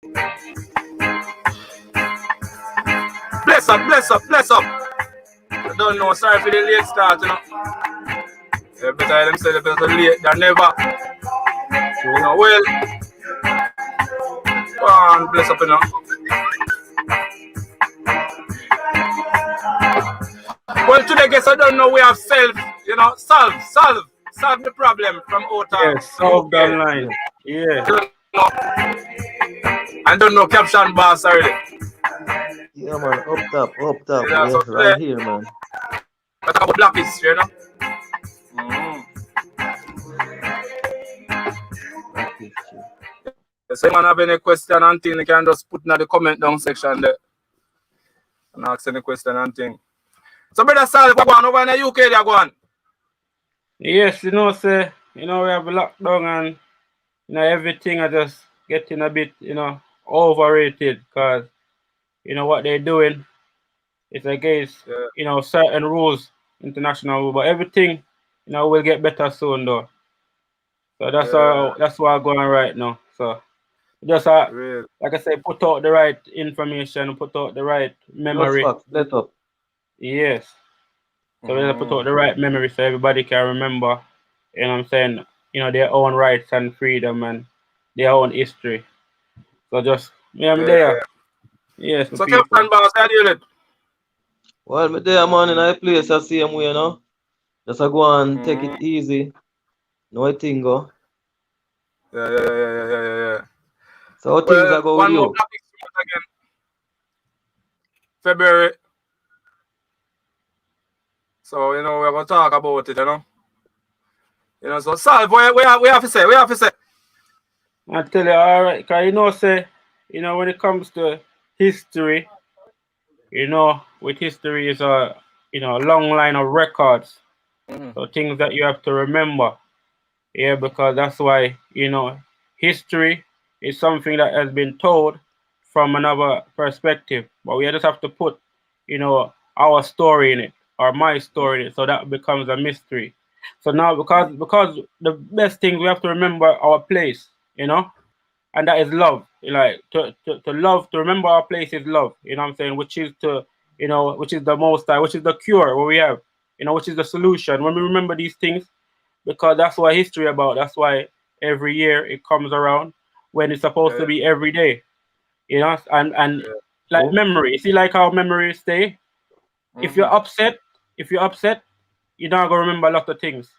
Bless up, bless up, bless up. I don't know, sorry for the late start, you know. Yeah, better them say better late than never. You know, well. Go on, bless up, you know. Well, today, guess I don't know, we have solve the problem from out of Yes, solve the line. Yeah. I don't know caption boss already. Yeah, man, up top, Yeah, so right today, here, man. I talk about black history, you know. Black history. So, man, have any question and thing, you can just put in the comment down section there and ask any question and thing. So, brother Sal, go on over in the UK, they go on. Yes, you know, say, you know, we have lockdown and, you know, everything are just getting a bit, you know, overrated because, you know, what they're doing is against, you know, certain rules, international rules, but everything, you know, will get better soon though. So that's why I'm going right now. So just like I say, put out the right information, put out the right memory. Let up. Yes. So we have to put out the right memory so everybody can remember, you know what I'm saying, you know, their own rights and freedom and their own history. So just I'm there. Yes, so Captain Boss, how do you live? Well, me there, man, in a place I see him, you know. Just go and take it easy. No thing go. Yeah. So how things are going with you? More topic again. February. So, you know, we're going to talk about it, you know. You know, so Salve, we have to say. I tell you, all right, because you know, say, you know, when it comes to history, you know, with history is a, you know, a long line of records. So things that you have to remember. Yeah, because that's why, you know, history is something that has been told from another perspective. But we just have to put, you know, our story in it or my story in it. So that becomes a mystery. So now because the best thing we have to remember our place, you know, and that is love. Like to love, to remember our place is love, you know what I'm saying, which is to, you know, which is the most which is the cure what we have, you know, which is the solution when we remember these things, because that's what history about. That's why every year it comes around when it's supposed to be every day, you know, and like memory. You see, like how memories stay. If you're upset, you're not gonna remember a lot of things.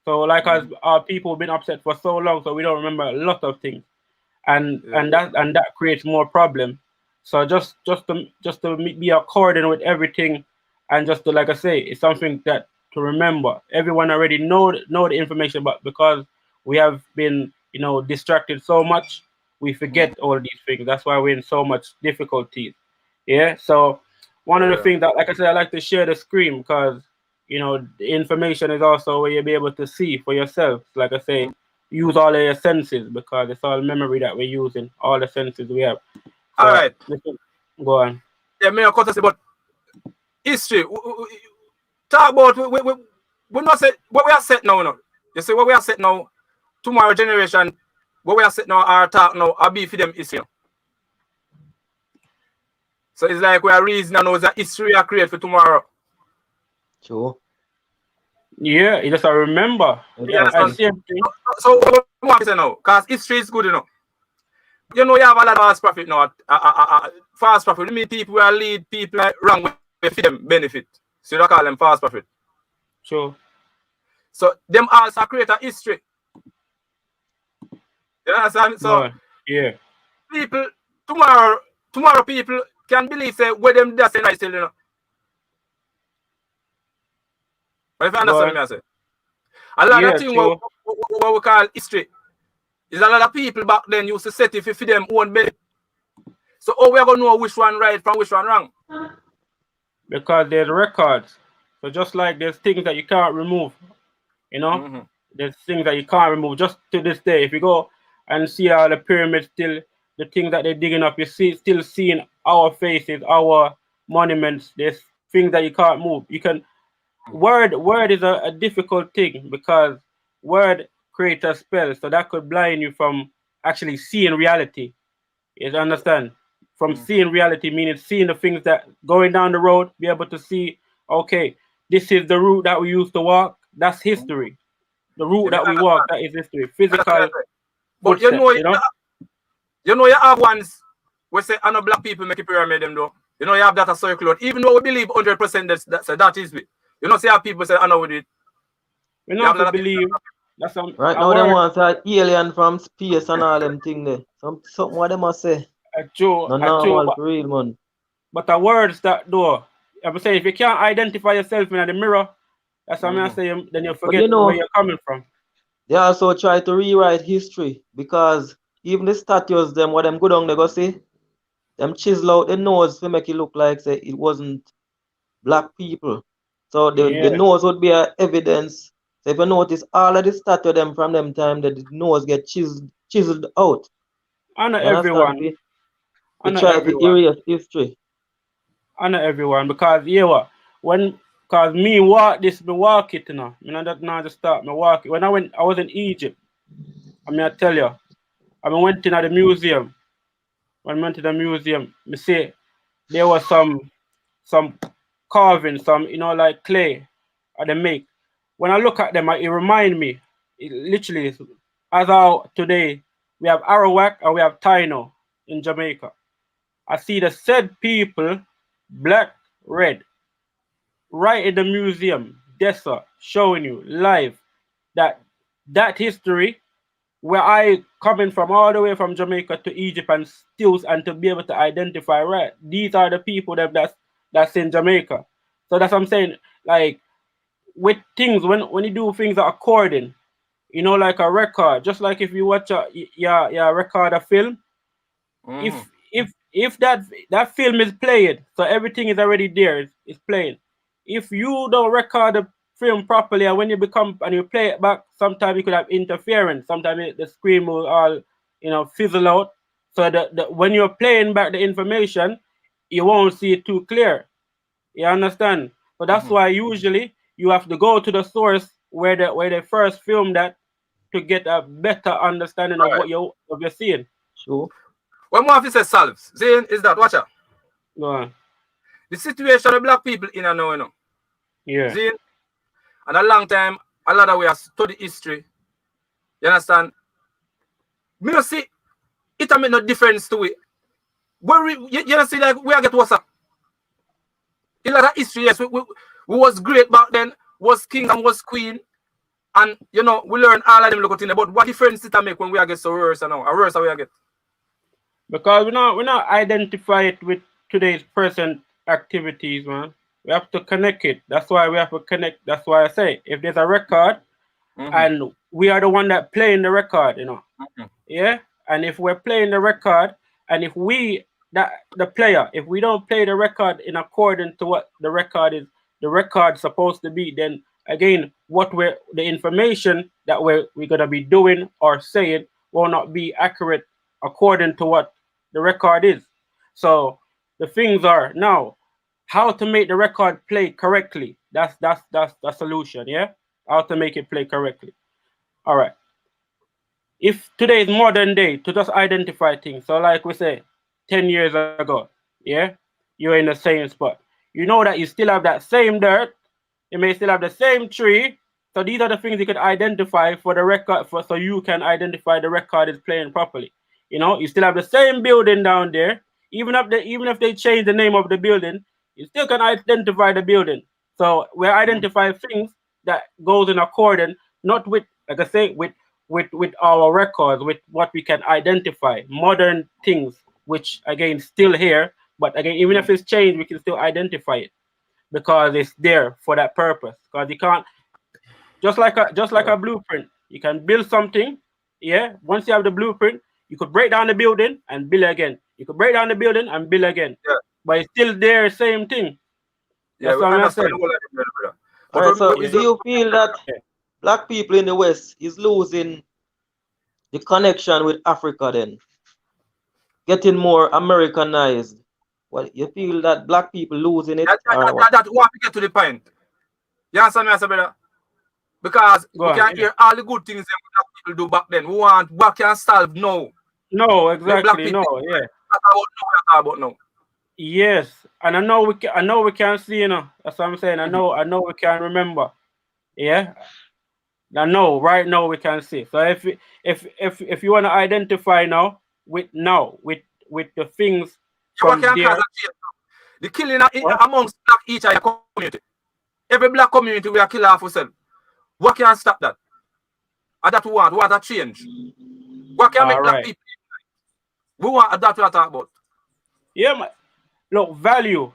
So like as our people have been upset for so long, so we don't remember a lot of things, and that creates more problem. So just to be according with everything, and just to, like I say, it's something that to remember. Everyone already know the information, but because we have been, you know, distracted so much, we forget all these things. That's why we're in so much difficulties. Yeah. So one of the things that, like I said, I like to share the screen because, you know, the information is also where you'll be able to see for yourself. Like I say, use all of your senses because it's all memory that we're using, all the senses we have. So, all right. Go on. Yeah, me of course about history. Talk about we not say what we are set now, you know. You see what we are set now, tomorrow generation, what we are set now, our talk now, I'll be for them history. So it's like we are reasoning now that history are created for tomorrow. Sure. Yeah, you just remember. Yeah, so what we want to say now, because history is good, you know. You know, you have a lot of fast profit now. Fast profit. You mean people will lead people like wrong way for them benefit. So you don't call them fast profit. Sure. So them also create a history. You understand? So yeah. People tomorrow people can believe say where them that's nice still, you know. But if you understand me, I say. A lot of things what we call history is a lot of people back then used to set it for them own benefit. So how we are gonna know which one right from which one wrong? Because there's records. So just like there's things that you can't remove, you know, there's things that you can't remove. Just to this day, if you go and see all the pyramids, still the things that they're digging up, you still seeing our faces, our monuments. There's things that you can't move. You can word is a difficult thing because word creates a spell, so that could blind you from actually seeing reality. You understand? From seeing reality, meaning seeing the things that going down the road, be able to see, okay, this is the route that we used to walk. That's history. The route You know, that we walk, that is history. Physical but you footsteps, know, you know? you have ones we say, I know black people make a pyramid them though. You know, you have that a circle out. Even though we believe 100% that is it. You know, see how people say, I know we do it. We You have not a to lot of people. believe that's a Right now, them word, want an alien from space and all them thing there. Something what them must say. a true, No a true, normal for real, man. but the words that though, I'm saying if you can't identify yourself in the mirror, that's what I'm saying, then you But you forget where know, you're coming from. they also try to rewrite history because even the statues, them what them go down, they go see, them chisel out the nose to make it look like say it wasn't black people. So the Yeah. nose would be a evidence. So if you notice all of the statue them from them time that the nose get chiseled out. Honor You understand? everyone. We Honor try to everyone. erase history. Honor everyone. Because yeah what? Cause me walk this, me walk it, you know. Me not that now just start, me walk it. When I was in Egypt, I tell you, I went in at the museum. When I went to the museum, me see there was some carving, some like clay or they make. When I look at them, it remind me, it literally is, as how today we have Arawak and we have Taino in Jamaica. I see the said people, black, red, right in the museum, Dessa, showing you live that that history where I coming from all the way from Jamaica to Egypt and still and to be able to identify right, these are the people that's in Jamaica. So that's what I'm saying. Like with things when you do things that according, like a record, just like if you watch a record a film, if that film is played, so everything is already there, it's playing. If you don't record the film properly, and when you become and you play it back, sometimes you could have interference. Sometimes the screen will all fizzle out. So that when you're playing back the information, you won't see it too clear. You understand? So that's why usually you have to go to the source where they first filmed that to get a better understanding of Right. what you're seeing. Sure. When one officer solves, saying is that, watch out. Go on. The situation of black people in and now, Yeah. See, and a long time, a lot of we have studied history. You understand? Me not see it make no difference to it. But you see, like we are get what's up. A lot of history, yes, we was great back then, was king and was queen, and we learn all of them look at it. But what difference it make when we are get so worse now? Or worse we are get? Because we're not identify it with today's present activities, man. We have to connect it. That's why we have to connect. That's why I say if there's a record and we are the one that playing the record, yeah. And if we're playing the record, and if we the player, if we don't play the record in accordance to what the record supposed to be, then again, the information that we're gonna be doing or saying will not be accurate according to what the record is. So the things are now how to make the record play correctly. That's the solution, yeah. How to make it play correctly. All right. If today's modern day to just identify things, so like we say, 10 years ago, yeah, you're in the same spot. You know that you still have that same dirt, you may still have the same tree. So these are the things you could identify for the record so you can identify the record is playing properly. You still have the same building down there. Even if they change the name of the building, you still can identify the building. So we identify things that goes in accordance, not with, like I say, with our records, with what we can identify, modern things, which again still here, but again, even if it's changed, we can still identify it because it's there for that purpose. Because you can't just like a blueprint, you can build something. Yeah, once you have the blueprint, you could break down the building and build again. You could break down the building and build again. Yeah. But it's still there, same thing. Yeah, That's we what I'm understand saying. the whole of it, brother. All right, so But do you feel that black people in the West is losing the connection with Africa then? Getting more Americanized? Well, you feel that black people losing it or what? that we have to get to the point. You understand me, brother? Because Go we on. can hear all the good things that black people do back then. We want what can solve now. No, Make black exactly. people No, yeah. talk about now. Yes. And I know we can see, you know. That's what I'm saying. I know we can remember. Yeah. I know right now we can see. So if you want to identify now with the things What from can cause there. a change? The killing What? amongst black each other community. Every black community we are killing off ourselves. What can stop that? And that we want a change. What can All make black right. people? We want that we are talking about. Yeah, look, value,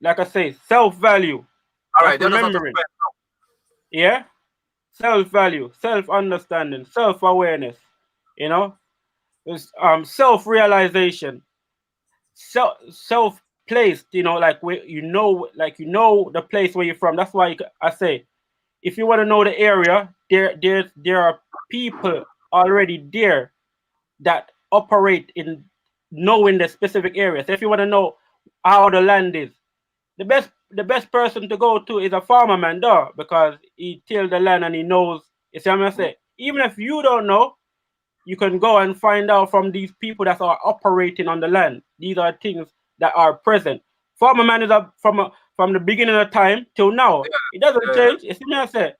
like I say, self-value. All That's right, that's what I'm remembering. Yeah? Self-value, self-understanding, self-awareness, you know? It's, self-realization, self-placed, you know, like you know the place where you're from. That's why I say, if you want to know the area, there are people already there that operate in knowing the specific area. So if you want to know how the land is, the best person to go to is a farmer man, though, because he tilled the land and he knows. You see what I'm saying? Even if you don't know, you can go and find out from these people that are operating on the land. These are things that are present. Farmer man is from the beginning of time till now. It doesn't change. You see what I'm saying?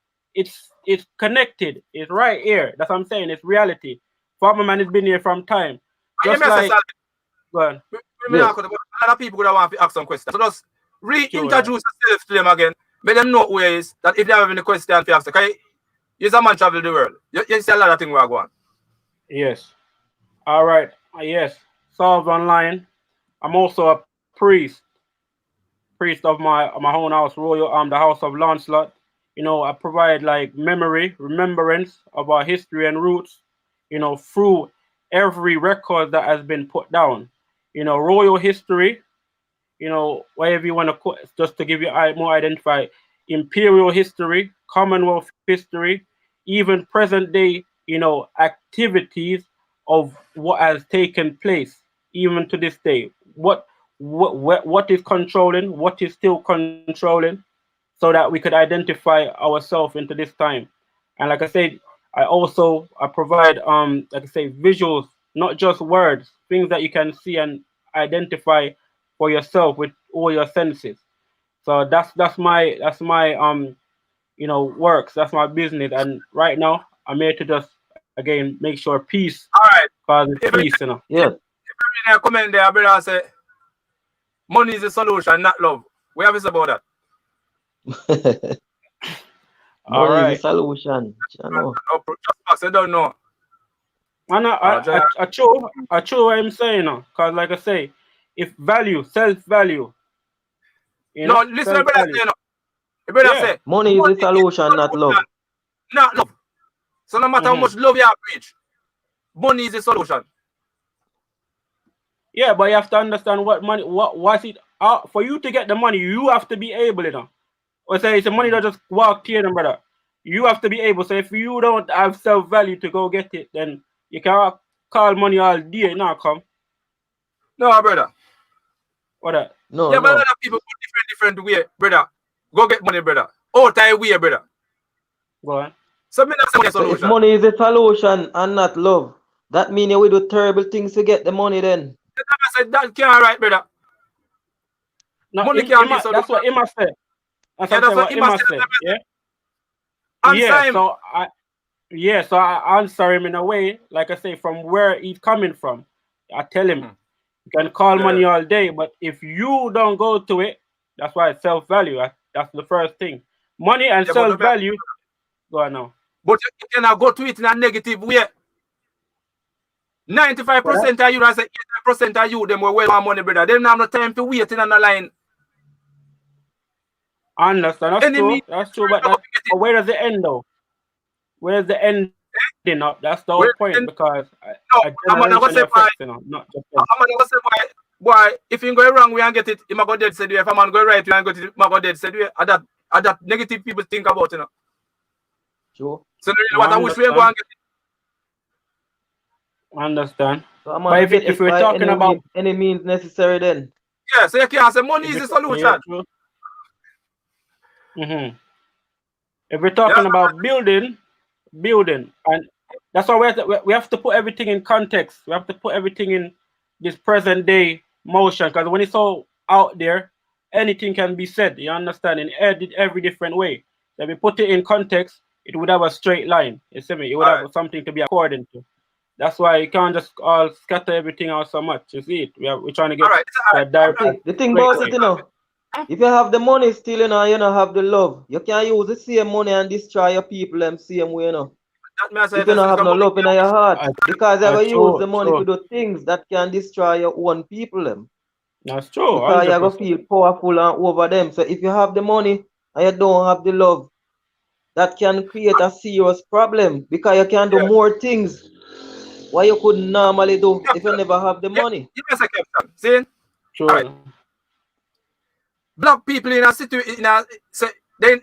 It's connected. It's right here. That's what I'm saying. It's reality. Farmer man has been here from time. Just like, go on. Yes. A lot of people would want to ask some questions. So just reintroduce Sure, yourself to them again. Make them know ways that if they have any question to ask, okay, you're a man travel the world. You see a lot of things are going. Yes. All right. Yes. Solve online. I'm also a priest of my own house, royal the house of Lancelot. You know, I provide like memory, remembrance of our history and roots, you know, through every record that has been put down. You know, royal history, you know, whatever you want to just to give you more identify, imperial history, Commonwealth history, even present day, you know, activities of what has taken place even to this day. What is controlling, what is still controlling, so that we could identify ourselves into this time. And like I said, I provide like I say visuals, not just words, things that you can see and identify for yourself with all your senses. So that's my you know works. That's my business. And right now I'm here to just again make sure peace All right. causes If peace, you know. Yes. I comment there, brother, say money is the solution, not love. We have to say about that. All Money is the right. solution. You know. Just I don't know. And I true what I'm saying now. Cause like I say, if value, self-value, you No, know, listen to brother self-value. say, no. The brother Yeah. say, Money is the solution, not love. not love. So no matter how much love you have preach, money is the solution. Yeah, but you have to understand what money, what's it, for you to get the money, you have to be able, you know. Or say it's the money that just walk here, brother. You have to be able. So if you don't have self-value to go get it, then you can't call money all day, now come. No, brother. What that? No, Yeah, but a lot no. of people go different way, brother. Go get money, brother. All time way, brother. Go on. So me not say money So if solution. money is the solution and not love, that means you will do terrible things to get the money then. I said that can't right, brother. No, Money can't be that's solution. what Emma said. That's Yeah, what I'm that's saying. what What he must Emma say. said. Yeah. Answer Yeah. him. So I answer him in a way, like I say, from where he's coming from. I tell him you can call money all day, but if you don't go to it, that's why it's self-value. That's the first thing. Money and Yeah, but self-value. Go on now. you cannot go to it in a negative way. 95% of you, I say 80% of you, them will well want money, brother. They don't have no time to wait in on the line. I understand. That's true. That's true. But where does it end though? Where's the ending up? That's the whole point because No, a I'm not gonna generation say why. affects, you know, not just them. I'm not gonna say why. If you go wrong, we ain't get it. You might go dead said If a man go right, you ain't get it. You might go dead said that negative people think about, you know. Sure. So what I wish we go and get it. I understand. So I'm But gonna get if it we're by talking about any means necessary then. Yeah, so you can't say money is the solution. If we're talking about building That's why we have to put everything in context. We have to put everything in this present day motion, because when it's all out there, anything can be said. You understand? In every different way. So if we put it in context, it would have a straight line. You see me? It would have something to be according to. That's why you can't just all scatter everything out so much. You see it? We're trying to get a direct. The thing about it, you know, if you have the money still, you know have the love. You can't use the same money and destroy your people them same way, you know. If you don't have no love in your heart, because you're going to use the money to do things that can destroy your own people them. That's true. Because you're going to feel powerful and over them. So if you have the money and you don't have the love, that can create a serious problem, because you can do more things what you couldn't normally do if you never have the money. Yes, I can. See? Sure. Right. Black people in a situation, they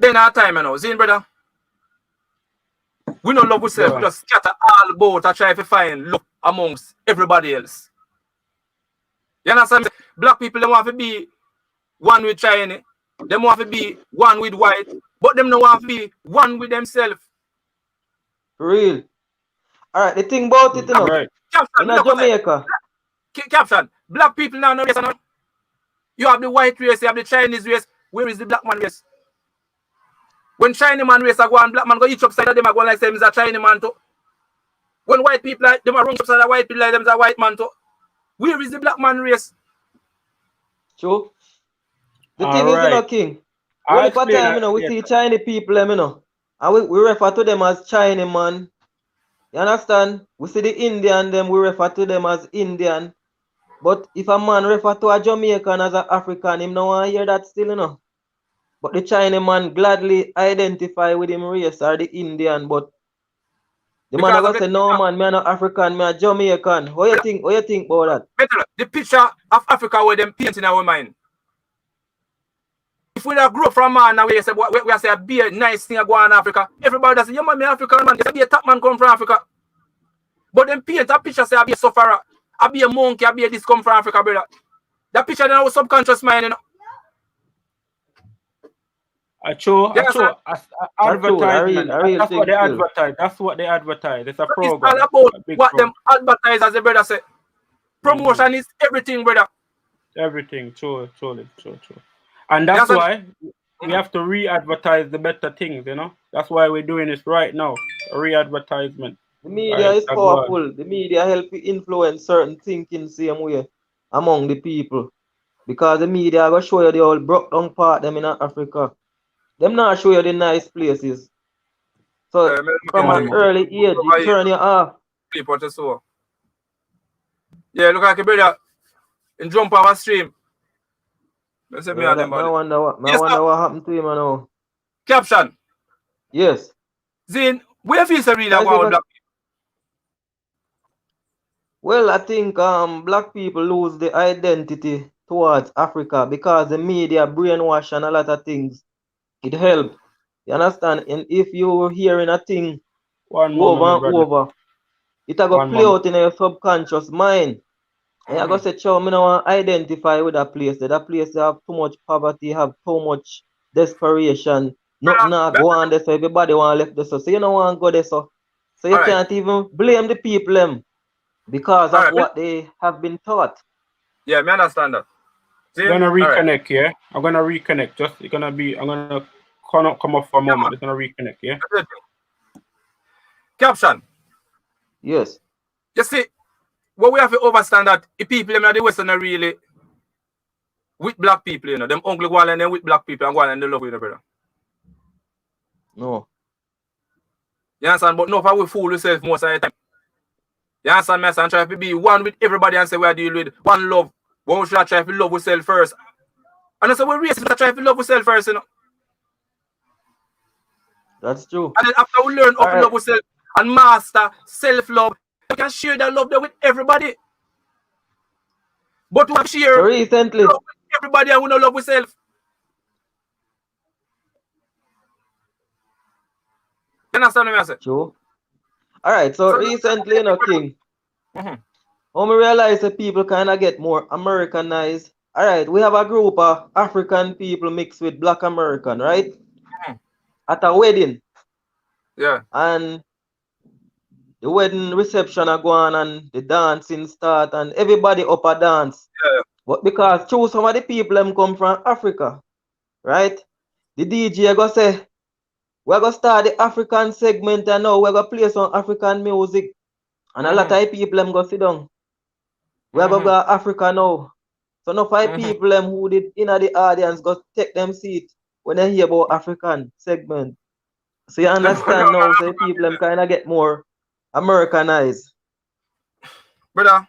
in our time, you know. See, brother? We don't love ourselves. We just scatter all about and try to find love amongst everybody else. You understand? Black people, they want to be one with China. They want to be one with white. But them don't want to be one with themselves. Real. All right, the thing about it, you know, right. Captain, in Jamaica. Captain, black people now, you have the white race, you have the Chinese race. Where is the black man race? When Chinese man race, I go and black man go each upside of them, I go like them is a Chinese man too. When white people like them are wrong upside of white people like them is a white man too. Where is the black man race? True. The thing is, you know, King. Only for time, you know, we see Chinese people, you know, and we refer to them as Chinese man. You understand? We see the Indian, them we refer to them as Indian. But if a man refer to a Jamaican as an African, him no want to hear that still, you know. But the Chinese man gladly identify with him race or the Indian, but the man go say, no man, me not African, me a Jamaican. What you think about that? The picture of Africa where them paint in our mind. If we not grow from man and we say be a nice thing go on in Africa, everybody does say, you man, me African man, be a top man come from Africa. But them paint a picture say I be a sufferer, I be a monkey, I be a this come from Africa, brother. That picture in our subconscious mind, you know. Advertisement. That's what they advertise. That's what they advertise. It's a program. It's all about what them advertise, as the brother say. Promotion is everything, brother. Everything, true. And that's why we have to re-advertise the better things, you know. That's why we're doing this right now. Re-advertisement. The media is powerful. The media help you influence certain thinking same way among the people. Because the media will show you the old broke down part them in Africa. Them not show you the nice places. So from an early age, you turn you off. Yeah, look like a brother and jump off a stream. I wonder what happened to him now. Caption. Yes. Zin, where feels a real about black people? Well, I think black people lose the identity towards Africa because the media brainwash and a lot of things. It helps. You understand? And if you're hearing a thing over and over, it will play out in your subconscious mind. And you're going to say, Chow, I don't want to identify with that place. That place have too much poverty, have too much desperation. Nothing go on there, so everybody want to left there. So you don't want to go there. So you can't even blame the people because of what they have been taught. Yeah, I understand that. I'm gonna reconnect, yeah. I'm gonna reconnect. I'm gonna come off for a moment. It's gonna reconnect, yeah. Caption. Yes. You see, what we have to understand that the people in the Western are really with black people, you know. Them only go and then with black people and go and they love with the brother. No. You understand? But no, if we fool ourselves most of the time. You understand, me? And try to be one with everybody and say we are dealing with one love. But we should try to love ourselves first. And so we're racist, we try to love ourselves first, you know. That's true. And then after we learn how to love ourselves and master self-love, we can share that love there with everybody. But we have share recently love with everybody and we don't love ourselves. You understand what I say? True. Alright, so recently, you know, King, how we realize that people kind of get more Americanized. Alright, we have a group of African people mixed with Black American, right? At a wedding. Yeah. And the wedding reception are go on and the dancing start and everybody up a dance. Yeah. But because choose some of the people them come from Africa, right? The DJ go say, we're gonna start the African segment and now we're gonna play some African music. And a lot of people them go sit down. We're gonna go Africa now. So no five people them who did in the audience go take them seat when they hear about African segment. So you understand now, so people them kinda get more Americanized. Brother,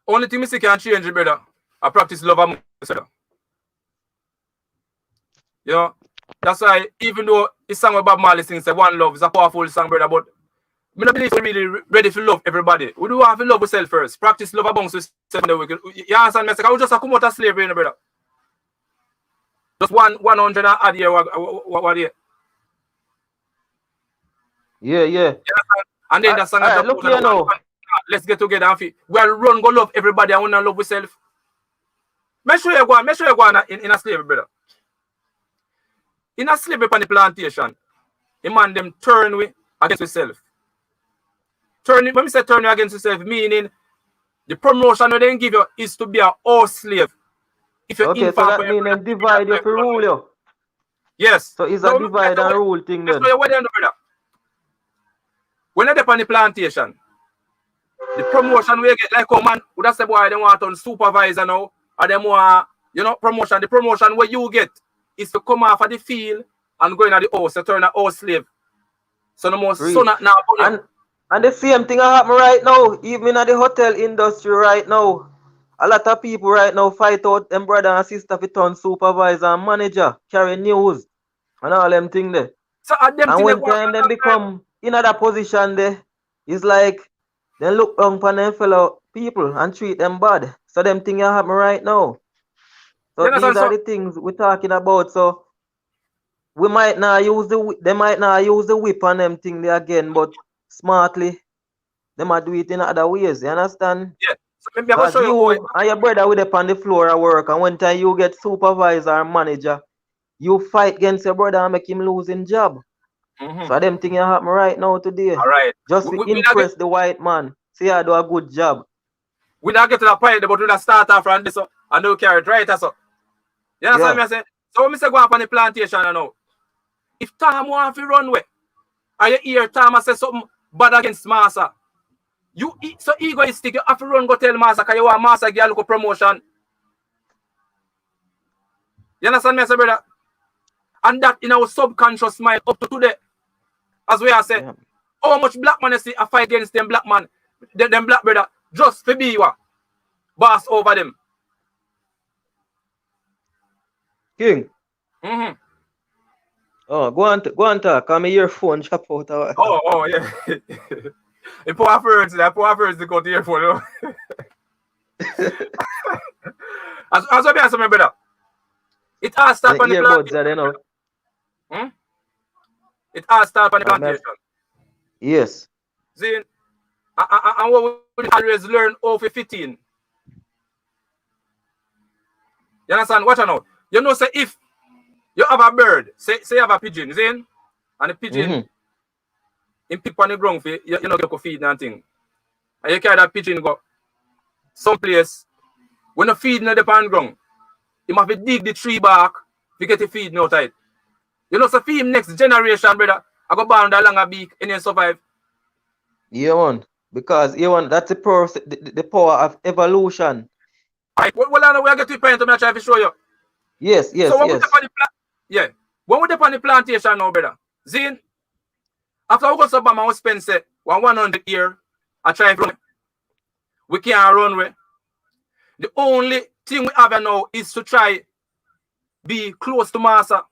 only thing I can change it, brother. I practice love among myself. You know, that's why even though it's song about Marley sings, say one love is a powerful song, brother, but I don't believe we're really ready to love everybody. We do have to love ourselves first. Practice love amongst ourselves. You understand me? I will just come out of slavery, you know, brother. Just 100 and add here, what year? Yeah. And then that song Alright, look here now. Let's get together and feel. We'll run, go love everybody and we not love ourselves. Make sure you go in a slavery, brother. In a slavery on the plantation, the man them turn we against yourself. When we say turn you against yourself, meaning the promotion they give you is to be a horse slave. If you're okay, so that means them divide you for rule you. Yes. So it's a divide and rule thing then. When they're on the plantation, the promotion we get like oh man, would that say boy they want on supervisor now, or they want promotion. The promotion where you get is to come off of the field and go in at the house to turn a house slave. So the most son now. And the same thing happen right now, even in the hotel industry right now. A lot of people right now fight out them brother and sister to turn supervisor and manager, carry news and all them things there. So and when time them become in that position there, it's like they look down upon them fellow people and treat them bad. So them things happen right now. So these are the things we're talking about. So we might not use they might not use the whip on them thing there again, but smartly, they might do it in other ways. You understand? Yeah. So maybe I go show you and your brother with up on the floor at work, and when time you get supervisor or manager, you fight against your brother and make him lose his job. So them things happen right now today. All right. Just to impress the white man. See I do a good job. We not get to that point, but we not start off from this and do carry it right. So you understand me? I say, so when I say go up on the plantation now, if Tom want to run away, and you hear Tom say something bad against Master, you so egoistic, you have to run go tell Master because you want Master get a local promotion. You understand me, brother? And that in our subconscious mind up to today, as we are saying, how much black man you see a fight against them black man, them black brother, just to be your boss over them. King. Oh, go on talk. Come your phone chop out. Oh yeah. The poor first to go to your phone. As I be asking my brother, it all start on the plantation. It all start on the plantation. Yes. See, and what we always learn over 15. You understand? Watch out now. You know, say if you have a bird, say you have a pigeon, see? And the pigeon in pick on the ground for you know you feed and thing. And you carry that pigeon go someplace when you feed in the pan ground, you must dig the tree bark to get the feed out of it. You know, so for him next generation, brother, I go bound a longer beak and then survive. Yeah, man. Because that's the power of evolution. Right. Well, I know we get to the point I'm trying to show you. Yes. So when we when we on the plantation now, brother, Zine, after we go to Obama, we spend say 100 years, I try to run. We can't run away. The only thing we have now is to try be close to Master.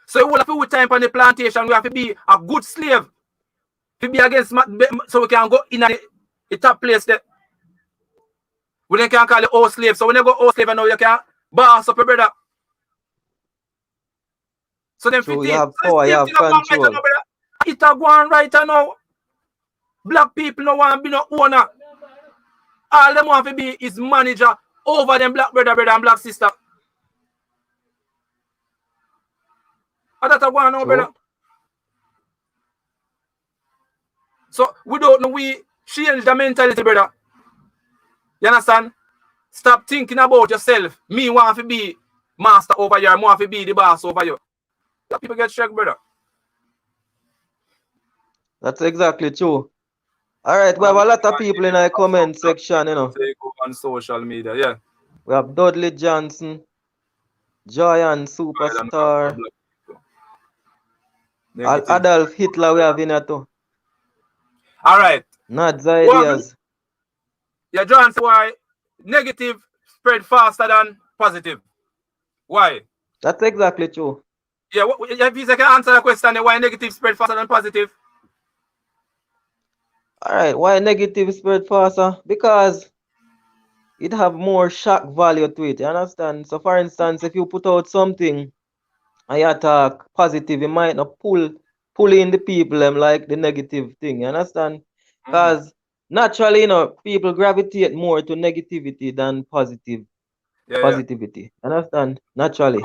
So we have to time on the plantation, we have to be a good slave. To be against so we can go in the top place there. We then can call it old slave. So when you go old slave now you can boss up your brother. So then 15. You have power, you have control. It a go on right now. Black people no want to be no owner. All them want to be is manager over them black brother and black sister. And that a go on now, brother. So we don't know we change the mentality, brother. You understand? Stop thinking about yourself. Me want to be master over you, I want to be the boss over you. People get shocked, brother. That's exactly true. All right, we have a lot of people in our comment section, you know. On social media, yeah. We have Dudley Johnson, Giant Superstar, Adolf Hitler we have in here too. All right. Not ideas. Yeah, John, why negative spread faster than positive? Why? That's exactly true. Yeah, if you can answer the question, why negative spread faster than positive? All right, why negative spread faster? Because it have more shock value to it. You understand? So, for instance, if you put out something and you talk positive, it might not pull in the people like the negative thing. You understand? Because naturally, you know, people gravitate more to negativity than positivity. You understand? Naturally.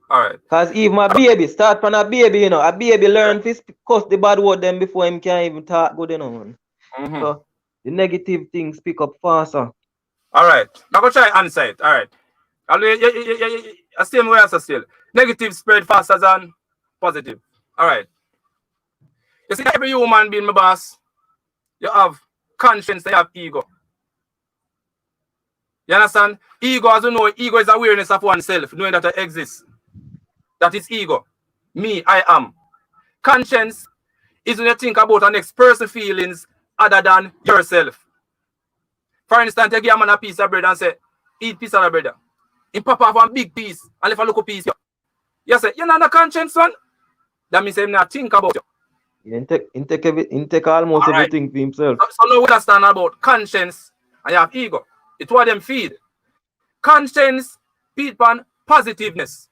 All right. Because even a baby, start from a baby, you know, a baby learn to cuss the bad word them before him can even talk good, you know, man. So the negative things pick up faster. All right. I'm going to try and answer it. All right. I same way as still. Negative spread faster than positive. All right. You see, every human being, my boss, you have conscience, you have ego. You understand? Ego, as you know, ego is awareness of oneself, knowing that I exist. That is ego. Me, I am. Conscience is when you think about the next person's feelings other than yourself. For instance, you give a man a piece of bread and say, eat piece of the bread. He pop off one big piece and leave a little piece. You say, you're not a conscience, son? That means he's not think about you. He take almost everything for himself. So now we understand about conscience and you have ego. It's what them feed. Conscience feed on positiveness.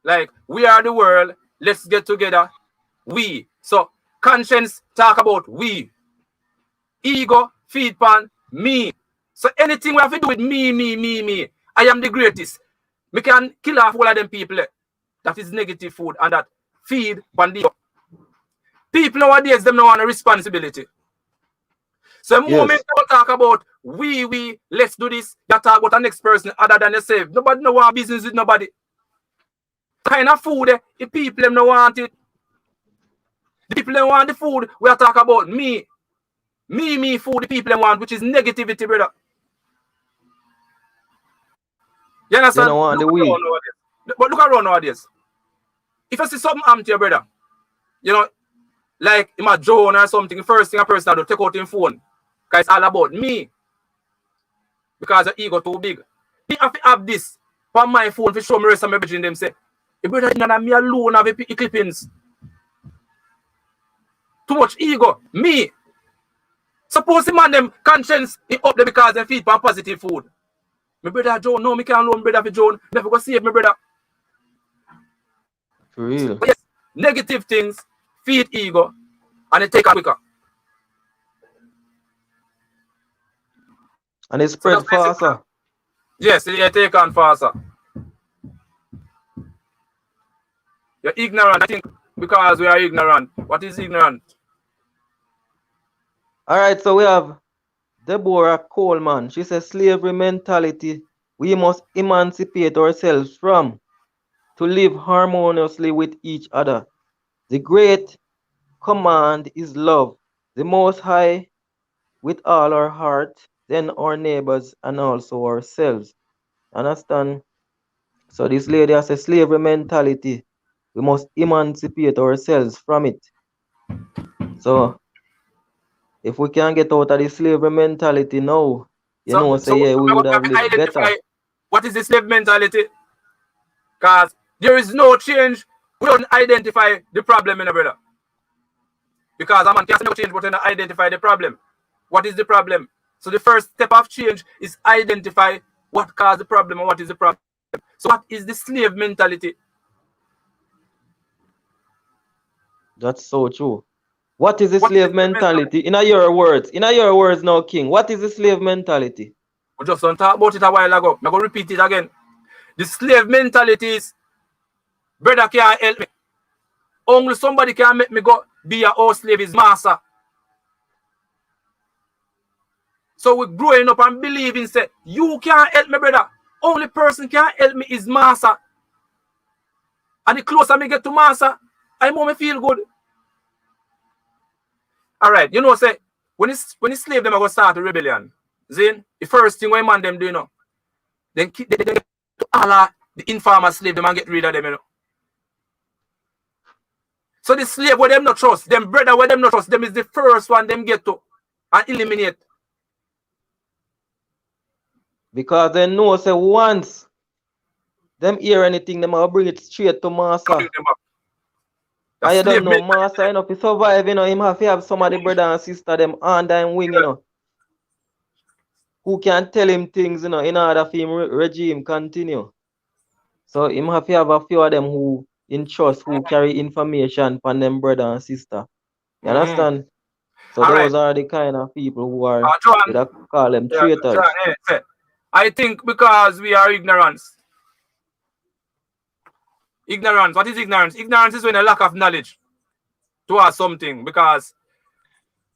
Like, we are the world, let's get together. We. So conscience talk about we. Ego feed on me. So anything we have to do with me. I am the greatest. We can kill off all of them people. That is negative food and that feed on the ego. People nowadays, them don't want a responsibility. So the moment you talk about we, let's do this, you talk about the next person other than yourself. Nobody know want business with nobody. Kind of food, the people them don't want it. The people them want the food, we are talking about me. Me food, the people them want, which is negativity, brother. You understand? They don't want the we. But look around nowadays. If you see something happen to your brother, you know, like in my drone or something, the first thing a person will take out his phone. Because it's all about me. Because your ego too big. Me have to have this on my phone to show me rest of my bridging them say, your brother is not me alone have the clippings. Too much ego. Me. Suppose the man them conscience is up there because they feed on positive food. My brother Joe, no, me can't loan brother for Joe. Never go save my brother. For real. But yes, negative things feed ego and it take a quicker. And it spread faster. Yes, it take on faster. You're ignorant, I think, because we are ignorant. What is ignorant? All right, so we have Deborah Coleman. She says slavery mentality we must emancipate ourselves from to live harmoniously with each other. The great command is love the Most High with all our heart, then our neighbors and also ourselves. Understand? So this lady has a slavery mentality. We must emancipate ourselves from it. So if we can get out of the slavery mentality now, we would have lived better. What is the slave mentality? Because there is no change. We don't identify the problem in a brother. Because a man can't no change but don't identify the problem. What is the problem? So the first step of change is identify what caused the problem and what is the problem. So what is the slave mentality? That's so true. What is the slave mentality? In your words now, King. What is the slave mentality? We just don't talk about it a while ago. I'm going to repeat it again. The slave mentality is, brother can't help me. Only somebody can make me go be a house slave is master. So we're growing up and believing, say, you can't help me, brother. Only person can help me is master. And the closer I get to master, I more me feel good. All right, you know, say, when the slave them are going to start a rebellion, Zin, the first thing when man them do, you know, then they get to all the informal slave them and get rid of them, you know. So the slave where them not trust, them brother where them not trust, them is the first one them get to and eliminate. Because they know, say, once them hear anything, them will bring it straight to master. And you don't know, master, you know, to survive, you know, him have to have some of the brother and sister, them under him wing, you know, who can tell him things, you know, in order for him regime continue. So him have to have a few of them who in trust, who carry information from them brother and sister. You understand? So those are the kind of people who are, we call them traitors. I think because we are ignorance. Ignorance. What is ignorance? Ignorance is when a lack of knowledge towards something. Because,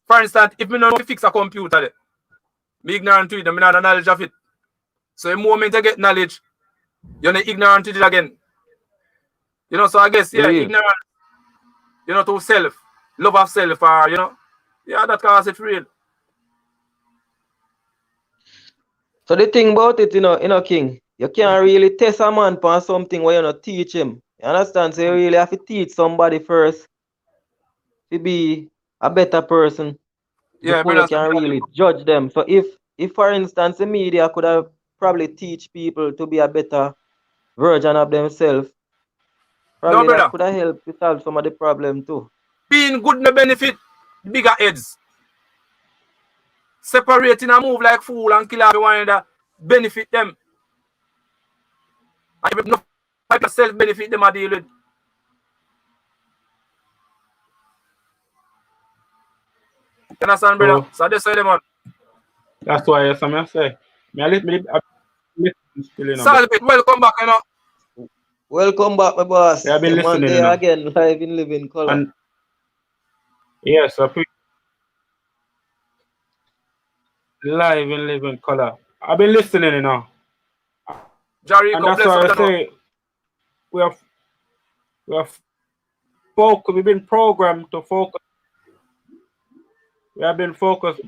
for instance, if me know how to fix a computer, me ignorant to it, I not the knowledge of it. So the moment I get knowledge, you're not ignorant to it again. You know, so I guess, yeah, ignorance, you know, to self, love of self, or, you know, yeah, that cause it real. So the thing about it, you know, King, you can't really test a man for something where you not teach him. You understand? So you really have to teach somebody first to be a better person before you can really judge them. So if for instance the media could have probably teach people to be a better version of themselves, probably that could have helped to solve some of the problem too. Being good no benefit bigger heads. Separating and move like fool and kill everyone that benefit them. I have no self benefit them I deal with. You understand, brother? So that's why them on. That's why I say. Salve, welcome back, you know. Welcome back, my boss. Yeah, I've been listening, Monday you know. again, live in living color. And yes, live in living color. I've been listening, you know. Jerry, and that's why I say we've been programmed to focus. We have been focused.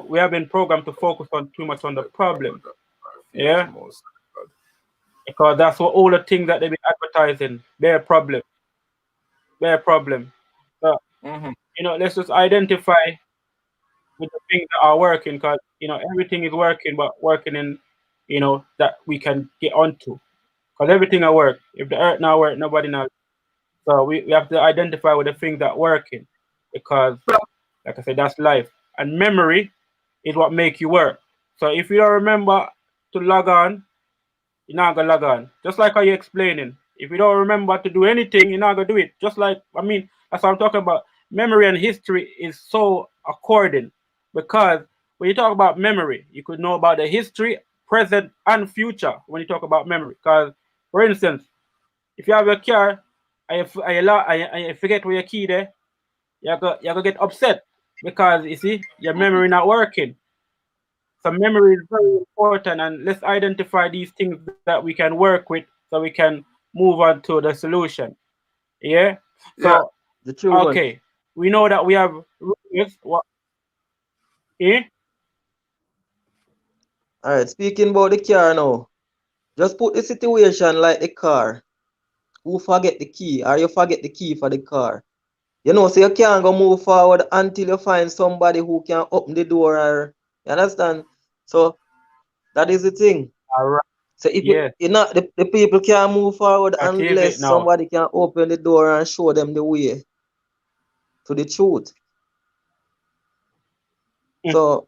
We have been programmed to focus on too much on the problem. Yeah, because that's what all the things that they've been advertising. Their problem. So you know, let's just identify with the things that are working, because you know everything is working, but working in, you know, that we can get onto. Because everything will work. If the earth not work, nobody not. So we have to identify with the things that working, because like I said, that's life. And memory is what make you work. So if you don't remember to log on, you're not gonna log on. Just like how you're explaining. If you don't remember to do anything, you're not gonna do it. Just like, I mean, that's what I'm talking about. Memory and history is so according, because when you talk about memory, you could know about the history, present, and future when you talk about memory. Because, for instance, if you have a car and you forget where your key there, you're gonna get upset because you see your memory not working. So memory is very important, and let's identify these things that we can work with so we can move on to the solution. Yeah. So okay, we know that we have what. Eh? All right. Speaking about the car now, just put the situation like the car. Who forget the key, or you forget the key for the car? You know, so you can't go move forward until you find somebody who can open the door, or you understand? So that is the thing. All right. So if you not the people can't move forward unless somebody can open the door and show them the way to the truth. So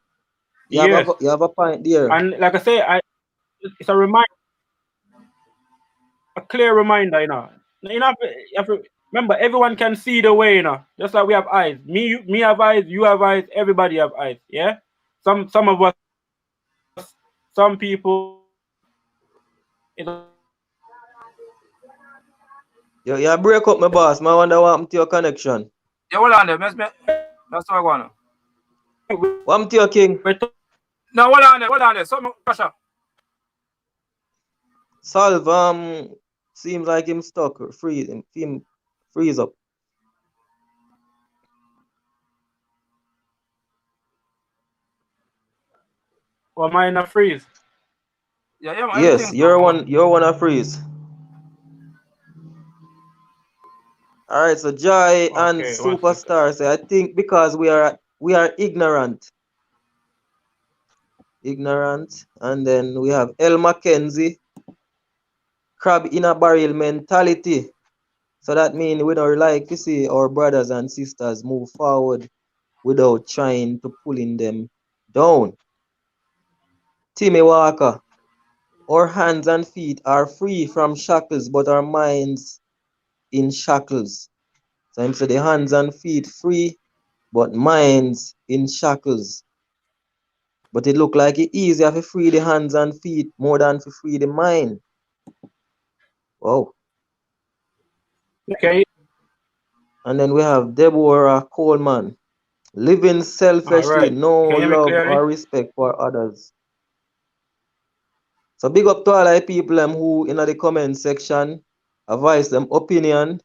you have a point there. And like I say, it's a reminder, a clear reminder, you know. You have to remember, everyone can see the way, you know. Just like we have eyes. Me have eyes, you have eyes, everybody have eyes. Yeah. Some of us, some people. You break up, my boss. I wonder what happened to your connection. Yeah, hold on there. That's what I want. What happened to your king? No, hold on there. Something pressure. Solve, seems like him stuck. Freeze him freeze up. Or mine a freeze? Yeah, man, Yes, you're one of freeze. Alright, so Joy and Okay, 1 second. Superstar say, I think because we are ignorant. And then we have El Mackenzie, crab in a barrel mentality. So that means we don't like to see our brothers and sisters move forward without trying to pulling them down. Timmy Walker, our hands and feet are free from shackles, but our minds in shackles. So him say the hands and feet free, but minds in shackles. But it look like it easier to free the hands and feet more than to free the mind. Wow. Okay. And then we have Deborah Coleman. Living selfishly, Alright. no Can you hear me love clearly? or respect for others. So big up to all the people who in the comment section voice them opinion.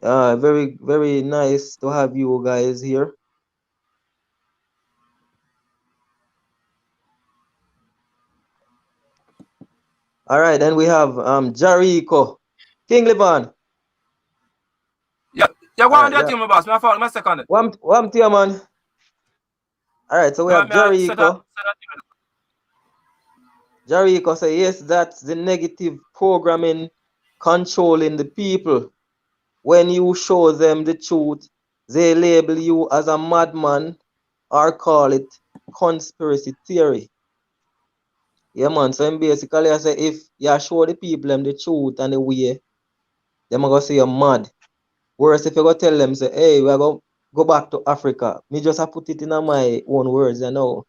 Very, very nice to have you guys here. All right, then we have Jericho. King Livan. Yeah, go on there, team, my boss. My fault, my second. One tier, man. All right, so we have Jericho. Jericho say, yes, that's the negative programming controlling the people. When you show them the truth, they label you as a madman or call it conspiracy theory. Yeah, man. So basically, I say, if you show the people them the truth and the way, them are going to say you're mad. Whereas if you go tell them, say, hey, we're going to go back to Africa. Me just put it in my own words, you know.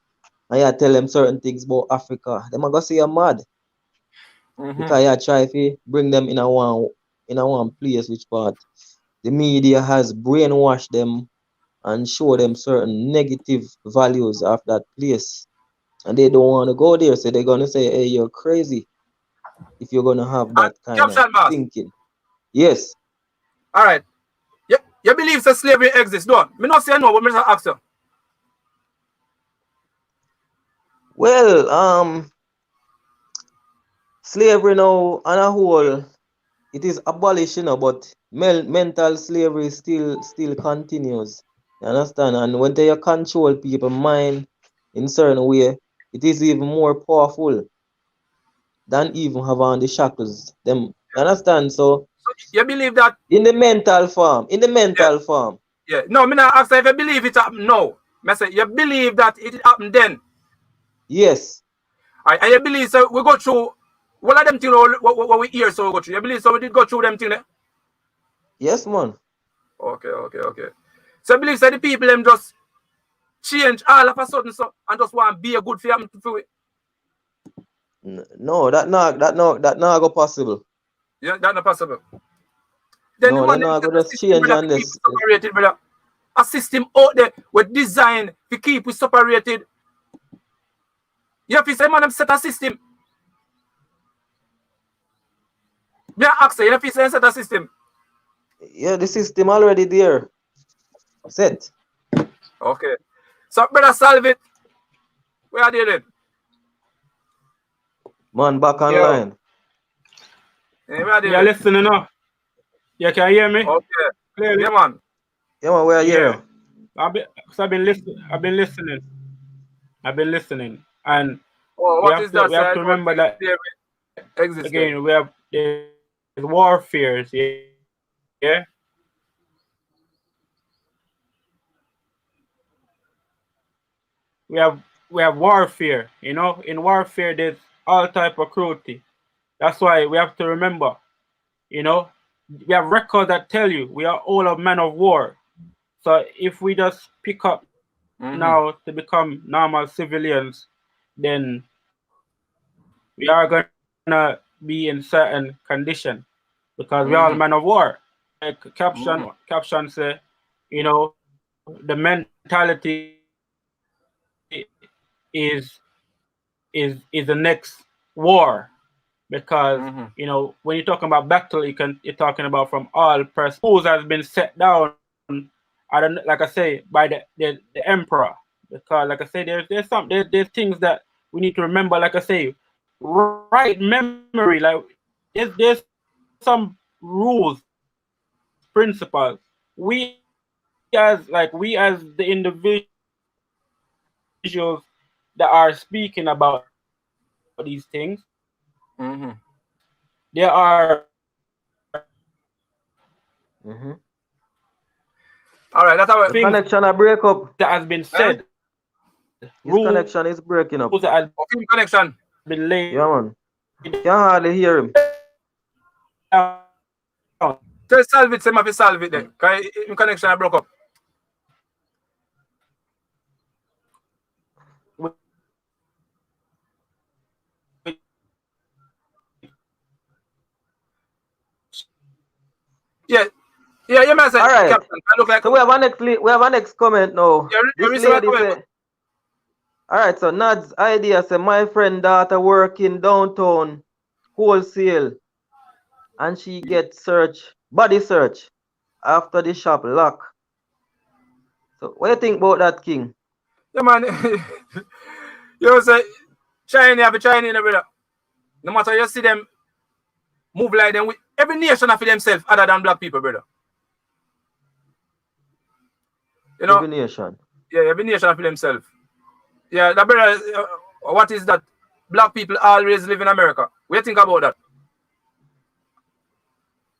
And you tell them certain things about Africa. Them are going to say you're mad. Because you try to bring them in a one place, which part the media has brainwashed them and show them certain negative values of that place. And they don't want to go there. So they're going to say, hey, you're crazy if you're going to have that kind of thinking. Yes. All right. You believe that slavery exists, don't you? Me not say no, but me just ask you. Well, slavery now on a whole, it is abolished, you know, but mental slavery still continues. You understand? And when they control people's mind in certain way, it is even more powerful than even have on the shackles. Them, you understand? So you believe that in the mental form. Yeah. No, me not ask if you believe it happened now. Me say you believe that it happened then. Yes. Right, and you believe so we go through what of them things what we hear so we go through. You believe so we did go through them things there? Yes, man. Okay. So you believe so the people them just change all of a sudden so and just want to be a good for it? No, that not go possible. Yeah, that's not possible. Then No, the they're not gonna just change on this. Separated, brother. A system out there with design to keep we separated. You have to say, man, them set a system. Me ask you have to say set a system. Yeah, the system already there. Set. Okay. So, brother, solve it. Where are they then? Man, back online. Hey, where are they You're listening now. You can hear me? Okay. Clearly? Yeah, man. Yeah, man, where are you? I've been listening. And we have to remember that again, there's warfares, yeah. We have warfare, you know. In warfare, there's all type of cruelty. That's why we have to remember, you know, we have records that tell you we are all a men of war. So if we just pick up now to become normal civilians, then we are gonna be in certain condition. because we all man of war. Like caption say, you know, the mentality is the next war, because you know, when you're talking about battle, you're talking about from all rules has been set down. I don't, like I say, by the emperor, because like I say, there's things that we need to remember. Like I say, right memory, like there's some rules, principles. We as the individuals that are speaking about these things, there are all right, that's how the connection a break up. that has been said. His connection is breaking up. That has connection been laid. Yeah, man. Can't hardly hear him. Tell solve it, say my solve it then. Cause him connection broke up. Yeah, you may say. All right. Captain, I look like so we have a next comment now. Yeah, this lady say, all right, so Nad's idea say my friend daughter work in downtown wholesale and she gets body search after the shop lock. So what do you think about that, King? Yeah, man. You say China have a China, brother. No matter you see them move like them, every nation have for themselves other than black people, brother. You know? Every nation. Yeah, every nation have for themselves. Yeah, that brother, what is that? Black people always live in America. What do you think about that?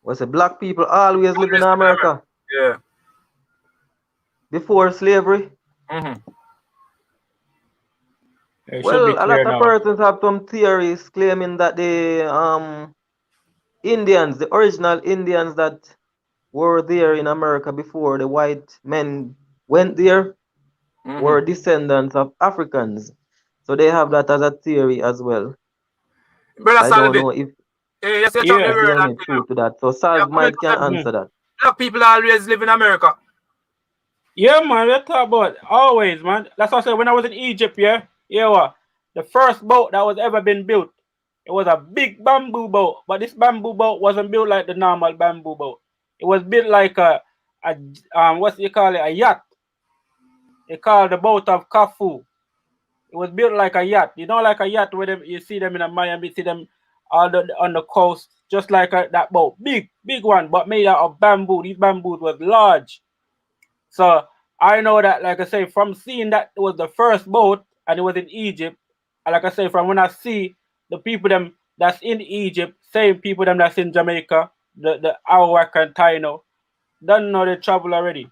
What's it? Black people always live in America? Yeah. Before slavery? Well, a lot of persons have some theories claiming that the Indians, the original Indians that were there in America before the white men went there, were descendants of Africans. So they have that as a theory as well. Brother I don't know if there's any truth to that. So Salve might can answer that. Black people always live in America. Yeah, man, we talk about always, man. That's what I said when I was in Egypt, yeah. Yeah, the first boat that was ever been built, it was a big bamboo boat, but this bamboo boat wasn't built like the normal bamboo boat. It was built like a what do you call it? A yacht. They call the boat of Kafu. It was built like a yacht. You know, like a yacht where you see them in Miami, see them on the coast, just like that boat. Big one, but made out of bamboo. These bamboos was large. So I know that, like I say, from seeing that it was the first boat and it was in Egypt, and like I say, from when I see the people them that's in Egypt, same people them that's in Jamaica, the Arawak and Taino, don't know they travel already.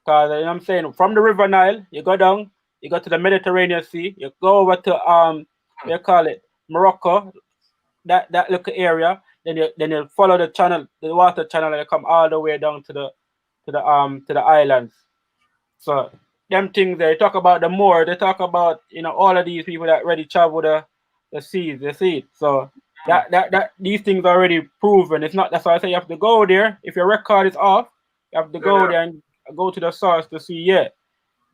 Cause you know what I'm saying, from the River Nile, you go down, you go to the Mediterranean Sea, you go over to what you call it, Morocco, that little area, then you follow the channel, the water channel, and you come all the way down to the islands. So them things they talk about the Moor, they talk about, you know, all of these people that already travel the seas, the sea. So that these things are already proven. It's not, that's why I say you have to go there. If your record is off, you have to go there and go to the source to see,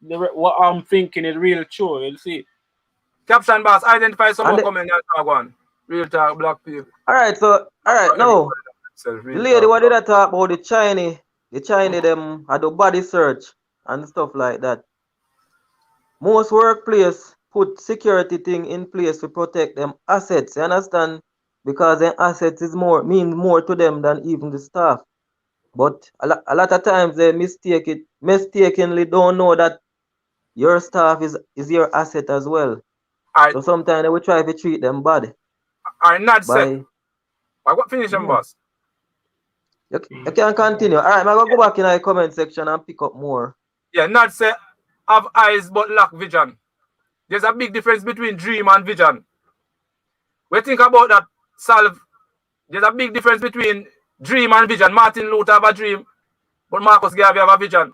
what I'm thinking is real true. You'll see. Caption boss, identify some more comment that talk one. Real talk, black people. Alright, now the lady what did I talk about the Chinese them had the body search and stuff like that. Most workplace put security thing in place to protect them assets, you understand? Because their assets means more to them than even the staff. But a lot of times they mistakenly don't know that your staff is your asset as well. So sometimes they will try to treat them bad. I not say. I got finish them, boss. You can continue. Alright, I'm gonna go back in the comment section and pick up more. Yeah, not say have eyes but lack vision. There's a big difference between dream and vision. We think about that, Salve. There's a big difference between dream and vision. Martin Luther have a dream, but Marcus Garvey have a vision.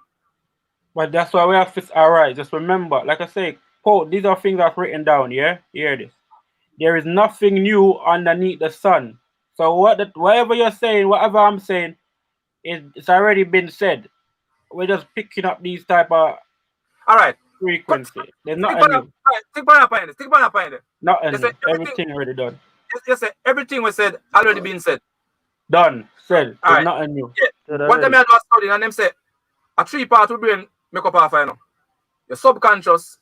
But that's why we have to, alright, just remember, like I say, Paul, these are things I've written down, yeah? Hear this. There is nothing new underneath the sun. So whatever you're saying, whatever I'm saying, it's already been said. We're just picking up these type of All right. frequency. There's Stick nothing new. on that point. Stick on that point. Nothing You say new. Everything already done. you say everything was said already been said. Done. Said. All There's right. nothing new. Yeah. One time I was studying and them say a 3-part of brain make up half, you know. Your subconscious,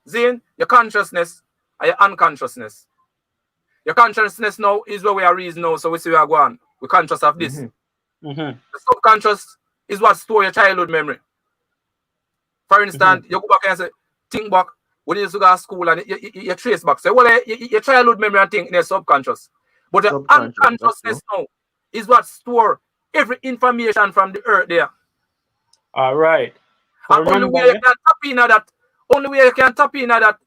Zane, your consciousness, and your unconsciousness. Your consciousness now is where we are reason now, so we see we are going. We're conscious of this. The subconscious is what store your childhood memory. For instance, you go back and say, think back when you used to go to school and you trace back. So, well, your childhood memory and think in your subconscious. But the unconsciousness now is what store every information from the earth there. All right. So and only way you can tap in that,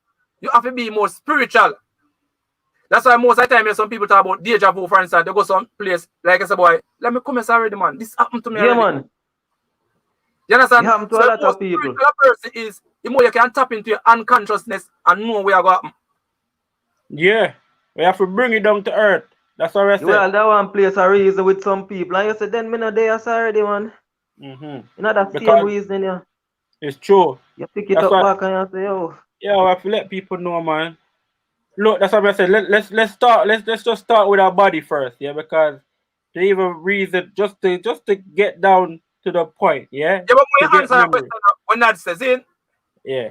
you have to be more spiritual. That's why most of the time, some people talk about deja vu, for instance. They go some place, like I say, boy, let me come here already, man. This happened to me already. man. You understand? It happened to a lot of people. The person is, the more you can tap into your unconsciousness and know where going to happen. Yeah. We have to bring it down to earth. That's what I said. Well, that one place a reason with some people. And you say, then me no there already, man. You know that same reason, yeah. It's true. You pick it up back and you say, yo. Yeah, we have to let people know, man. Look, that's what I said. Let's just start with our body first, yeah, because to even reason just to get down to the point, yeah. Yeah, but when you answer that question, when that says in, yeah,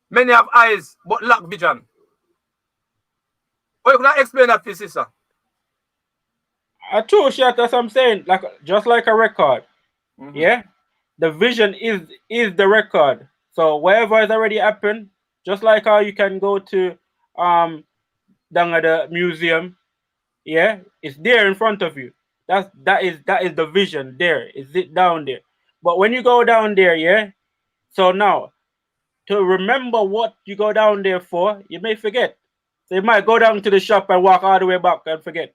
many have eyes but lack vision. Or you could explain that to sister. True, shit. That's what I'm saying. Like just like a record, yeah. The vision is the record. So whatever has already happened, just like how you can go to down at the museum, yeah, it's there in front of you. That is the vision there. Is it down there? But when you go down there, yeah. So now, to remember what you go down there for, you may forget. So you might go down to the shop and walk all the way back and forget.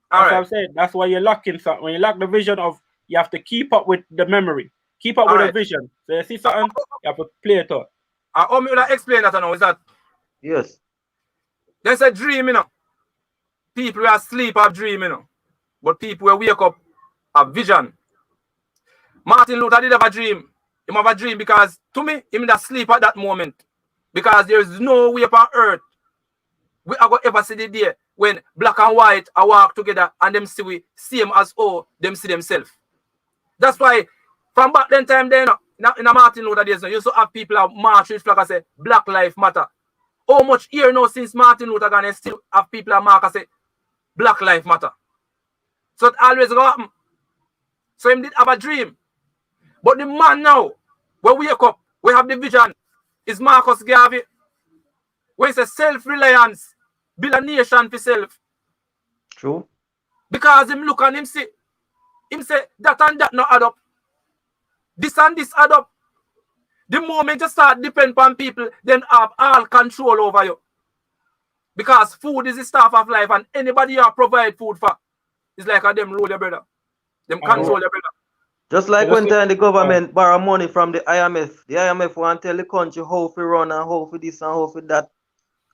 That's what I'm saying. That's why you're locking something. When you lock the vision of, you have to keep up with the memory. Keep up with the vision. So you see something, you have to play it out. How me will I explain that now? Is that? Yes. There's a dream, you know. People who are asleep have dream, you know. But people who wake up have vision. Martin Luther did have a dream. He have a dream because, to me, he did sleep at that moment. Because there is no way upon earth we are going to ever see the day when black and white are walk together and them see we same as them see themselves. That's why from back then time then in a Martin Luther days, you used to have people have march with flag and say Black Lives Matter. How much year now since Martin Luther gone still have people have mark and say Black Lives Matter. So it always go happen. So him did have a dream. But the man now, when we wake up, we have the vision, is Marcus Garvey. Where he says self-reliance, build a nation for self. True. Because him look and him say that and that not add up. This and this add up. The moment you start depend on people, then have all control over you. Because food is the staff of life, and anybody you provide food for, it's like a them rule your brother. Them control your brother. Just like when the government borrow money from the IMF want to tell the country how to run and how to this and how to that,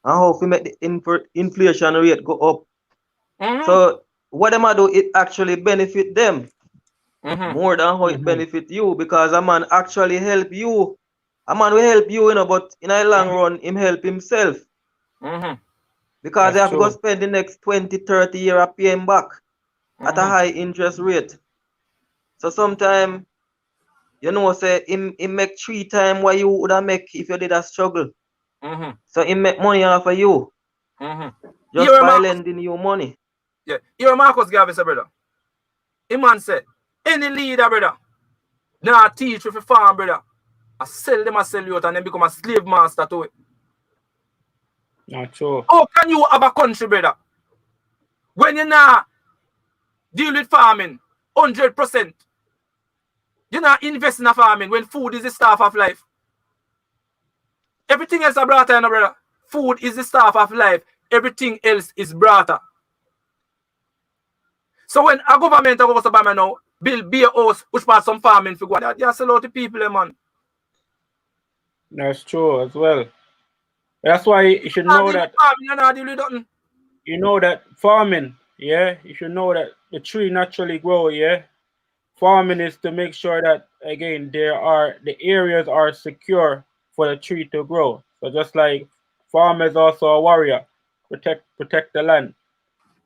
and how to make the inflation rate go up. So what them do, it actually benefit them more than how it benefit you, because a man actually help you. A man will help you, you know, but in a long run, him help himself. Because they have to go spend the next 20, 30 years paying back at a high interest rate. So sometimes, you know, say him make 3 times what you would have make if you did a struggle. So he make money off of you. Just by lending you money. Yeah. Here Marcus Garvey said, brother. A man said, any leader, brother, now teach with a farm, brother. I sell them, I sell you out, and then become a slave master to it. Not true. How can you have a country, brother, when you now deal with farming 100%? You not invest in a farming when food is the staff of life. Everything else is brought in, brother. Food is the staff of life. Everything else is brought. So when a government goes to buy now, build a house, which part some farming for go, you sell out to people, man. That's true as well. That's why you should know that. Farming, you know that farming, yeah, you should know that the tree naturally grow, yeah. Farming is to make sure that again the areas are secure for the tree to grow. So just like farmer is also a warrior, protect the land.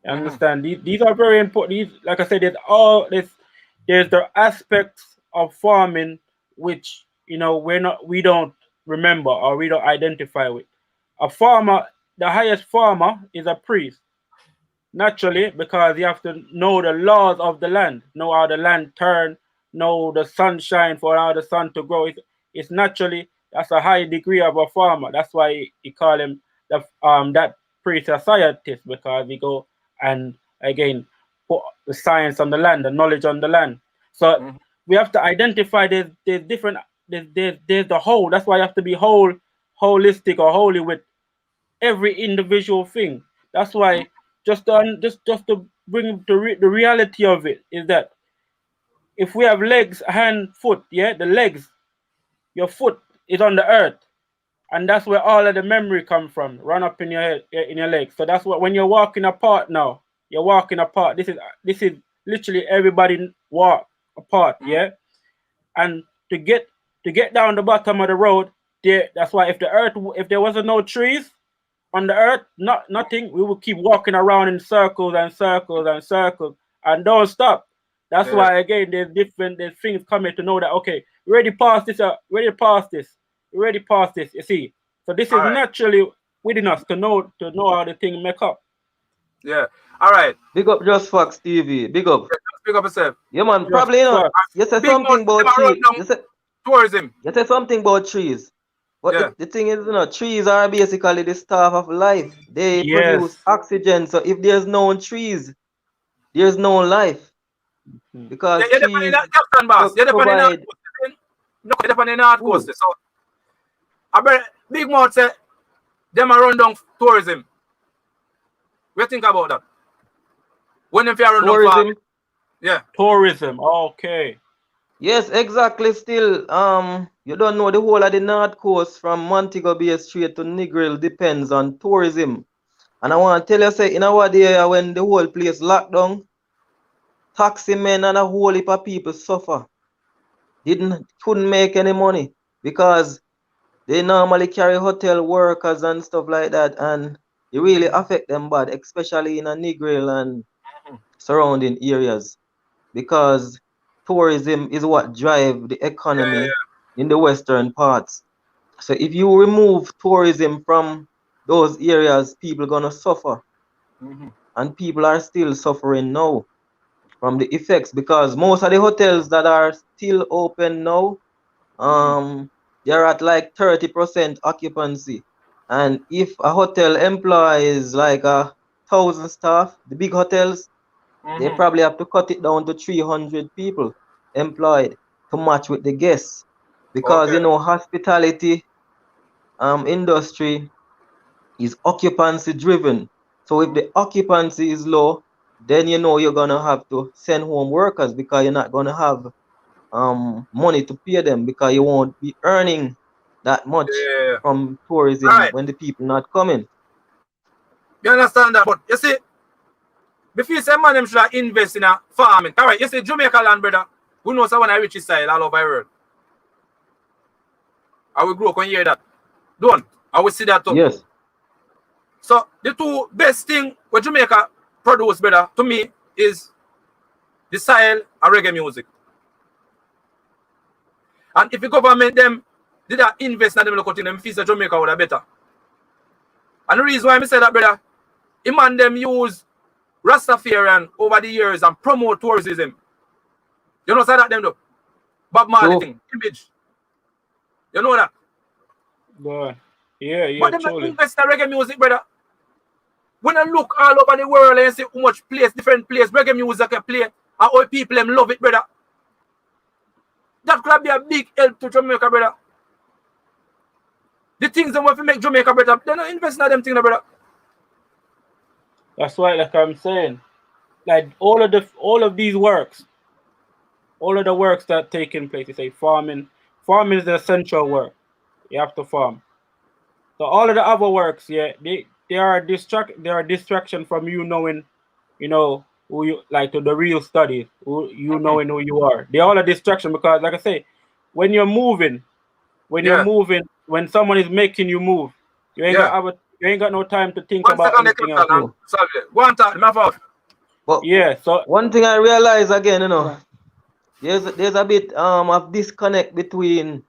You understand? These are very important. These, like I said, there's the aspects of farming which we don't remember or we don't identify with. A farmer, the highest farmer is a priest. Naturally, because you have to know the laws of the land, know how the land turn, know the sunshine for how the sun to grow. It's naturally that's a high degree of a farmer. That's why he call him that priest a scientist because he go and again put the science on the land, the knowledge on the land. So we have to identify there's different there's the whole. That's why you have to be holistic or holy with every individual thing. That's why just to bring the reality of it is that if we have legs, hand, foot, yeah, the legs, your foot is on the earth, and that's where all of the memory come from, run up in your head, in your legs. So that's what when you're walking apart now, you're walking apart. This is literally everybody walk apart, yeah, and to get down the bottom of the road, there. That's why if there wasn't no trees on the earth, nothing. We will keep walking around in circles and circles and circles and don't stop. That's why again there's things coming to know that okay, we already passed this, ready past this, we already past this, you see. So this is naturally within us to know how the thing make up. Yeah. All right. Big up Just Fox TV. Big up. Big up yourself. Yeah, man. Probably you said something about trees. Tourism. You said something about trees. But the thing is, trees are basically the staff of life. They produce oxygen. So if there's no trees, there's no life. Because trees provide. No, depending on North Coast. So, I bet Big Mouth say them are run down tourism. What do you think about that? When them run down farming? Yeah. Tourism. Okay. Yes, exactly. Still, you don't know the whole of the North Coast from Montego Bay straight to Negril depends on tourism. And I want to tell you, say, in our day when the whole place locked down, taxi men and a whole heap of people suffer. Couldn't make any money because they normally carry hotel workers and stuff like that, and it really affect them bad, especially in a Negril and surrounding areas, because tourism is what drive the economy in the western parts. So if you remove tourism from those areas, people are gonna suffer, and people are still suffering now from the effects because most of the hotels that are still open now, they're at like 30% occupancy. And if a hotel employs like 1,000 staff, the big hotels, they probably have to cut it down to 300 people employed to match with the guests. Because, hospitality industry is occupancy driven. So if the occupancy is low, then you're going to have to send home workers because you're not going to have money to pay them because you won't be earning that much from tourism when the people not coming. You understand that? But you see, before you say man them should invest in a farming. All right, you see Jamaica land, brother. We know someone a richest style all over the world. I will grow up and hear that. Don't. I will see that too. Yes. So the two best thing what Jamaica produce, brother, to me, is the style and reggae music. And if the government them did that invest in them look in them fees of Jamaica would have better. And the reason why I say that, brother, the man them use Rastafarian over the years and promote tourism. You know say that them do? Bob Marley thing, image. You know that? Yeah. But them not invest in reggae music, brother. When I look all over the world and see how much different place reggae music can play and how people them love it, brother. That could be a big help to Jamaica, brother. The things that want to make Jamaica better, they're not investing in them things, brother. That's why, like I'm saying, like all of these works, all of the works that taking place, you say farming is the essential work. You have to farm. So all of the other works, they are a distraction from you knowing you know, who you like to the real studies, who you knowing who you are. They're all a distraction because, like I say, when you're moving, Yeah. when someone is making you move, Yeah. you ain't got no time to think 1 about second, they anything can else. tell and solve it. Go and talk. My fault. But Yeah, so one thing I realize again, there's a bit of disconnect between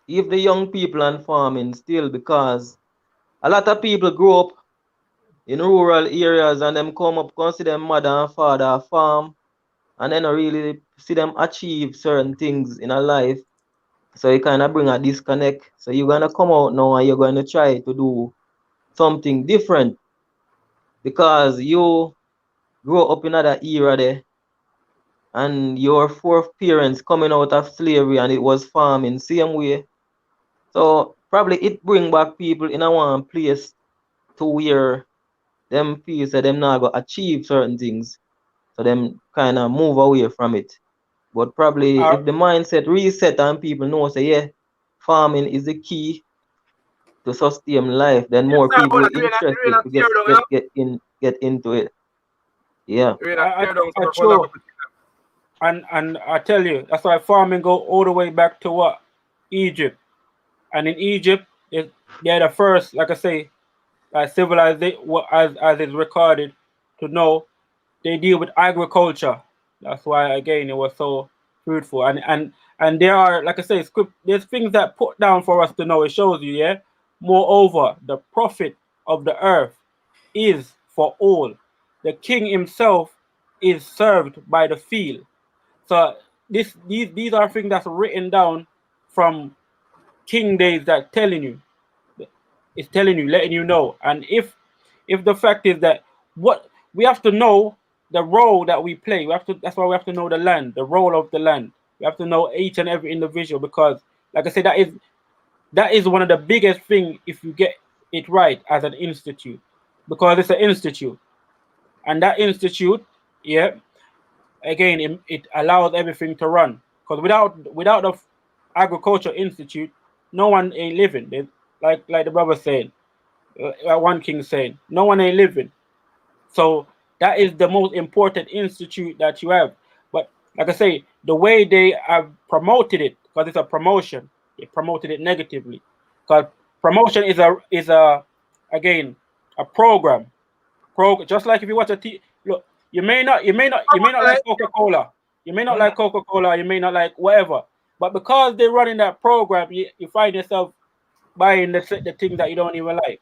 if the young people and farming still, because a lot of people grow up in rural areas and them come up, consider them mother and father farm, and then I really see them achieve certain things in a life. So it kind of bring a disconnect. So you're gonna come out now and you're gonna try to do something different because you grow up in another era there, and your fourth parents coming out of slavery and it was farming same way. So probably it bring back people in a one place to where them feel that them not go achieve certain things. So them kind of move away from it. But probably uh, if the mindset reset and people know say yeah, farming is the key to sustain life, then Yes, more sorry people about will that. The rain interested a to tear down, you know? get into it. Yeah. The rain a tear down, so I I hold up sure, with and I tell you, that's why farming go all the way back to what Egypt, and in Egypt, they're the first, like I say, civilization, as is recorded, to know they deal with agriculture. That's why again it was so fruitful, and there are, like I say, script. There's things that put down for us to know. It shows you, yeah. Moreover, the profit of the earth is for all. The king himself is served by the field. So these are things that's written down from king days that telling you, it's telling you, letting you know. And if the fact is that what we have to know the role that we play, we have to. That's why we have to know the land, the role of the land. We have to know each and every individual because, like I said, that is one of the biggest thing if you get it right as an institute, because it's an institute, and that institute, yeah, again, it allows everything to run. Because without the agriculture institute, no one ain't living. Like the brother said, one king saying, no one ain't living. So that is the most important institute that you have. But like I say, the way they have promoted it, because it's a promotion, they promoted it negatively. Because promotion is a again a program. Just like if you watch look, you may not like Coca-Cola. You may not like Coca-Cola, you may not like whatever. But because they're running that program, you find yourself buying the thing that you don't even like.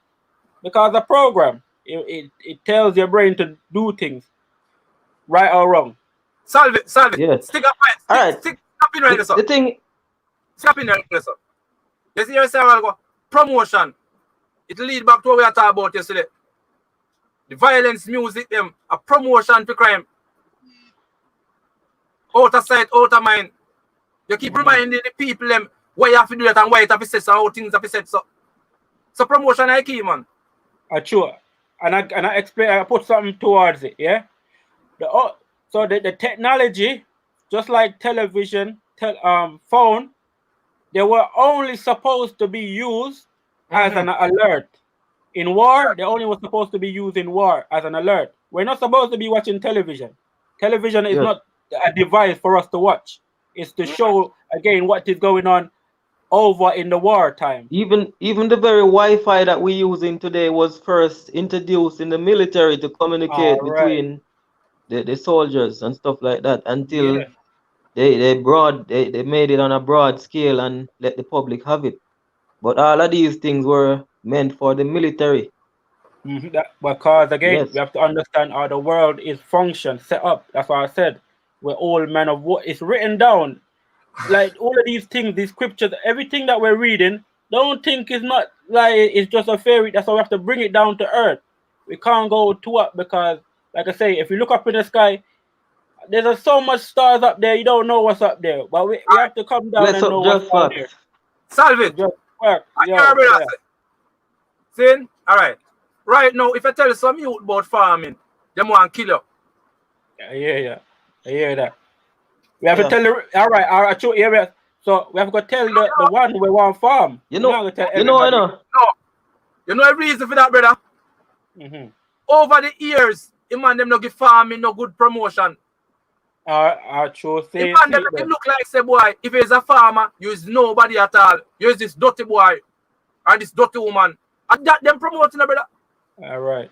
Because the program, it tells your brain to do things, right or wrong. Solve it, solve it. Yeah. Stick up, All right. stick up in right there, sir. The thing, Stick up in right there, sir. You see, you say, well, promotion. It lead back to what we are talking about yesterday. The violence, music, them, a promotion for crime. Out of sight, out of mind. You keep reminding the people them why you have to do that and why it have to set, so how things have to set. So promotion is key, man. Sure. And I explain. I put something towards it. Yeah. So the technology, just like television, phone, they were only supposed to be used as an alert. In war, they only was supposed to be used in war as an alert. We're not supposed to be watching television. Television is yes. not a device for us to watch. It's to show again what is going on over in the war time. Even the very Wi-Fi that we're using today was first introduced in the military to All communicate right. between the soldiers and stuff like that until Yeah. they made it on a broad scale and let the public have it. But all of these things were meant for the military. Because again, we Yes. have to understand how the world is function, set up. That's why I said we're all men of war. It's written down. Like all of these things, these scriptures, everything that we're reading, don't think it's not like it's just a fairy. That's why we have to bring it down to earth. We can't go too up because, like I say, if you look up in the sky, there's so much stars up there, you don't know what's up there. But we have to come down Bless and up know what's just down there. facts. Solve It it. just works. I hear Yo, brother yeah. say. See? Alright. Right now, if I tell some youth about farming, them want to kill you. Yeah. I hear that. We have to Yeah. tell the all right, yeah. So we have to tell the one who we want farm. You We're not know, gonna tell you know, I everybody. know. No. You know a reason for that, brother? Mm-hmm. Over the years, The man them no give farming no good promotion. True. The man them make him look like say boy, if he's a farmer, you is nobody at all. You is this dirty boy or this dirty woman. And that them promoting, brother. All right.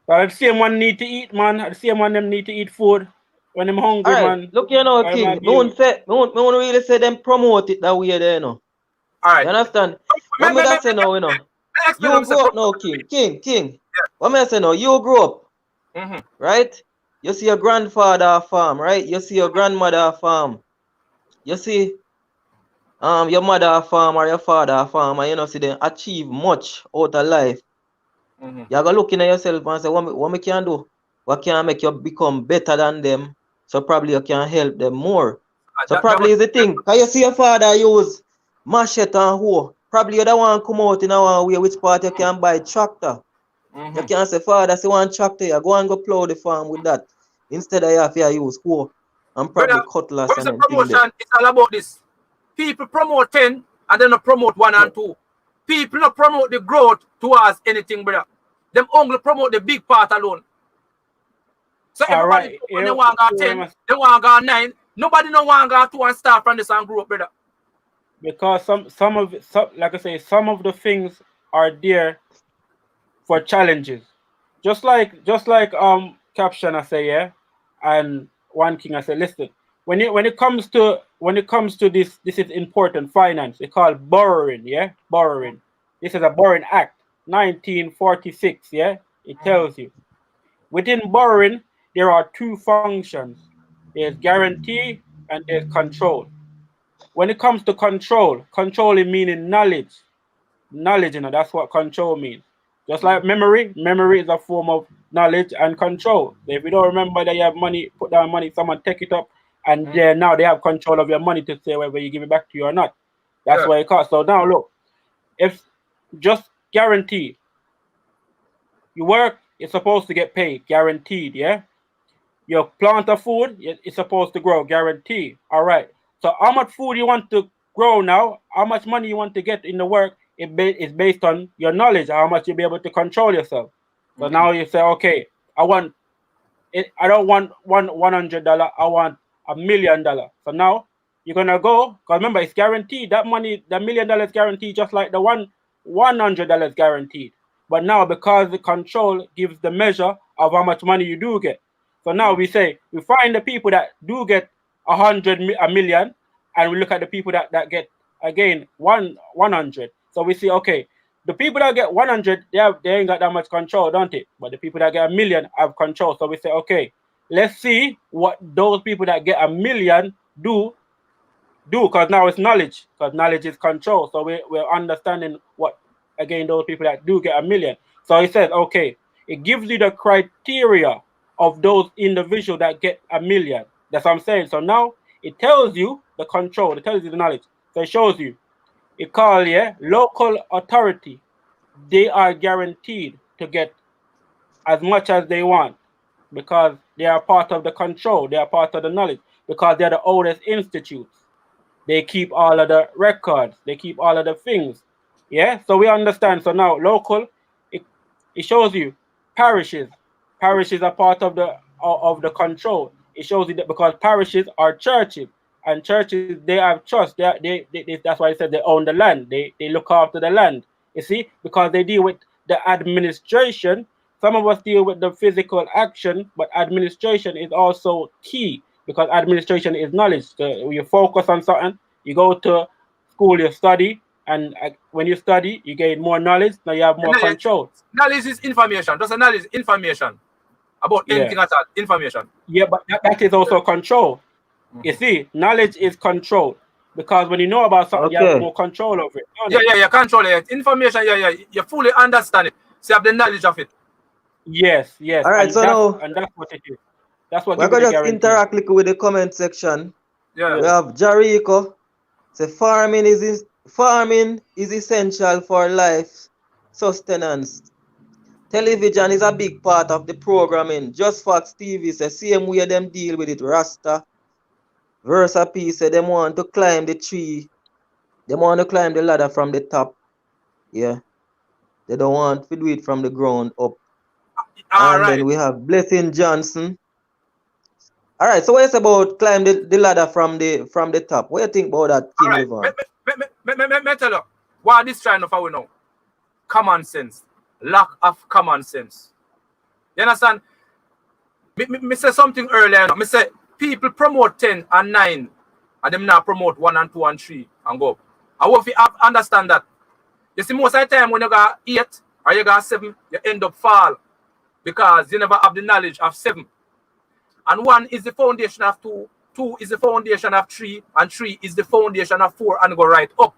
But the same one need to eat, man. The same one them need to eat food when them hungry, All right. man. Look, you know, King. Me won't really say them promote it that way there, you know. All right. You understand? What me that say now, you know? You grow up now, King. King. Yeah. What me I say now? You grow up, right? You see your grandfather farm, right? You see your grandmother farm. You see your mother farm or your father farm, and you know see them achieve much out of life. You gotta look in at yourself and say, what me can do? What can make you become better than them? So probably you can help them more. So probably is the thing. Can you see your father use machete and hoe? Probably you don't want to come out in a way which part you can buy tractor. You can say, father, see one tractor, you go and go plow the farm with that. Instead of you have to use hoe and probably cutlass and then promotion, it's all about this. People promote 10 and then not promote 1 and 2. People not promote the growth towards anything, brother. Them only promote the big part alone. So everybody they want to go 10, they want to go 9. Nobody no want to go 2 and start from this and grow up, brother. Because some like I say, some of the things are there for challenges. Just like caption I say, yeah, and one king I say, listen, when it comes to this is important finance. It's called borrowing, yeah, borrowing. This is a borrowing act, 1946, yeah. It tells you within borrowing there are 2 functions. There's guarantee and there's control. When it comes to control is meaning knowledge. Knowledge, you know, that's what control means. Just like memory is a form of knowledge and control. If you don't remember that you have money, put down money, someone take it up, and then now they have control of your money to say whether you give it back to you or not. That's what it costs. So now look, if just guaranteed, you work, you're supposed to get paid, guaranteed, yeah? You plant a food, it's supposed to grow, guaranteed. All right. So how much food you want to grow now, how much money you want to get in the work, it's based on your knowledge, how much you'll be able to control yourself. So now you say, okay, I don't want $100, I want $1 million. So now you're gonna go, because remember it's guaranteed. That money, the $1 million guaranteed, just like the $100 guaranteed. But now because the control gives the measure of how much money you do get. So now we say we find the people that do get $100 million, and we look at the people that get again 100. So we see, okay, the people that get 100, they ain't got that much control, don't it? But the people that get $1 million have control. So we say, okay, let's see what those people that get $1 million do, because now it's knowledge, because knowledge is control. So we're understanding what, again, those people that do get $1 million. So it says, okay, it gives you the criteria of those individuals that get $1 million. That's what I'm saying. So now it tells you the control, it tells you the knowledge. So it shows you, it calls, yeah, local authority. They are guaranteed to get as much as they want because they are part of the control, they are part of the knowledge, because they're the oldest institutes. They keep all of the records, they keep all of the things. Yeah, so we understand. So now local, it shows you parishes. Parishes are part of the control. It shows you that because parishes are churches, and churches, they have trust. They that's why I said they own the land. They look after the land. You see, because they deal with the administration. Some of us deal with the physical action, but administration is also key because administration is knowledge. So you focus on something, you go to school, you study, and when you study, you gain more knowledge. Now you have more control. Knowledge is information. Just a knowledge, information about anything at all. Information. Yeah, but that is also control. You see, knowledge is control because when you know about something, you have more control over it. Yeah, control it. Information, you fully understand it. So you have the knowledge of it. Yes. All right, and that's what it is. That's what we're gonna just interact with the comment section. Yeah. We have Jericho. Say farming is essential for life sustenance. Television is a big part of the programming. Just Fox TV says same way them deal with it. Rasta Versa P say them want to climb the tree. They want to climb the ladder from the top. Yeah. They don't want to do it from the ground up. All and right. then we have Blessing Johnson. All right, so what's about climb the ladder from the top? What do you think about that, King All right. Lyvaughn? Me tell you, what this trying to follow now? Common sense. Lack of common sense. You understand? Me say something earlier. Me say people promote 10 and 9 and them now promote 1 and 2 and 3 and go up. I want you to understand that. You see, most of the time when you got 8 or you got 7, you end up fall because you never have the knowledge of 7. And 1 is the foundation of 2, 2 is the foundation of 3, and 3 is the foundation of 4 and go right up.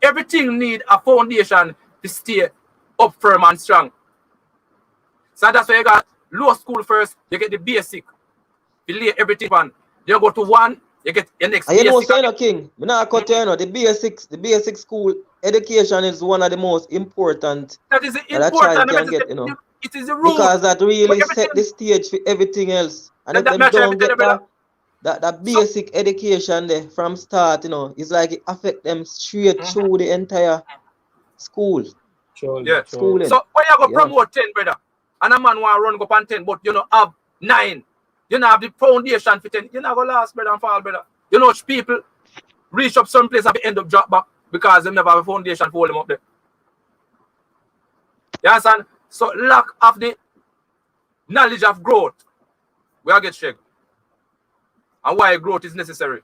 Everything need a foundation to stay up firm and strong. So that's why you got low school first, you get the basic. You lay everything on. You go to 1, you get your next And you know, basic. King, me not cut you, the basic school education is one of the most important That is that a important. child can get, you know. It is the root. Because that But really set the everything, stage for everything else. And if that them match don't everything, get brother. that So, basic education there from start, you know, it's like it affect them straight through the entire school. yeah. Schooling. So when you go Yeah. promote 10, brother, and a man want to run go on 10, but you know have 9, you know have the foundation for 10, you know go last, brother, and fall, brother. You know people reach up some place and end up drop back because they never have a foundation to hold them up there. You understand? So lack of the knowledge of growth, we are get checked. And why growth is necessary.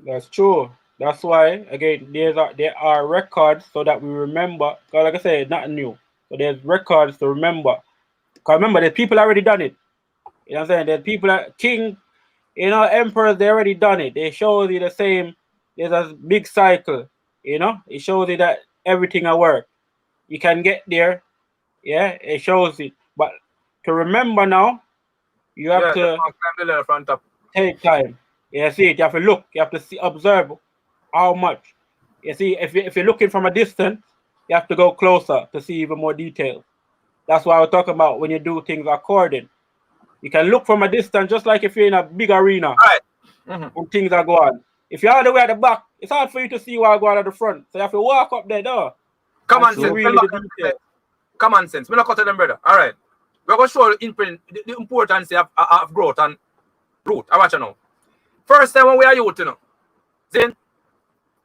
That's true. That's why, again, there are records so that we remember. Because like I said, nothing new. So there's records to remember. Because remember, the people already done it. You know what I'm saying? There's people that king, you know, emperors, they already done it. They show you the same. There's a big cycle. You know, it shows you that everything will work. You can get there. Yeah, it shows it. But to remember now, you have to front up. take time. You see it. You have to look. You have to see, observe how much. You see, if you're looking from a distance, you have to go closer to see even more details. That's why we're talking about when you do things according. You can look from a distance, just like if you're in a big arena and things are going on. If you're all the way at the back, it's hard for you to see what going on at the front. So you have to walk up there, though. Common sense. Really the details. Common sense. We're not cutting them, brother. All right. We're going to show the importance of growth and root. I watch you now. First time when we are youth, you know, then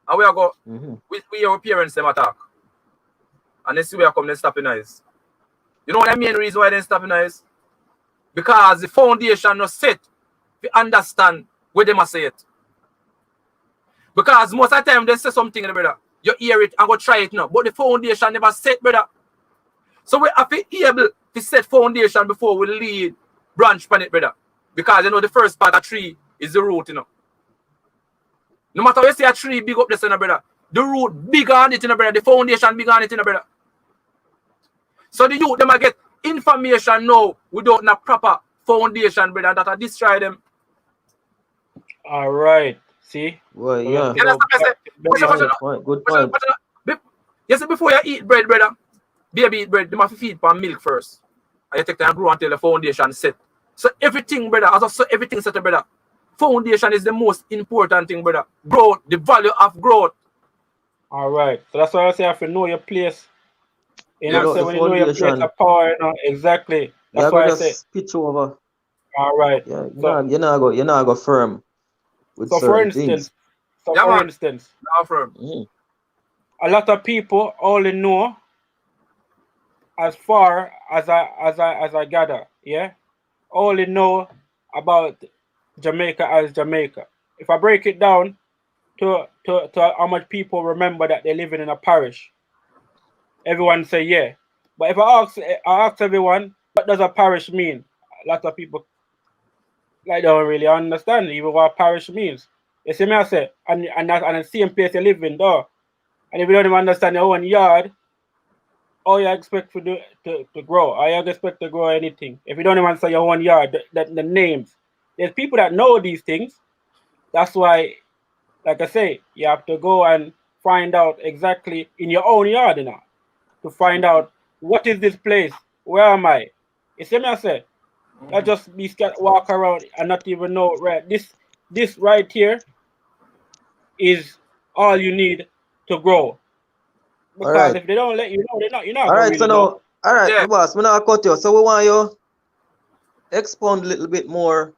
and we are go we our parents them attack. And they see we are coming, they stop in eyes. You know what the main reason why they stop in eyes? Because the foundation not set to understand where they must say it. Because most of the time they say something, brother. You hear it and go try it now. But the foundation never set, brother. So we have to be able to set foundation before we lead branch on it, brother. Because you know the first part of tree is the root, you know. No matter what you see a tree big up there, brother, the root big on it, you know, brother. The foundation big on it, you know, brother. So the youth, they might get information now without a proper foundation, brother, that will destroy them. All right. See? Well, yeah. Good point. You see, before you eat bread, brother, baby eat bread, they must feed for milk first. And you take time and grow until the foundation set. So everything, brother, as everything set, brother. Foundation is the most important thing, brother. Growth, the value of growth. All right. So that's why I say you have to know your place. You know, so when you know your place of power, you know, exactly. That's why I say pitch over. All right. Yeah, you're not go firm. With so for instance, a lot of people only know as far as I gather, yeah, only know about Jamaica as Jamaica. If I break it down to how much people remember that they're living in a parish, everyone say yeah. But if I ask everyone, what does a parish mean? A lot of people don't really understand even what parish means. You see me I say, and the same place you live in, though. And if you don't even understand your own yard, how you expect to grow? How you expect to grow anything? If you don't even understand your own yard, the names. There's people that know these things. That's why, like I say, you have to go and find out exactly in your own yard, you know, to find out what is this place? Where am I? You see me I say? Not just be scared, walk around and not even know, right? This right here is all you need to grow. Because if they don't let you know, you're not all right, really know. All right, Yeah. my boss, me now cut you. So we want you expound a little bit more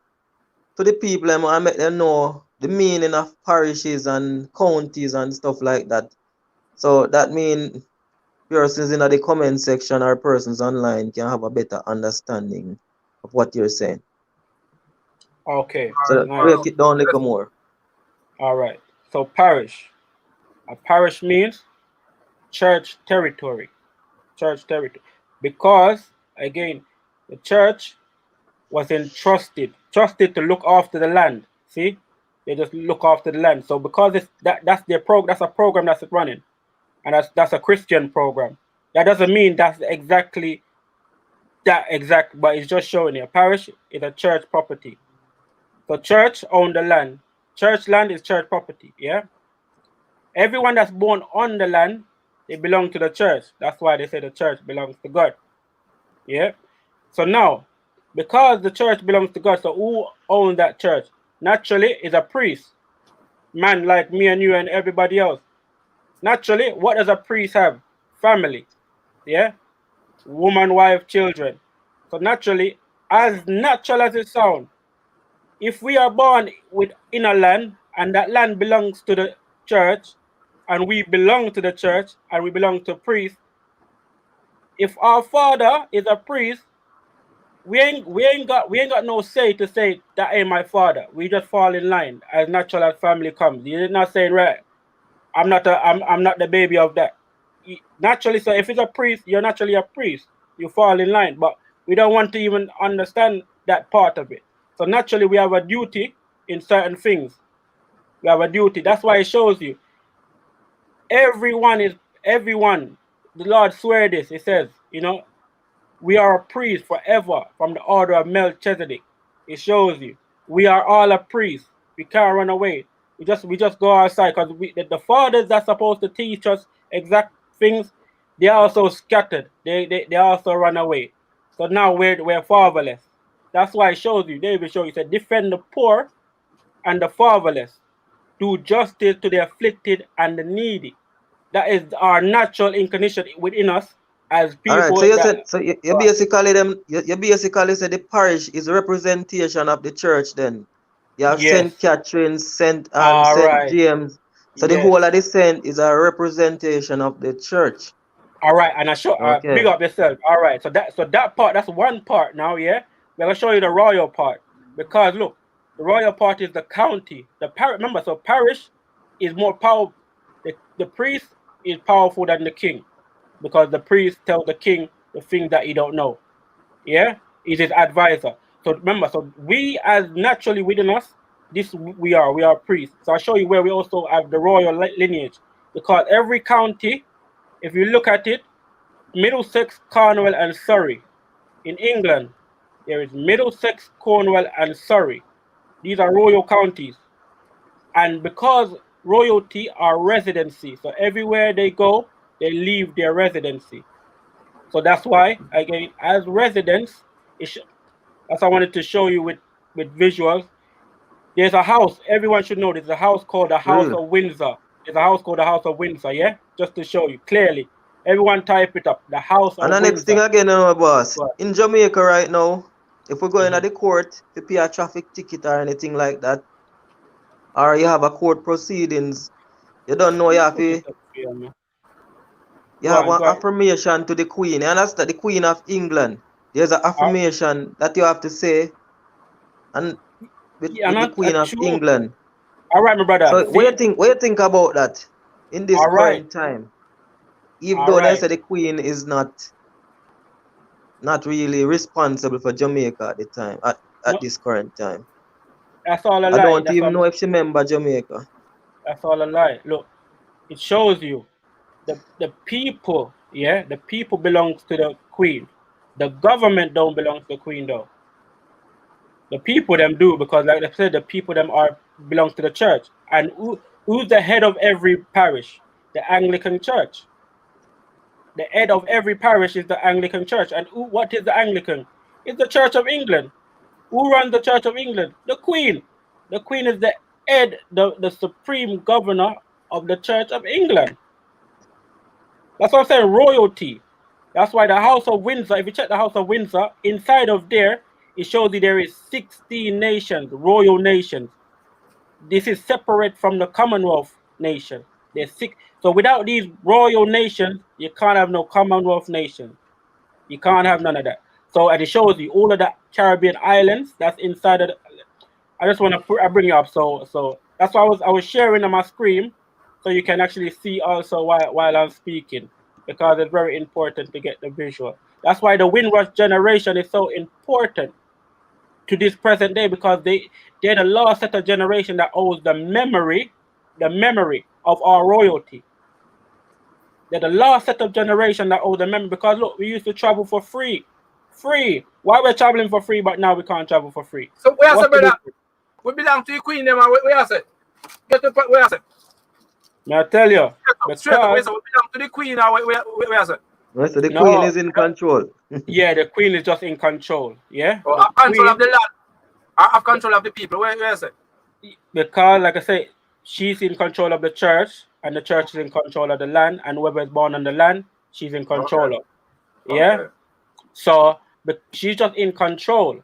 to the people and make them know the meaning of parishes and counties and stuff like that. So that means persons in the comment section or persons online can have a better understanding of what you're saying. Okay, So nice. break it down a little more. All right. So parish. A parish means church territory. Church territory. Because again, the church was entrusted, trusted to look after the land. See, they just look after the land. So because it's that's their that's a program that's running, and that's a Christian program. That doesn't mean that's exactly that exact, but it's just showing you. Parish is a church property. So church own the land. Church land is church property. Yeah. Everyone that's born on the land, they belong to the church. That's why they say the church belongs to God. Yeah. So now, because the church belongs to God, so who owns that church? Naturally, is a priest. Man like me and you and everybody else. Naturally, what does a priest have? Family. Yeah. Woman, wife, children. So naturally, as natural as it sounds, if we are born in a land and that land belongs to the church, and we belong to the church and we belong to a priest, if our father is a priest, we ain't got no say to say that ain't my father. We just fall in line as natural as family comes. You're not saying, right, I'm not the baby of that. Naturally, so if it's a priest, you're naturally a priest. You fall in line, but we don't want to even understand that part of it. So naturally, we have a duty in certain things. We have a duty. That's why it shows you. Everyone. The Lord swear this. He says, we are a priest forever from the order of Melchizedek. It shows you. We are all a priest. We can't run away. We just go outside because the fathers that's supposed to teach us exact things, they are also scattered. They also run away. So now we're fatherless. That's why it shows you. David shows you said, defend the poor and the fatherless. Do justice to the afflicted and the needy. That is our natural inclination within us as All right, so people you that. said you basically you basically said the parish is a representation of the church then. You have Yes. Saint Catherine, All Saint right. James. So the Yes. whole of the saint is a representation of the church. All right. And I show big Okay. up yourself. All right. So that part, that's one part now, yeah? We're gonna show you the royal part. Because look, the royal part is the county. The parish, remember, so parish is more powerful. The priest is powerful than the king. Because the priest tells the king the things that he don't know. Yeah, is his advisor. So remember, so we as naturally within us, this we are priests. So I'll show you where we also have the royal lineage, because every county, if you look at it, Middlesex, Cornwall, and Surrey. In England, there is Middlesex, Cornwall, and Surrey. These are royal counties, and because royalty are residency, so everywhere they go, they leave their residency. So that's why, again, as residents, as I wanted to show you with visuals. There's a house. Everyone should know there's a house called the House Real. of Windsor. There's a house called the House of Windsor. Yeah, just to show you clearly. Everyone type it up. The House And of the next thing Windsor. again, boss, Right. in Jamaica right now, if we go into Mhm. the court to pay a traffic ticket or anything like that, or you have a court proceedings, you don't know Put it up here, man. you Go have on, one go on. affirmation to the Queen. You understand? The Queen of England. There's an Uh, affirmation that you have to say and yeah, with and the Queen of true. England. All right, my brother. So See. what you think about that in this All right. current time? Even All though they right. say the Queen is not really responsible for Jamaica at the time, at No, this current time. that's all a I lie. don't That's even all. know if she remember Jamaica. That's all a lie. Look, it shows you the people. Yeah, the people belongs to the Queen. The government don't belong to the Queen though. The people them do, because like I said, the people them are belongs to the church. And who's the head of every parish? The Anglican Church. The head of every parish is the Anglican Church. And what is the Anglican? It's the Church of England. Who runs the Church of England? The Queen. The Queen is the head, the supreme governor of the Church of England. That's what I'm saying, royalty. That's why the House of Windsor, if you check the House of Windsor, inside of there, it shows you there is 16 nations, royal nations. This is separate from the Commonwealth nation. There's 6. So without these royal nations, you can't have no Commonwealth nation. You can't have none of that. So and it shows you all of the Caribbean islands that's inside of the, I just want to bring you up. So that's why I was sharing on my screen, so you can actually see also while I'm speaking, because it's very important to get the visual. That's why the Windrush generation is so important to this present day, because they're the last set of generation that owes the memory of our royalty. They're the last set of generation that owe the memory, because look, we used to travel for free. Why we're traveling for free, but now we can't travel for free? So where I say, brother? We belong to the Queen, them. Where I say? Get to where I say? Now I tell you, Straight up, we belong to the Queen. Where I say? Right, so the Queen is in control. Yeah, the Queen is just in control. Yeah. Oh, have control of the land. Have control of the people. Where I say? Because, like I say, she's in control of the church, and the church is in control of the land, and whoever is born on the land, she's in control of. Yeah. Okay. So, but she's just in control.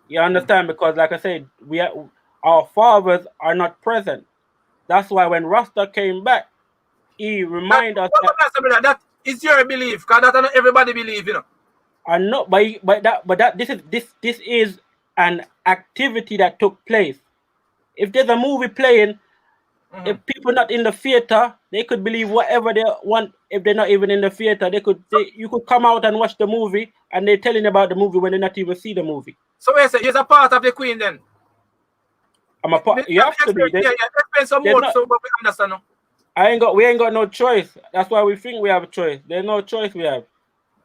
You understand? Because, like I said, our fathers are not present. That's why when Rasta came back, he reminded us that is your belief, because that's not everybody believe, you know. And not this is an activity that took place. If there's a movie playing, if people not in the theater, they could believe whatever they want. If they're not even in the theater, you could come out and watch the movie, and they're telling about the movie when they not even see the movie. So you're a part of the Queen then. I'm a part. You have to be. Explain some more so we understand. We ain't got no choice. That's why we think we have a choice. There's no choice we have.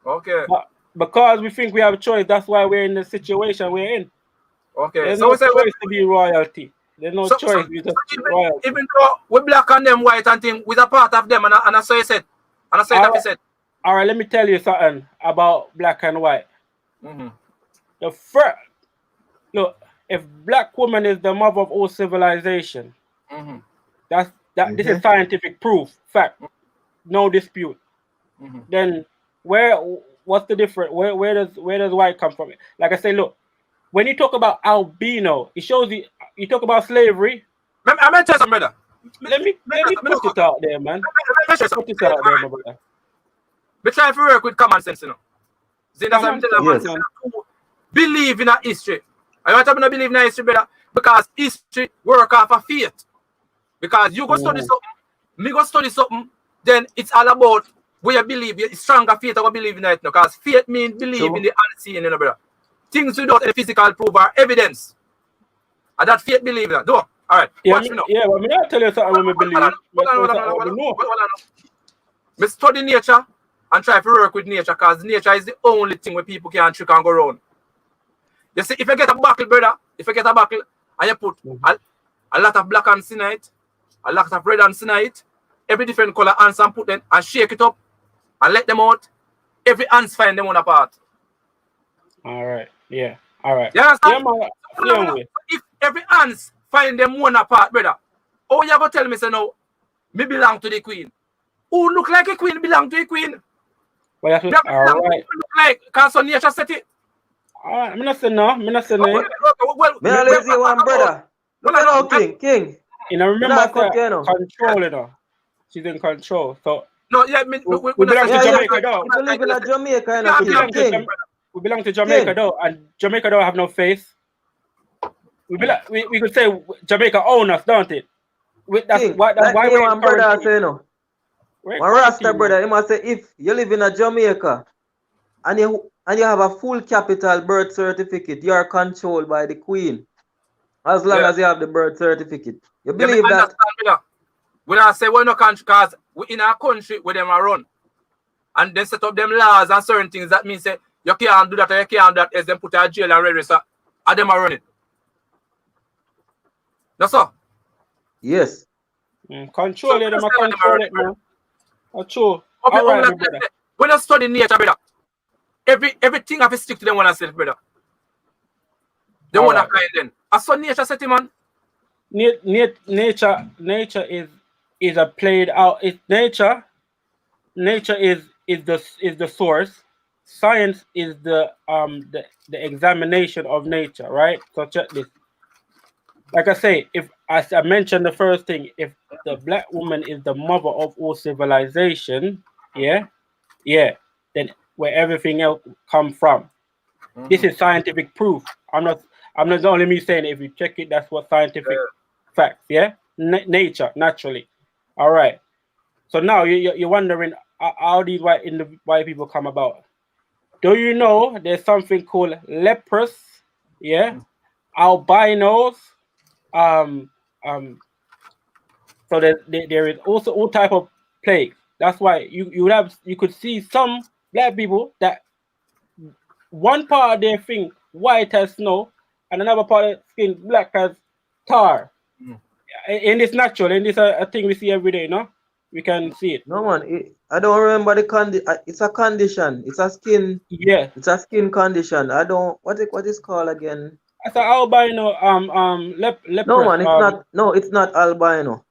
Okay. But because we think we have a choice, that's why we're in the situation we're in. Okay. There's no choice to be royalty. There's no choice. Even though we black and them white and thing, we're a part of them, and I so you said. And I said that you said. All right, let me tell you something about black and white. The first, look, if black woman is the mother of all civilization, this is scientific proof, fact, no dispute. Then what's the difference? Where does white come from? Like I say, look, when you talk about albino, it shows you talk about slavery. I'm gonna tell some brother. Let me put it out there, man. Put it out there, my brother. We try to work with common sense, you know. Believe in a history. I want to believe in a history, brother, because history work off of faith. Because you go study something, me go study something, then it's all about where you believe. It's stronger faith or believe in it. Because faith means believe in the unseen, you know, brother. Things without any physical proof or evidence. And that faith believe that. Do. All right. Watch me now. Yeah, but me not tell you something when me believe. Me study nature and try to work with nature, because nature is the only thing where people can trick and go around. You see, if you get a buckle, brother, and you put a lot of black ants in it, a lot of red ants in it, every different color ants, and put them and shake it up and let them out, every ants find them on a part. All right. Yeah. All right. You understand? Yeah, if every ants find them one apart, brother, oh, you go tell me, say no, me belong to the Queen. Who look like a queen belong to a queen? Well, that's all right. Look like, because so nature set it. All right, I'm not saying no. I'm not saying no. Me always say one brother. Look at how King. You know, remember control, you know. She's in control. So no, yeah, we belong to Jamaica, though. We live in Jamaica, King. We belong to Jamaica, though, and Jamaica don't have no face. We could say Jamaica own us, don't it? That's why we one brother say no. One Rasta brother, he must say if you live in Jamaica and you have a full capital birth certificate, you are controlled by the Queen. As long as you have the birth certificate. You believe that? When I say we're no country, because we in our country where them are run. And they set up them laws and certain things that means say you can't do that or you can't do that, as them put a jail and register, and them are running. That's all. Yes. Control it, them control it, man. True. Okay, all right, when I study nature, brother, everything have to stick to them when I say, brother. They want to kind then. I saw nature set him, man. Nature is a played out. Nature is is the source. Science is the examination of nature, right? So check this. Like I say, if as I mentioned the first thing, if the black woman is the mother of all civilization, yeah, then where everything else come from. This is scientific proof. I'm not only me saying it. If you check it, that's what scientific facts, yeah? Nature, naturally. All right. So now you're wondering how these white people come about. Do you know there's something called lepers, yeah? Albinos, um, so there is also all type of plague. That's why you could see some black people that one part of their thing white as snow and another part of skin black as tar. And it's natural, and it's a thing we see every day, no? We can see it. No man, I don't remember the it's a condition. It's a skin. Yeah. It's a skin condition. I don't what is called again. That's an albino leprous. No man, it's not. No, it's not albino.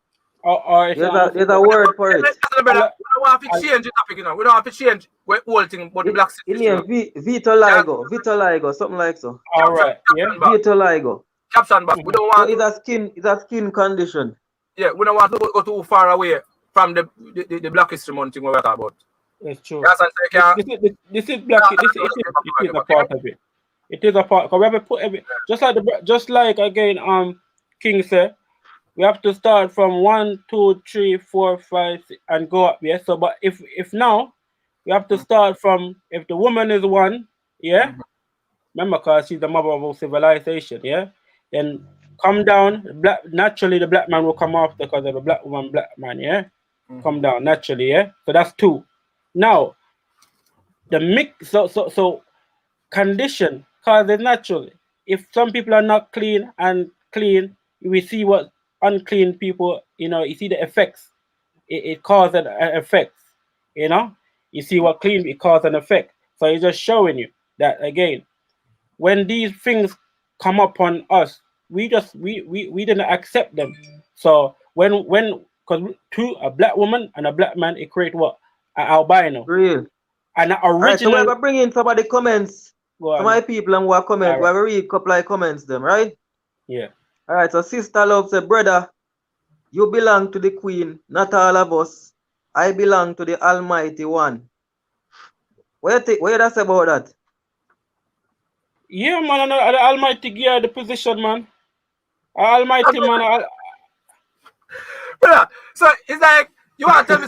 Or it's There's a word for it. We don't have to change the topic, you know. We don't have to change the whole thing about the black situation. Vitiligo, something like so. All right, yeah. Vitiligo. Caption, but we don't want. It's a skin condition. Yeah, we don't want to go too far away from the Black History Month thing we're talking about. That's true. This is black. This is a part of it. It is a part. Because we have to put just like again, King said, we have to start from 1, 2, 3, 4, 5, and go up. Yeah. So, but if now we have to start from if the woman is one, yeah. Remember, because she's the mother of all civilization, yeah. Then come down. Naturally, the black man will come after because of the black woman, black man, yeah. Come down naturally, yeah. So that's 2. Now, the mix. So condition causes naturally. If some people are not clean and clean, we see what unclean people. You know, you see the effects. It causes an effect. You know, you see what clean it causes an effect. So it's just showing you that again. When these things come upon us, we didn't accept them. So when because a black woman and a black man, it create what? An albino. Real. And an original. Right, so we're gonna bring in some of the comments. Some of the people and who are comment. We're gonna read a couple of comments them, right? Yeah. All right. So Sister Love said, brother, you belong to the Queen, not all of us. I belong to the Almighty One. What you say about that? Yeah, man, the Almighty gear the position, man. Almighty, man. So it's like you want to tell me,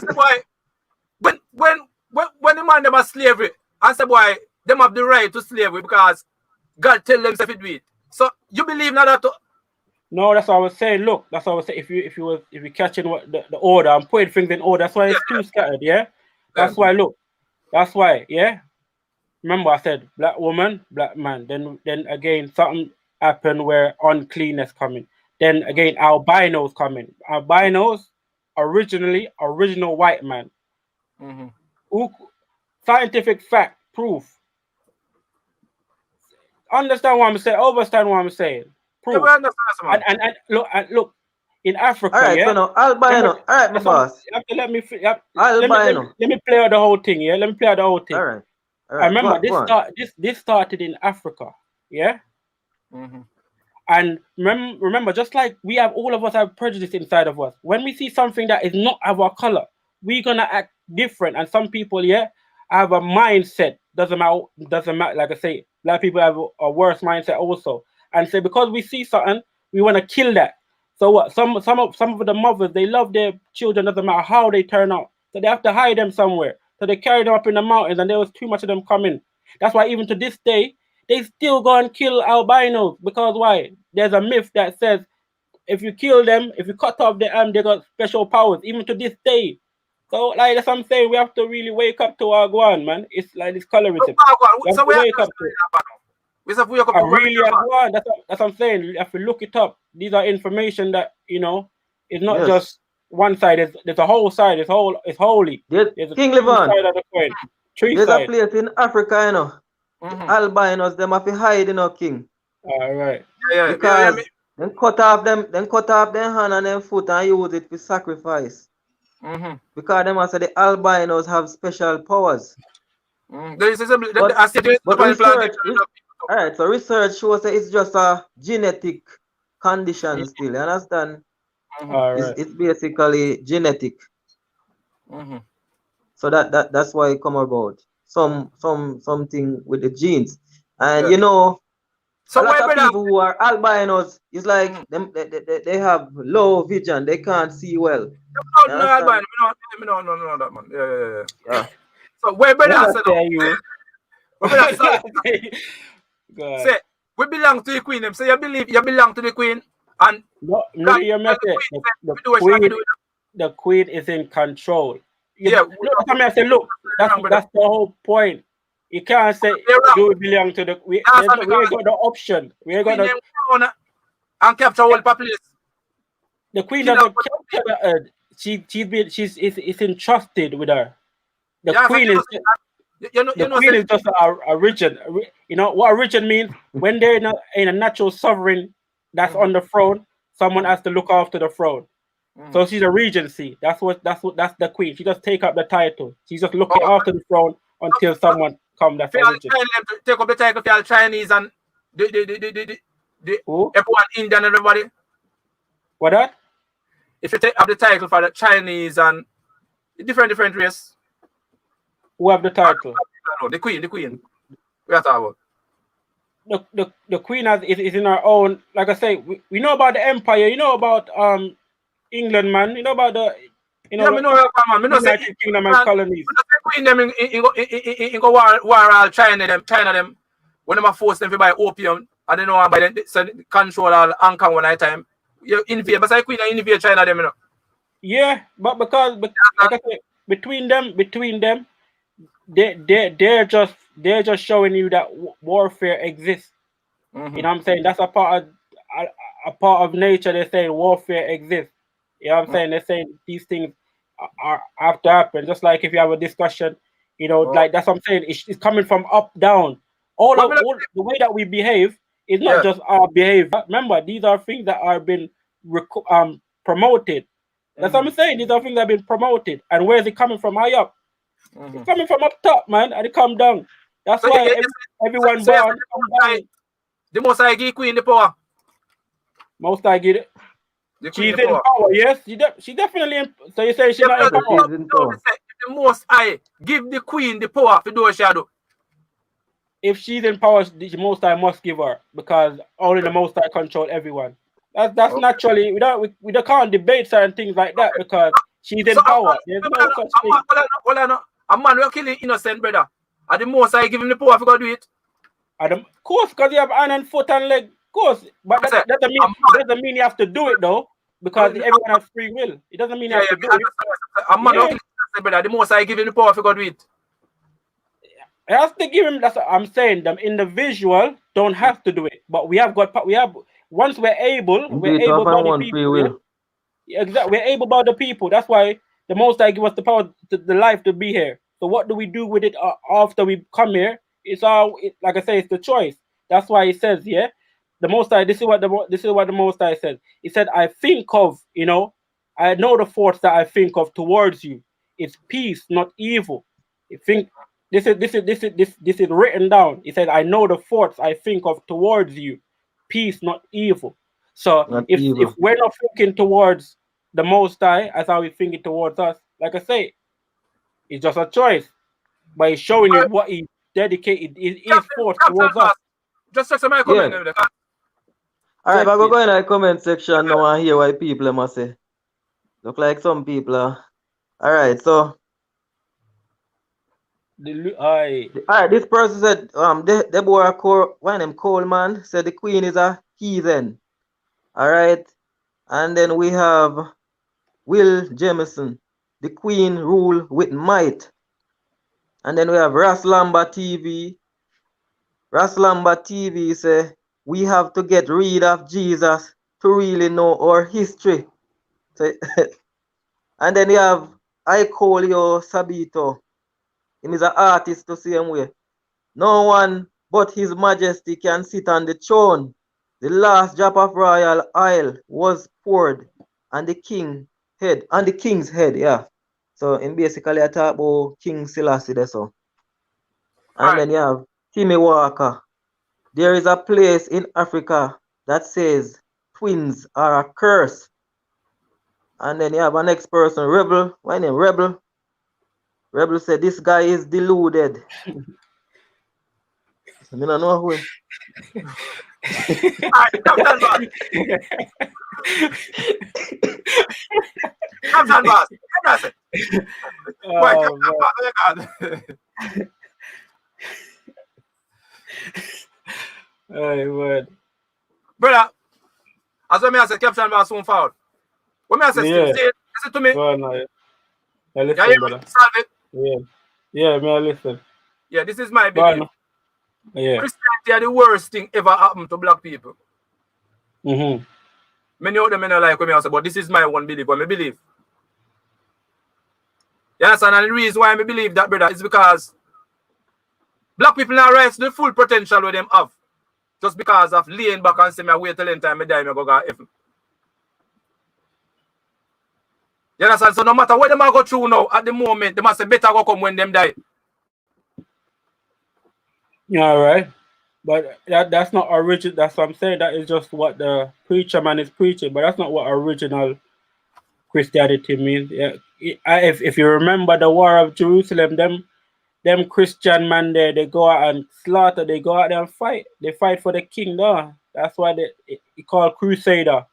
boy, when the man them are slavery, I say, boy, them have the right to slavery because God tell them to do it. So you believe now that? No, that's what I was saying. Look, that's what I was saying. If you catching what the order, I'm putting things in order. That's why it's too scattered. Yeah. That's why. Look. That's why. Yeah. Remember, I said black woman, black man. Then again, something happened where uncleanness coming. Then again, albinos coming. Albinos, original white man. Scientific fact, proof. Understand what I'm saying? Understand what I'm saying? Proof. Yeah, and look, in Africa, all right, yeah. So now, albino. All right, my boss. You have to let me. Albino. Let me play out the whole thing. Yeah, let me play out the whole thing. All right. I remember this started in Africa, yeah. And remember, just like all of us have prejudice inside of us. When we see something that is not of our color, we're gonna act different. And some people, yeah, have a mindset. Doesn't matter. Like I say, black people have a worse mindset also. And say because we see something, we want to kill that. So what? Some of the mothers, they love their children. Doesn't matter how they turn out. So they have to hide them somewhere. So they carried them up in the mountains, and there was too much of them coming. That's why even to this day, they still go and kill albinos. Because why? There's a myth that says if you kill them, if you cut off their arm, they got special powers. Even to this day. So like that's what I'm saying. We have to really wake up to our Guan, man. It's like this colorism. So we wake up to it. That's what I'm saying. You have to look it up. These are information that it's not just one side. There's a whole side. It's holy. There's King lyvaughn. Side of the coin. There's a place in Africa, albinos, them have to hide, King. All right. Yeah. Because then cut off them hand and them foot and use it for sacrifice. Because them say the albinos have special powers. There is But research, all right, so research shows that it's just a genetic condition still, you understand? All right. It's basically genetic. So that's why it come about. Something with the genes. And you know, so a lot of people who are albinos, it's like them they have low vision, they can't see well. No, albino, no, that man. Yeah. So where brother say you? Say we belong to the queen. Them say you belong to the queen, and no, your message. The queen is in control. Look, I say, look, that's the whole point. You can't say you belong to the. We ain't got the option. We ain't got the. And capture all populace. The queen doesn't capture the earth. She's entrusted with her. The queen is. The queen is just a regent. You know what a regent means? When they're in a natural sovereign that's on the throne, someone has to look after the throne. So she's a regency. That's the queen. She just take up the title. She's just looking after the throne until someone comes. That's a regent. Take up the title for Chinese and the everyone Indian and everybody. What that? If you take up the title for the Chinese and different race. Who have the title? No, the queen. We are talking about. The queen is in her own. Like I say, we know about the empire. You know about England, man. You know about the. You know. Yeah, man. Me know say Kingdom and colonies. Queen them in go war all China them. When them force them to buy opium, I don't know by the control all Hong Kong one time. You invade, but say queen invade China them, you know. Yeah, but like I say, between them. They're just showing you that warfare exists. You know what I'm saying? That's a part of nature. They're saying warfare exists. You know what I'm saying? They're saying these things have to happen. Just like if you have a discussion, you know, like that's what I'm saying. It's coming from up down. All the way that we behave is not just our behavior. Remember, these are things that are being promoted. That's what I'm saying. These are things that have been promoted. And where is it coming from? High up. It's coming from up top, man, and it come down. That's why everyone born. The most I give queen the power. Most I give it. She's in power, yes. She definitely in. So you say she's not in power? The most I give the queen the power to do what she do. If she's in power, the most I must give her because only the most I control everyone. That's naturally we can't debate certain things like that because she's in power. There's no such thing. A man will kill innocent brother. And the most I give him the power if he go do it. Of course, because you have hand and foot and leg. Of course. But that doesn't mean you have to do it though. Because everyone has free will. It doesn't mean you have to do it. A man will kill innocent brother. The most I give him the power if he go do it. I have to give him, that's what I'm saying. The individual don't have to do it. But once we're able by the people. Exactly. We're able by the people. That's why the Most High give us the power, the life to be here. So what do we do with it after we come here? It's like I say, it's the choice. That's why he says, yeah, the Most High. This is what the Most High says. He said, I think of, I know the thoughts that I think of towards you. It's peace, not evil. You think this is written down. He said, I know the thoughts I think of towards you, peace, not evil. So if we're not thinking towards the Most High as how we think it towards us, like I say, it's just a choice. But he's showing you what he dedicated his thoughts towards us. Just check some comment. All right, if I go in the comment section now and hear what people must say. Look like some people are. All right, so. All right, this person said, Deborah Coleman said the queen is a heathen. All right. And then we have Will Jameson, the queen rule with might. And then we have Raslamba TV. Raslamba TV say, we have to get rid of Jesus to really know our history. So, and then you have Icolio Sabito. He is an artist the same way. No one but His Majesty can sit on the throne. The last drop of royal oil was poured, and the king head, on the king's head, yeah. So in basically I talk about King Selassie there so. And then you have Timmy Walker. There is a place in Africa that says twins are a curse. And then you have a next person, Rebel. Why name Rebel? Rebel said this guy is deluded. I don't know who. Captain Boss. Why, Oh, word. brother, as when I say Captain Boss soon forward. When I say Yeah. say it to me. Go on, I Yeah, listen, you brother. solve it. Yeah. Yeah, may I listen. Yeah, this is my Go on. belief. Yeah. Christianity are the worst thing ever happened to black people. Mm-hmm. Many of them may not like what I say, but this is my one belief, what I believe. Yes, and the reason why I believe that, brother, is because black people now rise to the full potential with them have. Just because of laying back and saying, I wait till the time I die, I go to heaven. You understand? So no matter what them are go through now, at the moment, they must say better go come when them die. Yeah, all right. But that's not original. That's what I'm saying. That is just what the preacher man is preaching. But that's not what original Christianity means. Yeah. If you remember the War of Jerusalem, them Christian man there, they go out and slaughter. They go out there and fight. They fight for the king. No, that's why they call crusader.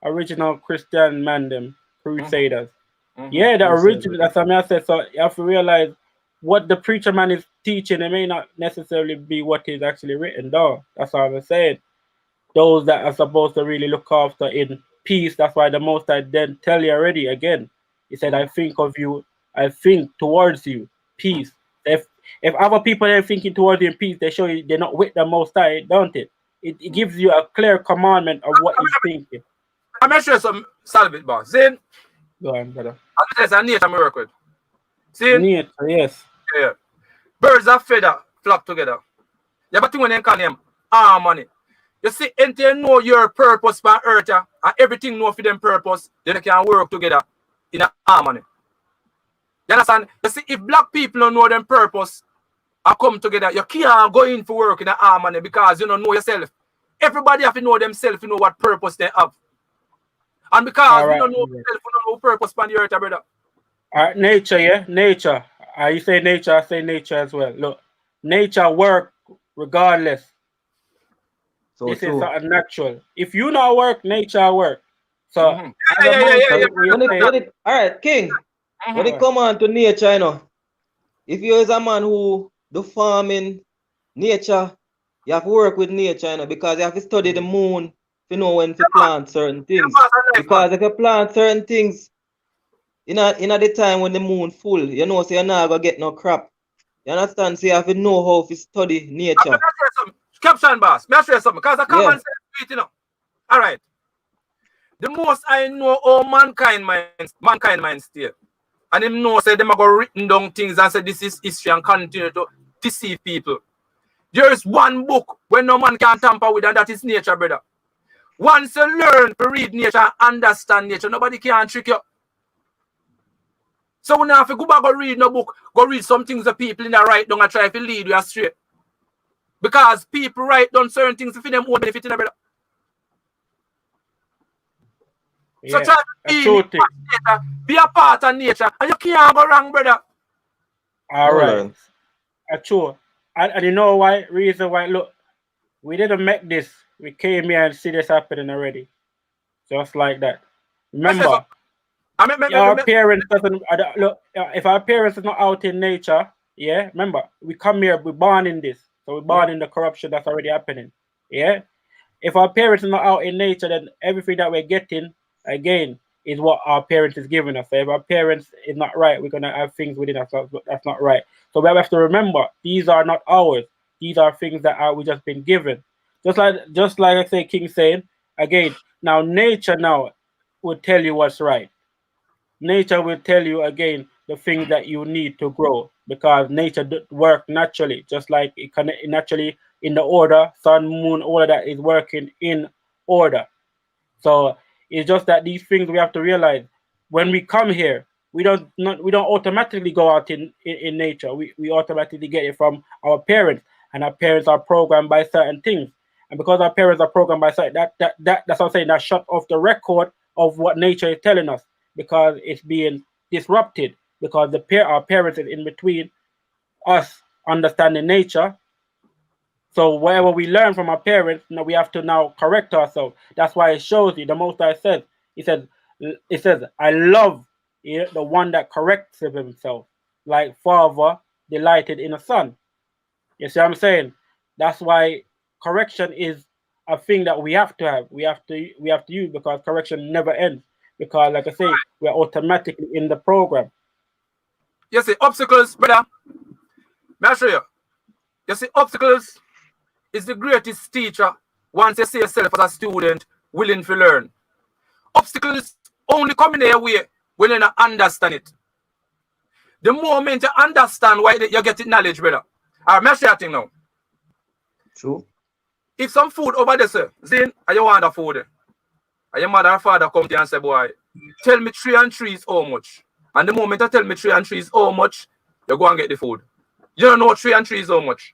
Original Christian man them crusaders. Yeah, the original. That's what I said. So you have to realize what the preacher man is teaching. It may not necessarily be what is actually written down. That's what I'm saying. Those that are supposed to really look after in peace. That's why the Most I then tell you already again. He said, "I think of you. I think towards you peace." If other people are thinking towards you in peace, they show you they're not with the Most High, don't it? It gives you a clear commandment of what he's thinking. I'm not sure some solve it, boss. See? Go on, brother. That's a nature I work with. See? Nature, yes. Yeah. Birds of feather flock together. Yeah, but when they call them harmony. You see, until you know your purpose for earth, and everything know for them purpose, then they can work together in a harmony. You understand? You see, if black people don't know them purpose and come together, you can't go in for work in a harmony because you don't know yourself. Everybody have to know themselves, to know what purpose they have. And because we don't know ourselves, we don't know purpose on the earth, brother. All right, nature, yeah? Nature. You say nature, I say nature as well. Look, nature work regardless. So this true. is something natural. If you not work, nature work. So, all right, King. When it come on to nature, you know, if you is a man who do farming, nature, you have to work with nature, you know, because you have to study the moon to know when to plant certain things. Because if you plant certain things in the time when the moon full, you know, so you're not gonna get no crop. You understand? So you have to know how to study nature. Caption boss, may I say something? Because I come and say, you know. All right. The most I know all mankind minds still. And him know say them are going written down things and say this is history and continue to deceive people. There is one book where no man can tamper with, and that is nature, brother. Once you learn to read nature and understand nature, nobody can trick you. So now if you go back and read no book, go read some things that people in the write down and try to lead you astray. Because people write down certain things for them own benefit in the brother. Yeah, so try to be a part of nature, and you can't go wrong, brother. All right. True. And you know why? Reason why? Look, we didn't make this. We came here and see this happening already. Just like that. Remember, our parents doesn't look. If our parents are not out in nature, yeah. Remember, we come here. We're born in this, so we're born in the corruption that's already happening. Yeah. If our parents are not out in nature, then everything that we're getting again is what our parents is giving us. So if our parents is not right, we're gonna have things within us that's not right. So we have to remember these are not ours. These are things that we just been given. Just like I say, King saying again. Now nature now will tell you what's right. Nature will tell you again the things that you need to grow because nature work naturally, just like it can naturally in the order, sun, moon, all of that is working in order. So it's just that these things we have to realize when we come here, we don't automatically go out in nature. We automatically get it from our parents, and our parents are programmed by certain things. And because our parents are programmed by certain that's what I'm saying, that shut off the record of what nature is telling us, because it's being disrupted, because our parents is in between us understanding nature. So whatever we learn from our parents, we have to now correct ourselves. That's why it shows you. The Most High says, it says, I love the one that corrects himself, like Father delighted in a son. You see what I'm saying? That's why correction is a thing that we have to have. We have to use, because correction never ends. Because, like I say, we're automatically in the program. You see, obstacles, brother. May I show you? You see, obstacles is the greatest teacher once you see yourself as a student willing to learn. Obstacles only come in your way when you don't understand it. The moment you understand why you get knowledge, brother. Alright, may I show you a thing now? True. If some food over there, sir, Zane, and you want the food, and your mother and father come to you and say, boy, tell me 3 and 3 is how much. And the moment I tell me 3 and 3 is how much, you go and get the food. You don't know 3 and 3 is how much.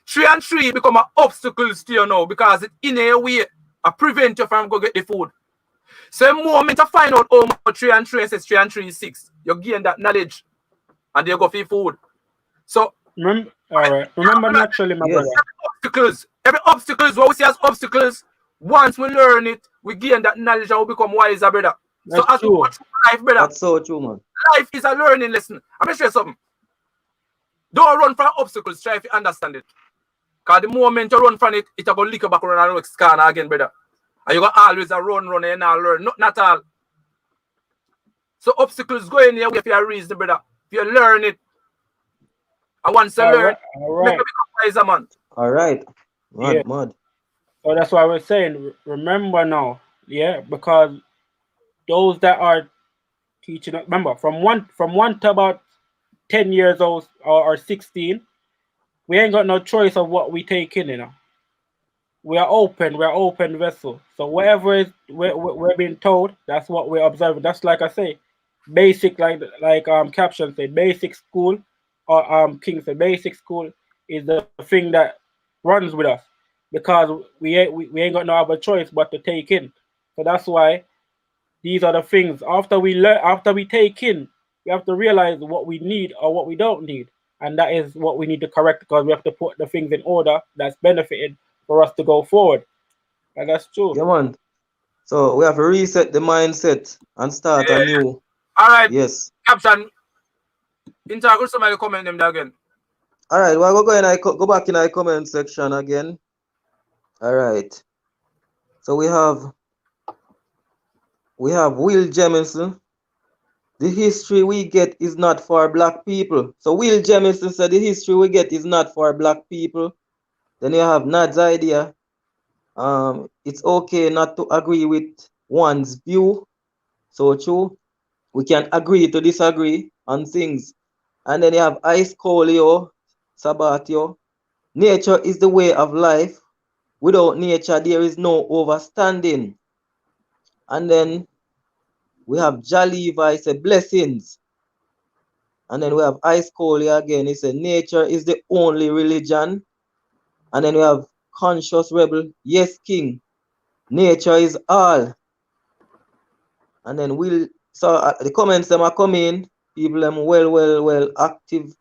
3 and 3 become an obstacle to you now, because it in a way prevent you from go get the food. So the moment you find out how much 3 and 3 and says 3 and 3 is 6, you gain that knowledge and you go for food. So remember naturally, my brother. Every obstacles, what we see as obstacles, once we learn it, we gain that knowledge and we become wiser, brother. That's so as we go through life, brother. That's so true, man. Life is a learning lesson. I'm gonna show you something. Don't run from obstacles, try to understand it. Because the moment you run from it, it's going to lick you back around and next corner again, brother. And you're going to always run and not learn. Not all. So obstacles go in here if you reason, brother. If you learn it. And once you learn, make you become wiser, man. All right. Mad. So that's why we're saying, remember now, because those that are teaching, remember, from one to about 10 years old or 16, we ain't got no choice of what we take in, We're open vessel. So whatever is we're being told, that's what we're observing. That's, like I say, basic, like caption say, basic school, or King said, basic school is the thing that runs with us, because we ain't got no other choice but to take in. So that's why these are the things. After we take in, we have to realize what we need or what we don't need. And that is what we need to correct, because we have to put the things in order that's benefited for us to go forward. And that's true. Yeah, man. So we have to reset the mindset and start anew. All right. Yes. Caption. Intergroup somebody comment them there again. All right. Well, go back in our comment section again. All right. So we have Will Jemison. The history we get is not for black people. So Will Jemison said the history we get is not for black people. Then you have Nad's idea. It's okay not to agree with one's view. So true. We can agree to disagree on things. And then you have Ice Colio, Sabatio. Nature is the way of life. Without nature, there is no overstanding. And then we have Jaliva, he said blessings. And then we have Ice Colio again, he said nature is the only religion. And then we have Conscious Rebel, yes, King. Nature is all. And then the comments them are coming. People them well active,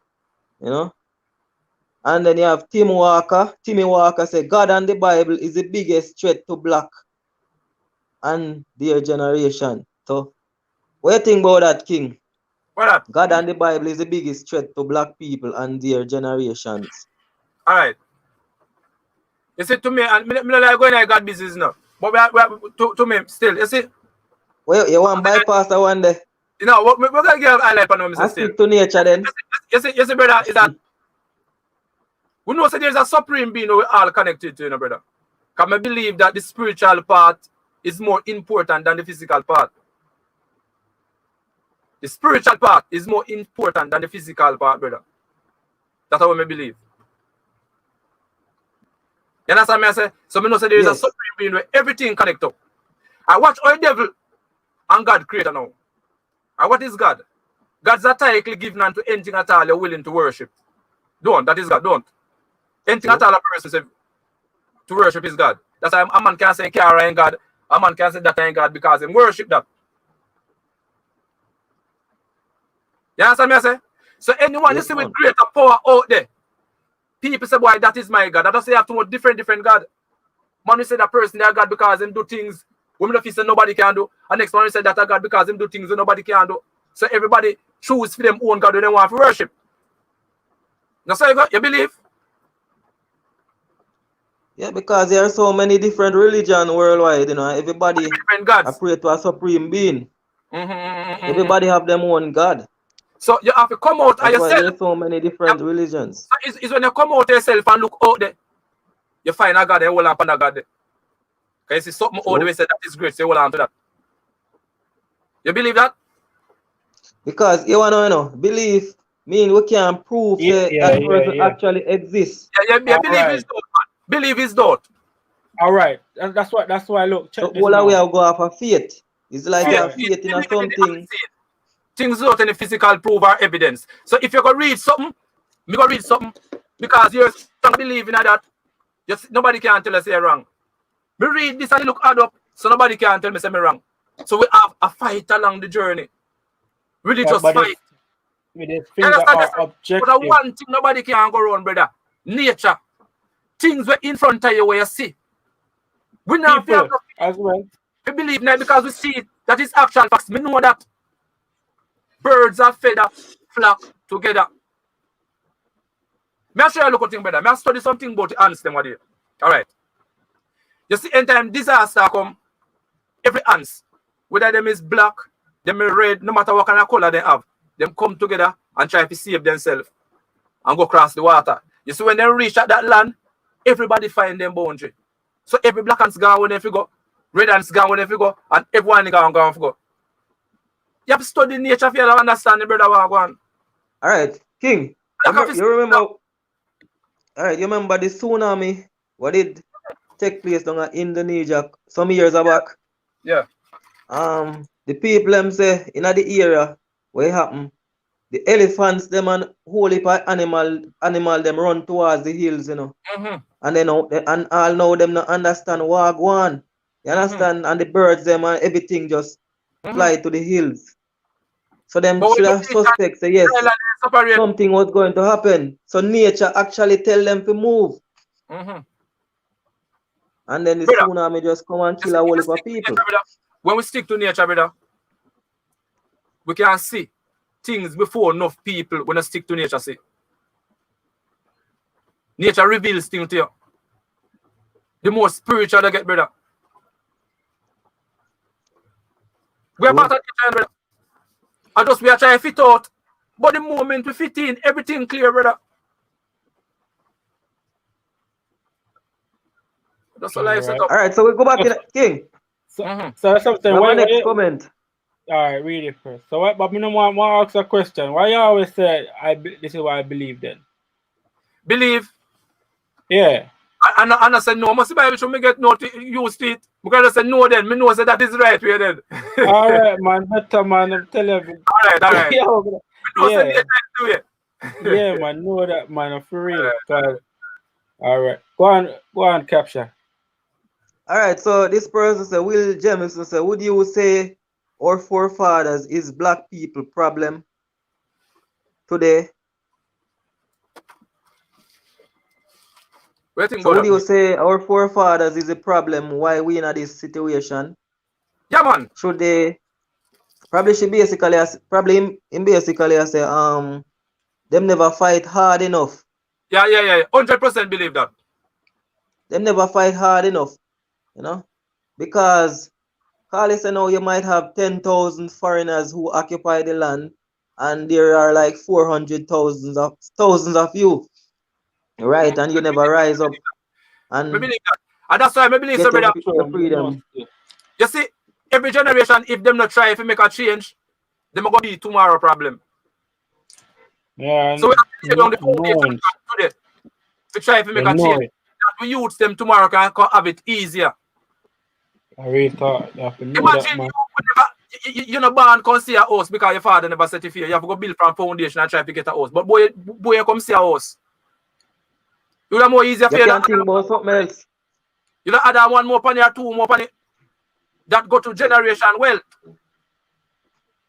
And then you have Tim Walker. Timmy Walker said God and the Bible is the biggest threat to black and their generation. So what do you think about that, King? What up? God and the Bible is the biggest threat to black people and their generations. All right. You see, to me, and me not like going to God business now. But to me, still, you see. Well, you want to bypass that one there? We're going to give a highlight on them. I stick to nature then. You see, brother, is that we know that there's a supreme being we're all connected to, brother. Because I believe that the spiritual part is more important than the physical part. The spiritual part is more important than the physical part, brother. That's what I believe. You understand me? I say? So I know that there's a supreme being where everything connects up. I watch all devil and God creator now. And what is God? God's a title given unto anything at all you're willing to worship. Don't. That is God. Don't. Anything at all a person says to worship is God. That's why a man can say Kara ain't God. A man can say that ain't God because he worship that. You understand me I say? So anyone you see with greater power out there, people say, boy, that is my God. That doesn't say you have to know different God. Man, you say that person they are God because him do things women of say nobody can do. And next one you say that a God because him do things that nobody can do. So everybody choose for them own God when they want to worship. Now so you believe? Yeah, because there are so many different religions worldwide, you know. Everybody pray to a supreme being. Everybody have them own God. So you have to come out That's yourself. Why there's so many different religions. So it's when you come out yourself and look out there, you find a God and hold on to God there. Because you see something out there say that is great, so you hold on to that. You believe that? Because you want to know, belief mean we can prove that person actually exists. Yeah, believe is doubt, man. Believe is doubt. All right. That's why look, check so this all now. we have go off of faith. It's like you have faith in something. Things without any physical proof or evidence. So if you go read something, me go read something because you're strong believing in that. Nobody can tell us you're wrong. Me read this and look add up, so nobody can tell me say me wrong. So we have a fight along the journey. Religious fight. With the things that are objective. But one thing nobody can go around, brother. Nature. Things were in front of you where you see. We now feel as well. We believe now because we see it. That is actual facts. We know that. Birds are feather flock together. May I show you a look at thing, brother? May I study something about the ants them what they. Alright. You see, anytime disaster come, every ants, whether them is black, them is red, no matter what kind of color they have, them come together and try to save themselves and go across the water. You see, when they reach at that land, everybody find them boundary. So every black ants gone when they go, red ants gone when they go, and everyone gone for go. You have to study nature for you to understand the brother what going. Alright, King. You remember? Alright, you remember the tsunami? What did take place down in Indonesia some years back? Yeah. The people them say in the area where it happened, the elephants them and whole heap of animal them run towards the hills, you know. And then and all know them not understand what go on. You understand? And the birds them and everything just fly to the hills. So them should have suspect say yes, something was going to happen. So nature actually tell them to move. And then the tsunami just come and kill a whole heap of people. When we stick to nature, brother, we can see things before enough people when I stick to nature see. Nature reveals things to you. The more spiritual they get, brother. We're part of nature, brother. And just we are trying to fit out. But the moment we fit in, everything clear, brother. That's all I set up. Alright, so we go back in King. So something. Why next comment? Alright, read it first. So what? But me no want to ask a question. Why you always say this is what I believe then? Believe? Yeah. And I said no. Must Bible should me get no used to it. Because I said no then. Me know say that is right way then. Alright, man. Better man. I'm telling you. Alright. Yeah, man. Know that, man. For real. Alright. Go on, capture. Alright, so this person said, Will Jemison said, would you say our forefathers is black people problem today? So would you say our forefathers is a problem why we in this situation? Yeah, man. Should they probably should basically basically say them never fight hard enough. Yeah. 100% believe that. Them never fight hard enough, you know? Because Carly said now you might have 10,000 foreigners who occupy the land and there are like 400,000 of you. Right, and you never rise up. And believe that. And that's why I believe so, brother. Freedom. You see, every generation, if them not try to make a change, them are going to be tomorrow problem. Yeah. So we have to take down the foundation today to try to make a change. That we use them tomorrow can have it easier. I really thought that. Imagine you're not born come see a house because your father never set it for you. You have to go build from foundation and try to get a house. But boy, you come see a house. You have more easier for You you. can't think about something else. You don't add one more penny or two more penny that go to generation wealth.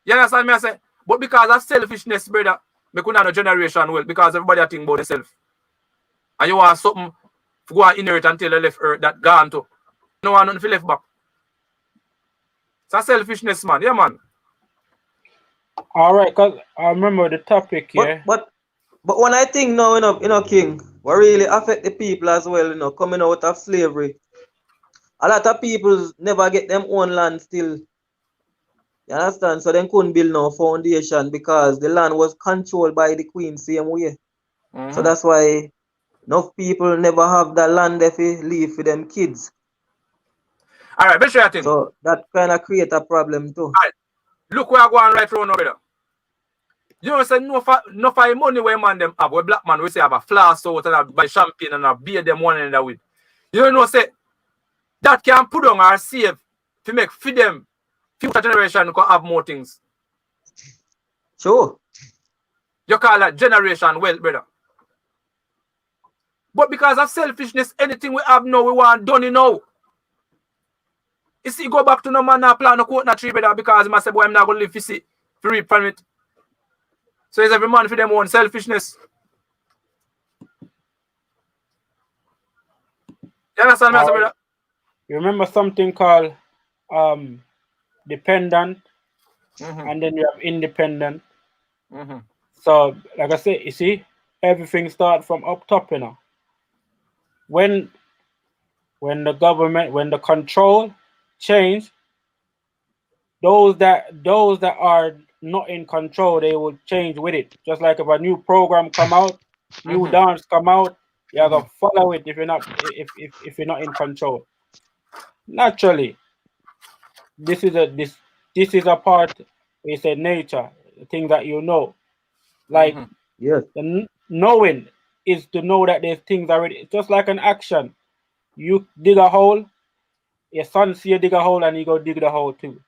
You understand me? I say, but because of selfishness, brother, we couldn't have no generation wealth because everybody think about themselves. And you want something to go and inherit until they left earth that gone to. No one nothing to left back. It's a selfishness, man. Yeah, man. All right, cause I remember the topic here. But when I think now, King, what really affect the people as well, coming out of slavery. A lot of people never get them own land still. You understand? So they couldn't build no foundation because the land was controlled by the queen same way. So that's why enough people never have the land if they leave for them kids. All right, make sure I think. So that kind of create a problem too. All right. Look where I go on right around now, brother. You know, say no for money where man them have, where black man we say have a flask out and a buy champagne and a beer them one another with. You know, say that can put on or save to make for them future generation can have more things. Sure. You call that generation wealth, brother. But because of selfishness, anything we have now, we want done it now. You see, go back to no man now plant no coconut tree, brother, because he must say, boy, I'm not going to live to see, to reap from it. So it's every man for them own selfishness. You understand me, brother? You remember something called dependent, and then you have independent. So, like I said, you see, everything starts from up top, you know. When the government, when the control change, those that are not in control, they will change with it. Just like if a new program come out, new dance come out, you have to follow it if you're not in control. Naturally, this is a part. We say nature, the thing that you know, like yes, the knowing is to know that there's things already. It's just like an action. You dig a hole, your son see you dig a hole, and you go dig the hole too.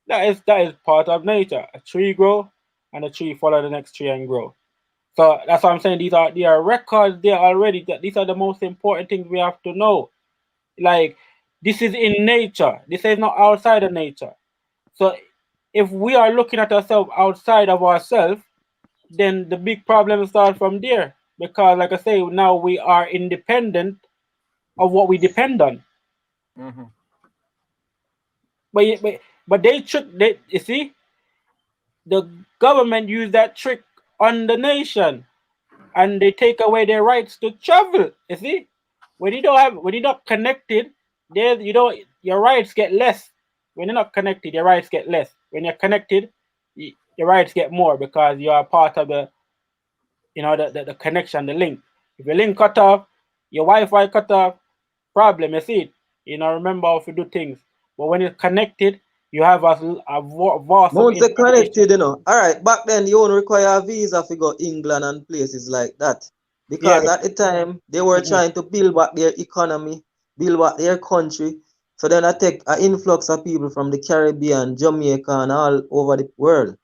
That is part of nature. A tree grow, and a tree follow the next tree and grow. So that's what I'm saying. These are records there already. These are the most important things we have to know. Like, this is in nature. This is not outside of nature. So if we are looking at ourselves outside of ourselves, then the big problem starts from there. Because, like I say, now we are independent of what we depend on. But you see, the government use that trick on the nation, and they take away their rights to travel. You see, when you're not connected, your rights get less. When you're not connected, your rights get less. When you're connected, your rights get more because you are part of the connection, the link. If your link cut off, your Wi-Fi cut off, problem. You see it. Remember how to do things. But when it's connected, you have a vast of once they connected, All right, back then you only require a visa to go England and places like that. Because at the time they were trying to build back their economy, build back their country. So then I take an influx of people from the Caribbean, Jamaica, and all over the world.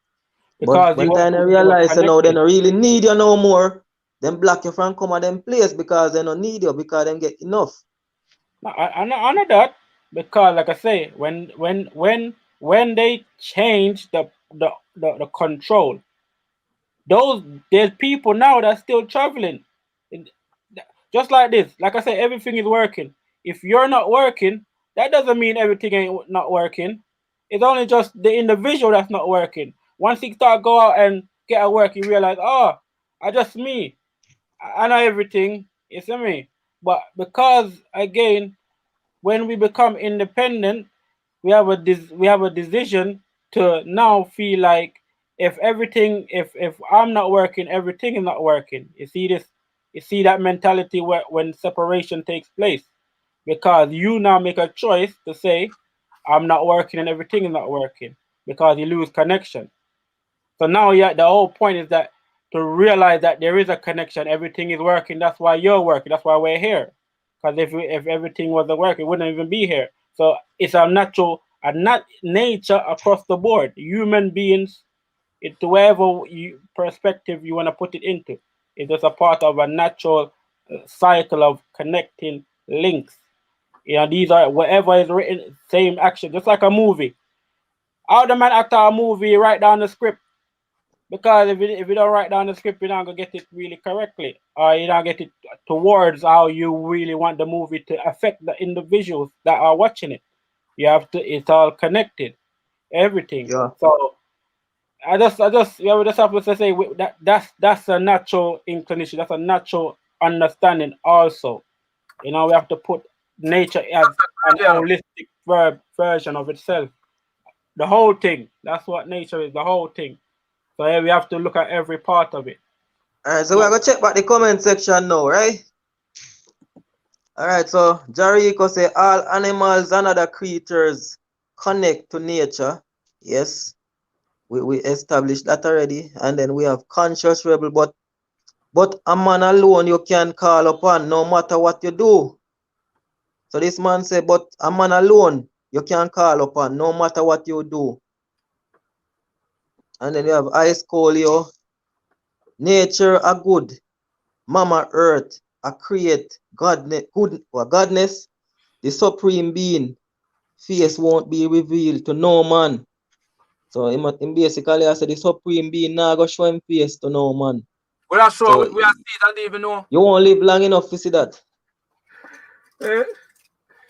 Because but when they realize they don't really need you no more, then block you from come to them place because they don't need you because they get enough. I know that, because like I say, when they change the control, there's people now that's still traveling. Just like this, like I say, everything is working. If you're not working, that doesn't mean everything ain't not working. It's only just the individual that's not working. Once you start go out and get a work, you realize, I just me. I know everything. You see me? But because again, when we become independent, we have a decision to now feel like if I'm not working, everything is not working. You see this? You see that mentality when separation takes place, because you now make a choice to say I'm not working and everything is not working, because you lose connection. So now, the whole point is that to realize that there is a connection, everything is working. That's why you're working. That's why we're here. Because if everything wasn't working, we wouldn't even be here. So it's a natural and not nature across the board. Human beings, it whatever perspective you want to put it into, it's just a part of a natural cycle of connecting links. You know, these are whatever is written, same action, just like a movie. How the man act a movie, write down the script. Because if you don't write down the script, you're not gonna get it really correctly, or you don't get it towards how you really want the movie to affect the individuals that are watching it. You have to, it's all connected, everything. Yeah. So I just we just have to say that's a natural inclination, that's a natural understanding also. You know, we have to put nature as an holistic version of itself. The whole thing. That's what nature is, the whole thing. So yeah, we have to look at every part of it. Alright, so we're gonna check back the comment section now, right? Alright, so Jericho say all animals and other creatures connect to nature. Yes. We established that already. And then we have conscious rebel, but a man alone you can call upon no matter what you do. So this man said, but a man alone you can call upon no matter what you do. And then we have Ice Colio. Nature a good. Mama Earth a create godness. The supreme being. Face won't be revealed to no man. So him basically I said the supreme being now go show him face to no man. We are sure So we are see that even know. you won't live long enough to see that.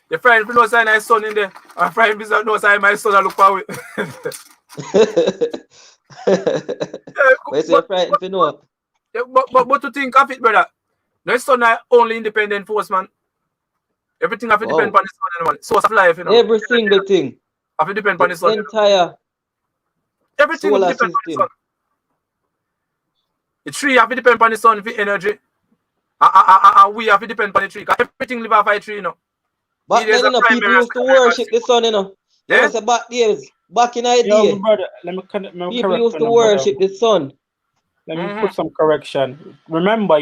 Your friend knows I my son in there. My friend knows I my son I look for it. But you're frightened to know. But to think of it, brother. No son are only independent force, man. Everything have to depend on the sun, man. Source of life, you know. Every single thing. Have to depend on the sun. Entire everything solar depends on the system. sun. The tree have to depend on the sun for energy. We have to depend on the tree. Because everything live off a tree, you know. But then, you know, people used to worship the sun, you know. Yeah? You know, so back in the day, brother, people used to worship the sun. Let me put some correction. Remember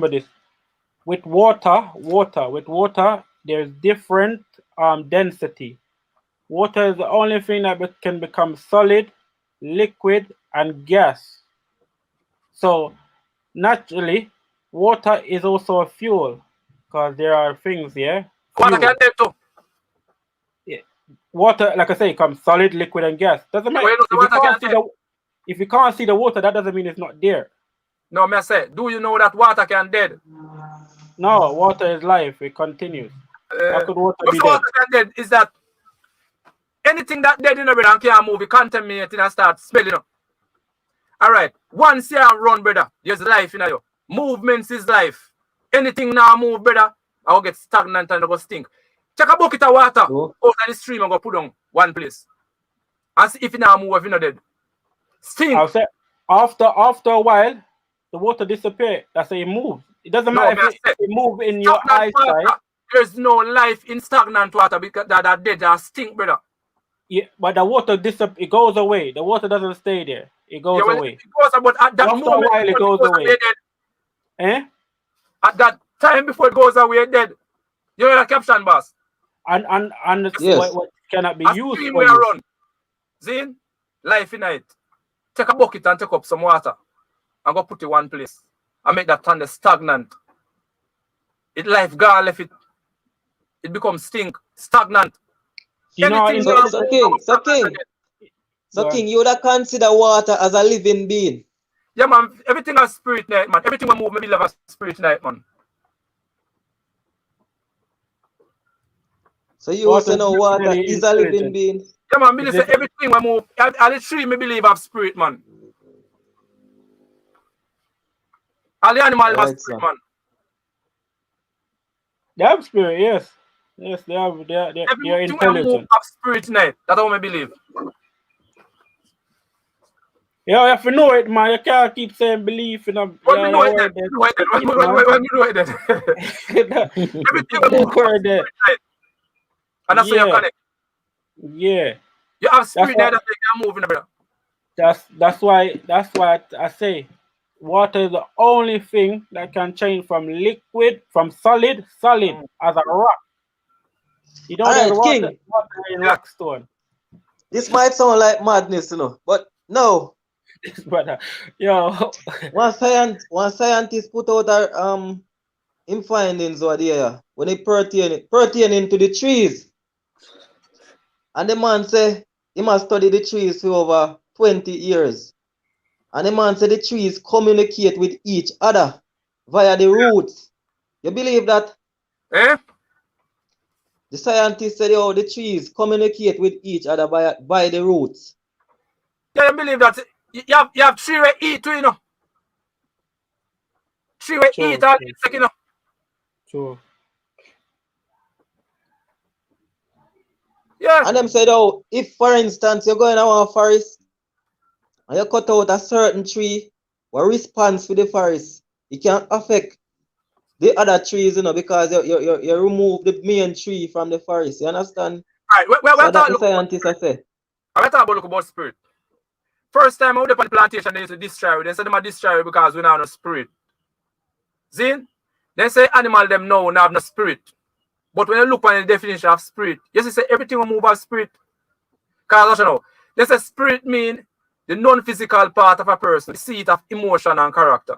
this. With water, there's different density. Water is the only thing that can become solid, liquid, and gas. So naturally, water is also a fuel because there are things here. Water can take too. Yeah. Water, like I say, comes solid, liquid, and gas. Doesn't matter. If you can't see the water, that doesn't mean it's not there. No, me say, do you know that water can dead? No, water is life. It continues. How could water be dead? Water can dead is that anything that dead in the brother can't move, it contaminating and start smelling up. Alright. Once you run, brother, there's life in you. Movements is life. Anything now move, brother, I will get stagnant and I will stink. Check a bucket of water out of the stream and go put on one place. And see if it now move, if it not dead. Stink. I'll say after a while, the water disappears. That's how it moves. It doesn't matter if it moves in your eyesight. There's no life in stagnant water because that dead, that stink, brother. Yeah, but the water it goes away. The water doesn't stay there. It goes away. It goes, but at that after moment, a while, it goes away. Dead, at that time before it goes away, dead. You know the caption, boss. And yes. what cannot be used for you. Run. Zin, life in it. Take a bucket and take up some water and go put it one place and make that thunder stagnant. It life gone left it becomes stagnant. You know, King, you would have consider water as a living being. Yeah, man. Everything has spirit night, man. Everything we move, maybe love a spirit night, man. So you also know water really is a living being. Yeah, man. Me say everything we move. All the tree, me believe have spirit, man. All the animals have spirit, man. They have spirit, yes. Yes, they are intelligent. Have spirit night. That's how I believe. Yeah, you have to know it, man. You can't keep saying belief in them. When you know it, everything and that's how you connect. Yeah. You have spirit night that they can move in the That's why I say water is the only thing that can change from solid as a rock. You don't have water in rock stone. This might sound like madness, you know, but no. Brother, yo, One scientist put out him findings over there when it pertaining to the trees. And the man say he must study the trees for over 20 years. And the man said the trees communicate with each other via the roots. You believe that? Eh? The scientists said, oh, the trees communicate with each other by the roots. Yeah, you believe that you have tree where eat too, you know. Tree where eat all insect, you know. True. Yeah. And them said, oh, if for instance you're going around a forest and you cut out a certain tree, what response to the forest, it can affect the other trees, you know, because you remove the main tree from the forest. You understand? All right, So that the scientists are saying. I talk about spirit. First time I went up on the plantation, they used to destroy. They said them are destroy because we don't have no spirit. See? They say animal them know we have no spirit. But when you look on the definition of spirit, you see everything will move as spirit. Because you know, they say spirit mean the non-physical part of a person, the seat of emotion and character.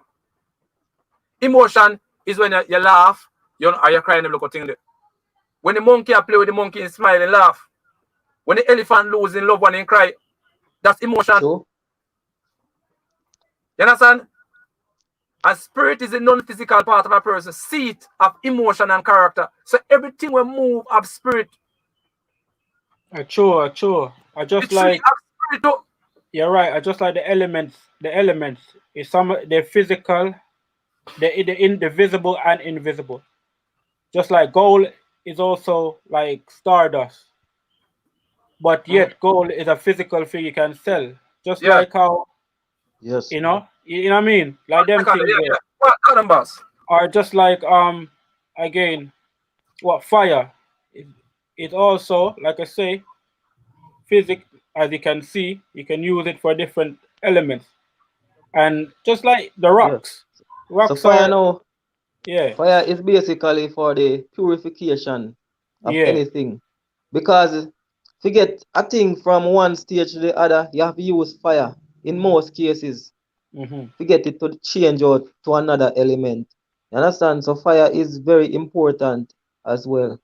Emotion is when you laugh, or you cry and look at thing there. When the monkey play with the monkey and smile and laugh. When the elephant lose in love one and cry, that's emotion. So, you understand? A spirit is a non-physical part of a person's seat of emotion and character. So everything will move of spirit. True. I just The like tree of spirit too. you're right. I just like the elements. The elements is they're physical, they're indivisible and invisible. Just like gold is also like stardust, but yet gold is a physical thing you can sell. Just Yeah. like how yes. you know what I mean, like them things there. Yeah. What numbers? Or just like again, what fire is also like I say, physics as you can see, you can use it for different elements. And just like the Yeah. So rocks fire are now, yeah, fire is basically for the purification of yeah. anything. Because to get a thing from one stage to the other, you have to use fire in most cases Mm-hmm. to get it to change out to another element. You understand? So fire is very important as well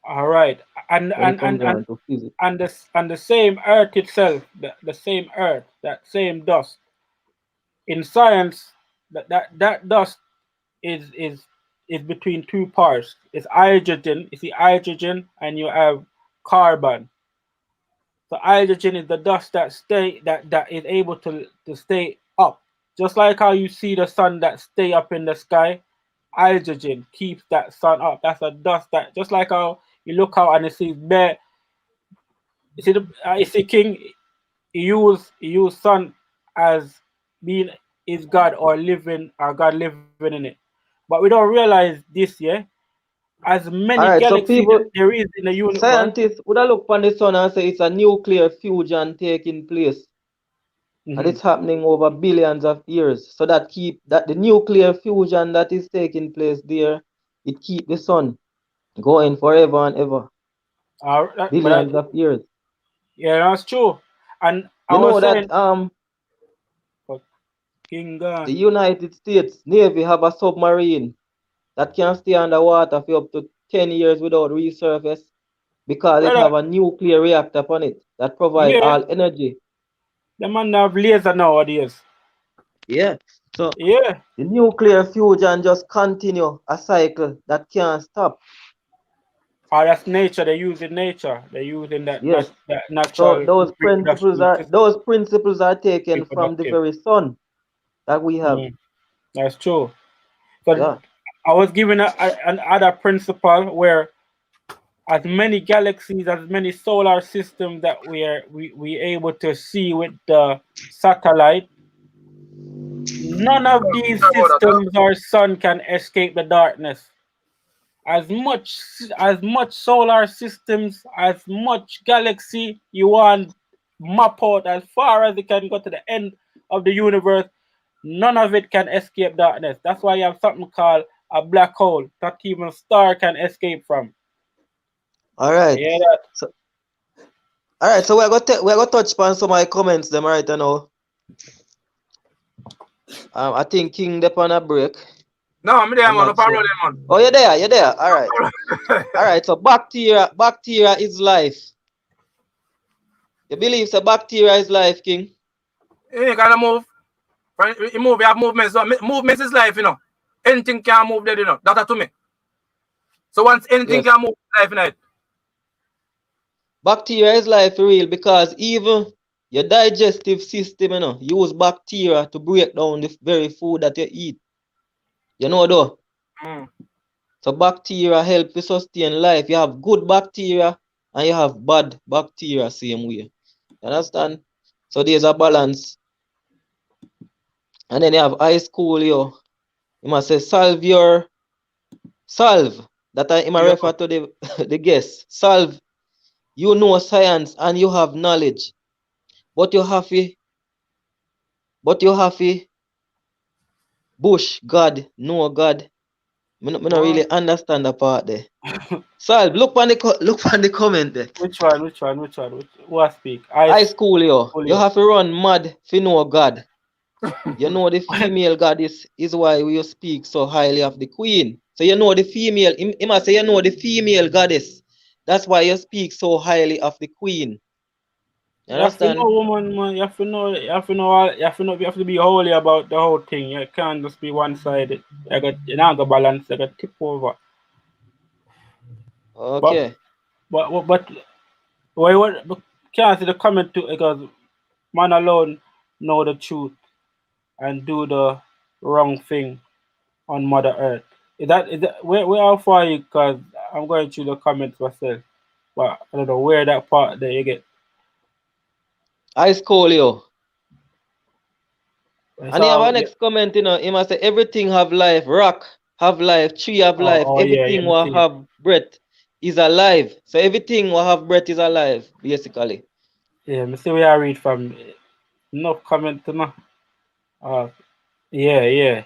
All right. And when and it and comes and down to physics. and the same earth itself, the same earth, that same dust. In science, that dust is between two parts. It's hydrogen. You see hydrogen, and you have carbon. So hydrogen is the dust that is able to stay up. Just like how you see the sun that stay up in the sky, hydrogen keeps that sun up. That's a dust that just like how you look out and you see bare. You see King. He use sun as being is God or living or God living in it. But we don't realize this, yeah. As many All right, so galaxies that people, there is in the universe. scientists would have looked on the sun and say it's a nuclear fusion taking place. And Mm-hmm. it's happening over billions of years. So that the nuclear fusion that is taking place there, it keep the sun going forever and ever. Billions of years. Yeah, that's true. And I You was know saying, that King the United States Navy have a submarine that can stay underwater for up to 10 years without resurface because it brother, have a nuclear reactor on it that provide yeah, all energy. the man have laser nowadays. Yeah. So Yeah, the nuclear fusion just continue a cycle that can't stop. that's nature. They use in nature. They use in Yes. that So natural those principles reproduction are system, those principles are taken from the reproductive. very sun that we have. That's true. But Yeah. I was given another principle where as many galaxies, as many solar systems that we able to see with the satellite, none of these systems or sun can escape the darkness. As much solar systems, as much galaxy you want map out as far as it can go to the end of the universe, none of it can escape darkness. That's why you have something called a black hole that even star can escape from. All right. Yeah, that. So All right, so we're gonna touch upon some of my comments them right now. I think King dep on a break. No, I'm there, I'm man. No not problem, sure. man. Oh, you're there. All right. All right, so bacteria is life. You believe so bacteria is life, King? You gotta move. You move, you have movements. So movements is life, you know. Anything can move there, you know. That's to me. So once anything can move, life, you know. Bacteria is life for real because even your digestive system, you know, use bacteria to break down the very food that you eat. You know though? So bacteria help to sustain life. You have good bacteria and you have bad bacteria same way. You understand? So there's a balance. And then you have high school, yo. You must say solve. That I might refer to the the guest. Solve. You know science and you have knowledge. But you have to bush God, know God. Me not really understand the part there. Solve, look on the comment there. Which one? Who I speak? High school, yo. You have to run mad to know God. You know the female goddess is why we speak so highly of the queen. So you know the female, he must say you know the female goddess. That's why you speak so highly of the queen. You understand? You have to know, woman, man. You have to be holy about the whole thing. You can't just be one-sided. You not got balance. You got tip over. Okay. But what can't see the comment too because man alone know the truth and do the wrong thing on Mother Earth. Is that where how far you? Because I'm going through the comments myself, but I don't know where that part there you get. I school you. And he have a next comment, you know, he must say everything have life, rock have life, tree have life, everything will have breath is alive. So everything will have breath is alive, basically. Yeah, me see where I read from. No comment, no. Yeah.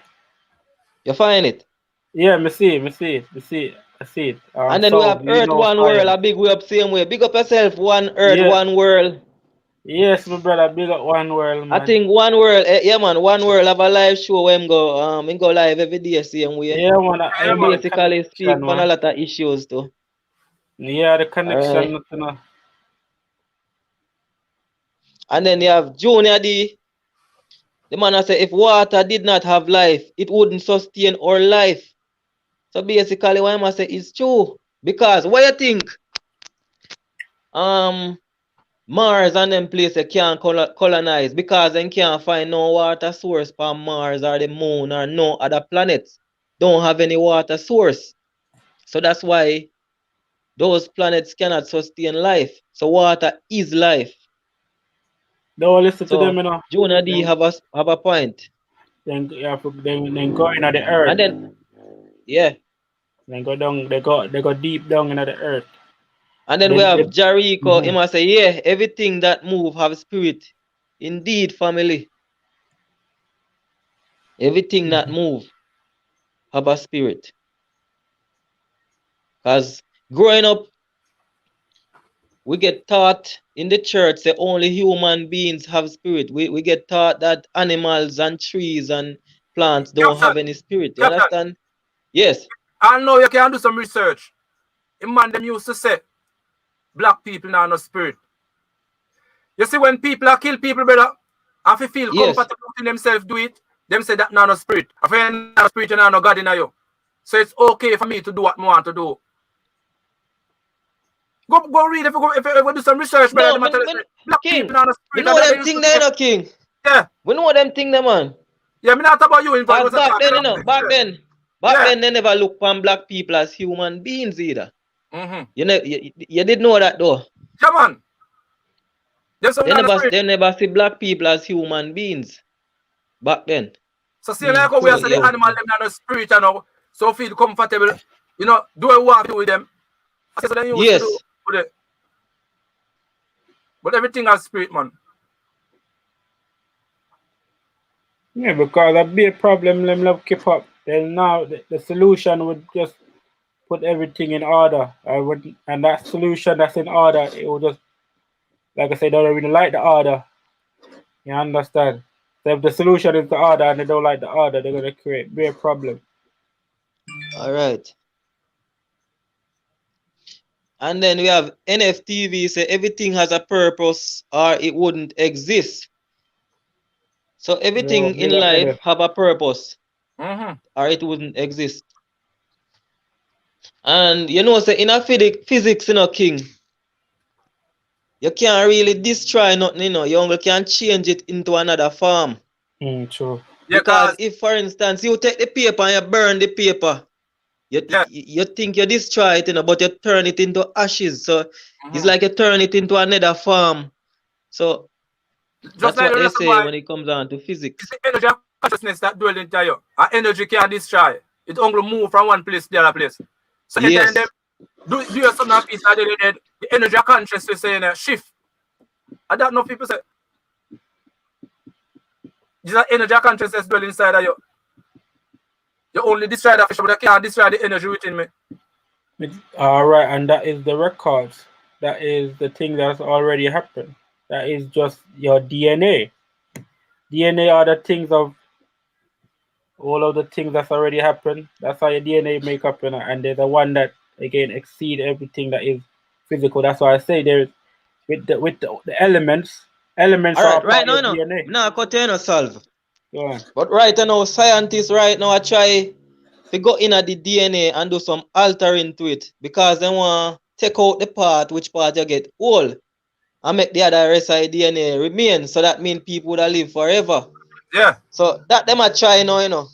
You find it? Yeah, I see it. And then we have Earth, one world, a big way up same way. Big up yourself, one Earth, one world. Yes, my brother, big up one world, man. I think one world, yeah man, one world have a live show where him go live every day same way. Yeah, man. I basically speak on a lot of issues too. Yeah, the connection, right. And then you have Junior D. The man has said if water did not have life, it wouldn't sustain our life. So basically what I say is true. Because what you think? Mars and them places can't colonize because they can't find no water source from Mars or the moon or no other planets. Don't have any water source. So that's why those planets cannot sustain life. So water is life. Don't listen to them, you know. Junior D have a point. Then go into the earth. And then Then go down, they go deep down into the earth. And then we have Jericho, he must say, yeah, everything that move have spirit. Indeed, family. Everything that move have a spirit. Because growing up, we get taught in the church that only human beings have spirit. We get taught that animals and trees and plants don't have any spirit. You understand? Yes. I know you can do some research. A man them used to say, black people now no spirit. You see, when people are kill people, brother, if you feel comfortable in themselves do it, them say that now no spirit. If you ain't no spirit, you know no God in you. So it's okay for me to do what I want to do. Go read if you do some research, brother. Black King, people now no spirit. we know them thing there, no King. Yeah. We know them thing there, man. Yeah, me not talk about you in fact. Back then, you know, back then they never look upon black people as human beings either. You did know that though. Yeah, man. They never see black people as human beings back then. So see like how we are saying the animal them not no spirit, you know, so feel comfortable, you know, do what you want to do with them. So then you used to do with it. But everything has spirit, man. Yeah, because that'd be a problem them love keep up. Then now the solution would just put everything in order. And that solution that's in order, it will just like I said, they don't really like the order. You understand? So if the solution is the order and they don't like the order, they're gonna create big problem. All right. And then we have NFTV say everything has a purpose or it wouldn't exist. So everything in life have a purpose or it wouldn't exist. And you know, say in a physics, you know, King, you can't really destroy nothing, you know. You only can change it into another form. True. Because if, for instance, you take the paper and you burn the paper, you think you destroy it, you know, but you turn it into ashes. So it's like you turn it into another form. So that's what they say when it comes down to physics. It's the energy of consciousness that dwells into you. Our energy can't destroy. It only move from one place to the other place. So yes. Do you some of piece of the energy of consciousness saying shift. I don't know people say this is energy of consciousness dwell inside of you. You only destroy the fish, but you can't destroy the energy within me. All right, and that is the records. That is the thing that's already happened. That is just your DNA. DNA are the things of all of the things that's already happened. That's how your DNA make up, and they're the one that again exceed everything that is physical. That's why I say there's with the elements. Elements all right, are right part now, of DNA. now container solve. Yeah. But right now, scientists right now are try to go in at the DNA and do some altering to it because they want to take out the part which part you get old and make the other rest of the DNA remain. So that means people would live forever. Yeah. So that them are trying now, you know.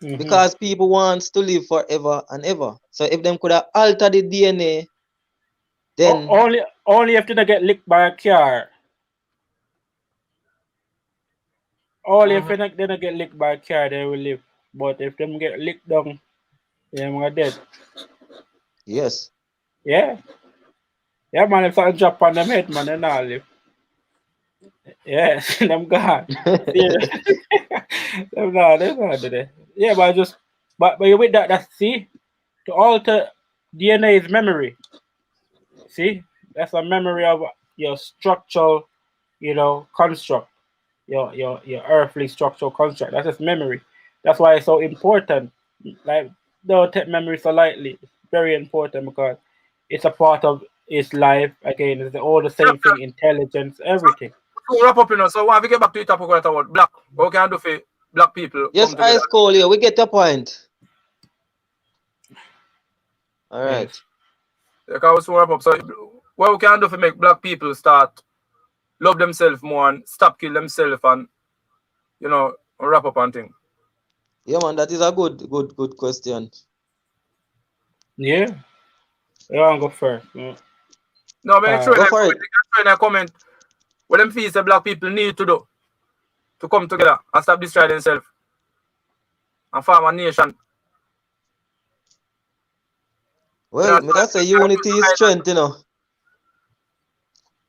Because people wants to live forever and ever. So if them could have altered the DNA, then only if they get licked by a car. Only if they don't get licked by a car, they will live. But if them get licked down, them are dead. Yes. Yeah. Yeah, man, if something drop on them head, man, they not live. Yeah, them gone. Yeah. Them not there. Yeah, but with that, see, to alter DNA's memory. See, that's a memory of your structural, construct, your earthly structural construct. That's just memory. That's why it's so important. Like, don't take memory so lightly. It's very important because it's a part of its life. Again, it's all the same thing, intelligence, everything. So wrap up, So when we get back to the topic about black, what can I do for black people? Yes, I call you. We get the point. All right. Yes. Because we wrap up. So what we can do for make black people start love themselves more and stop kill themselves and wrap up on things. Yeah, man, that is a good question. Yeah. I'll go first. No, make sure in comment what them feels the black people need to do to come together and stop destroying themselves and form a nation. Well, that's a unity is strength,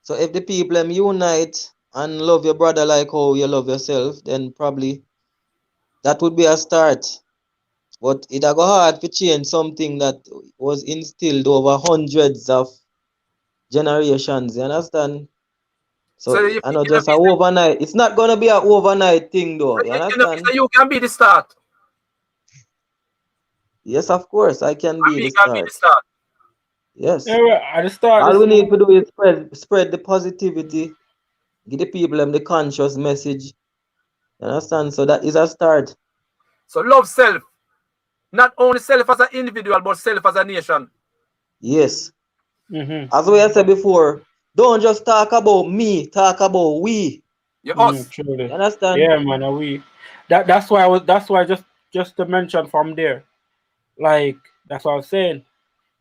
So if the people unite and love your brother like how you love yourself, then probably that would be a start. But it go hard to change something that was instilled over hundreds of generations. You understand? So I know just a overnight. It's not gonna be an overnight thing, though. You understand? You can be the start. Yes, of course, I can be the start. Yes. At the start, all we need to do is spread the positivity, give the people the conscious message. You understand? So that is a start. So love self. Not only self as an individual, but self as a nation. Yes. As we have said before, don't just talk about me, talk about we. Us. Truly. You understand? Yeah, man, we. That's why just to mention from there, like that's what I was saying.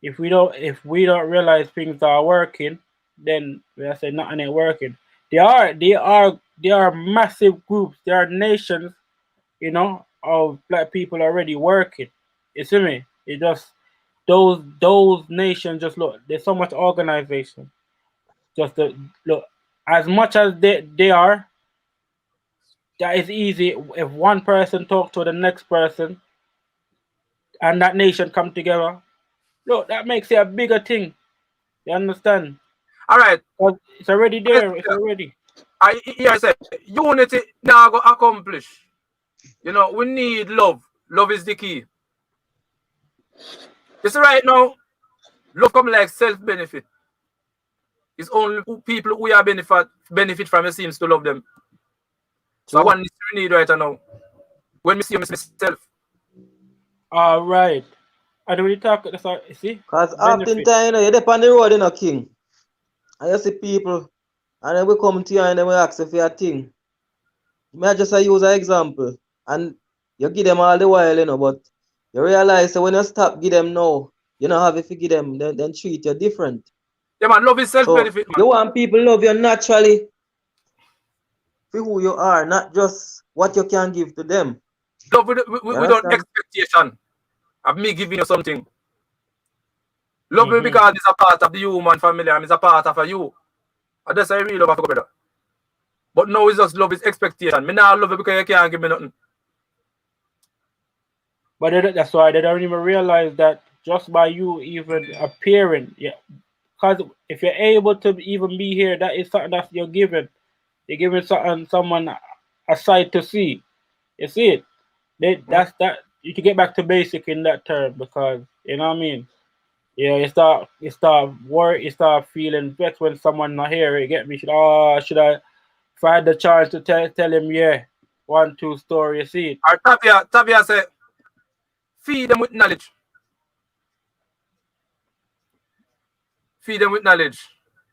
If we don't realize things are working, then we say nothing ain't working. There are massive groups, there are nations, of black people already working. You see me? It just those nations just look. There's so much organization. Just to look, as much as they are. That is easy if one person talk to the next person, and that nation come together. Look, that makes it a bigger thing. You understand? All right. It's already there. It's already. I said unity now go accomplish. You know, we need love. Love is the key. You see right now, love come like self-benefit. It's only people who are benefit from it seems to love them. So True. one is we need right now. When we see myself. All right. And when you talk, that's all, see? Because Benefit. oftentimes, you know, you're there on the road, you know, King. And you see people, and then we come to you and then we ask you for a thing. May I just use an example? And you give them all the while, you know, but you realize that when you stop give them now, you don't have to give them, then treat you different. Yeah, man, love is self-benefit, man. You want people love you naturally for who you are, not just what you can give to them. Love without expectation of me giving you something. Love me because it's a part of the human family and it's a part of you. And that's how I really love you, brother. But now it's just love is expectation. Me not love you because you can't give me nothing. But that's why they don't even realize that just by you even appearing, yeah. Because if you're able to even be here, that is something that you're giving. You're giving someone a sight to see. You see it? That's that. You can get back to basic in that term because you know what I mean. Yeah, you start worry, you start feeling vexed when someone not here. You get me? Should I? If I had the chance to tell him, yeah, 1, 2 story. You see it? Or Tavia said, feed them with knowledge. Feed them with knowledge.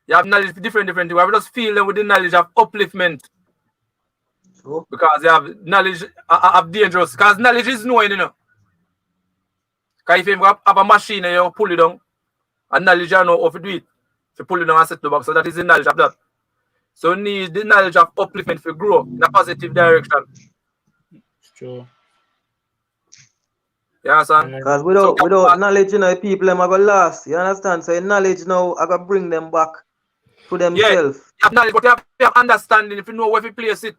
You have knowledge different things. We have just feel them with the knowledge of upliftment. True. Because you have knowledge of dangerous. Because knowledge is knowing, you know. Because if you have a machine and you pull it down, and knowledge you know how to do it. If you pull it down and set the box. So that is the knowledge of that. So you need the knowledge of upliftment to grow in a positive direction. It's true. You understand? Because without knowledge, you know, people them are going to last. You understand? So knowledge now are going to bring them back to themselves. Yeah, you have knowledge, but you have understanding if you know where to place it.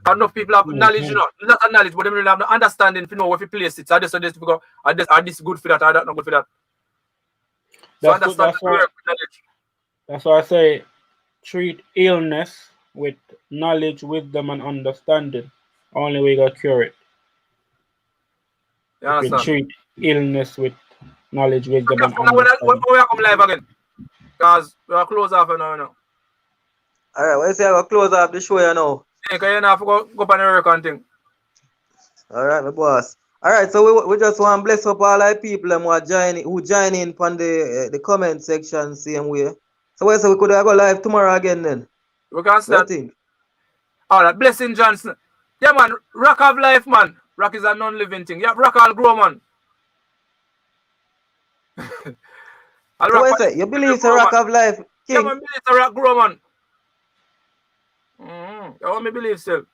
Enough people have knowledge, you know, not a knowledge, but they really have no understanding if you know where to place it. So this because are this good for that, or that not good for that. So that's why I say treat illness with knowledge, wisdom, and understanding. Only way you gotta cure it. You understand? Treat illness with knowledge, wisdom, and understanding. When we come live again, because we are close off now, you know. Alright, when you say I go close off the show, you know. Yeah, because you have to go up on the record thing. Alright, my boss. Alright, so we just want to bless up all our people who join in on the comment section same way. So we say we could go live tomorrow again then. We can start. All right, Blessing Johnson. Yeah, man, rock of life, man. Rock is a non-living thing. Yeah, rock all grow, man. So what say? You believe it's a rock of life, King? Yeah, man, believe it's a rock grow, man. I want me believe so.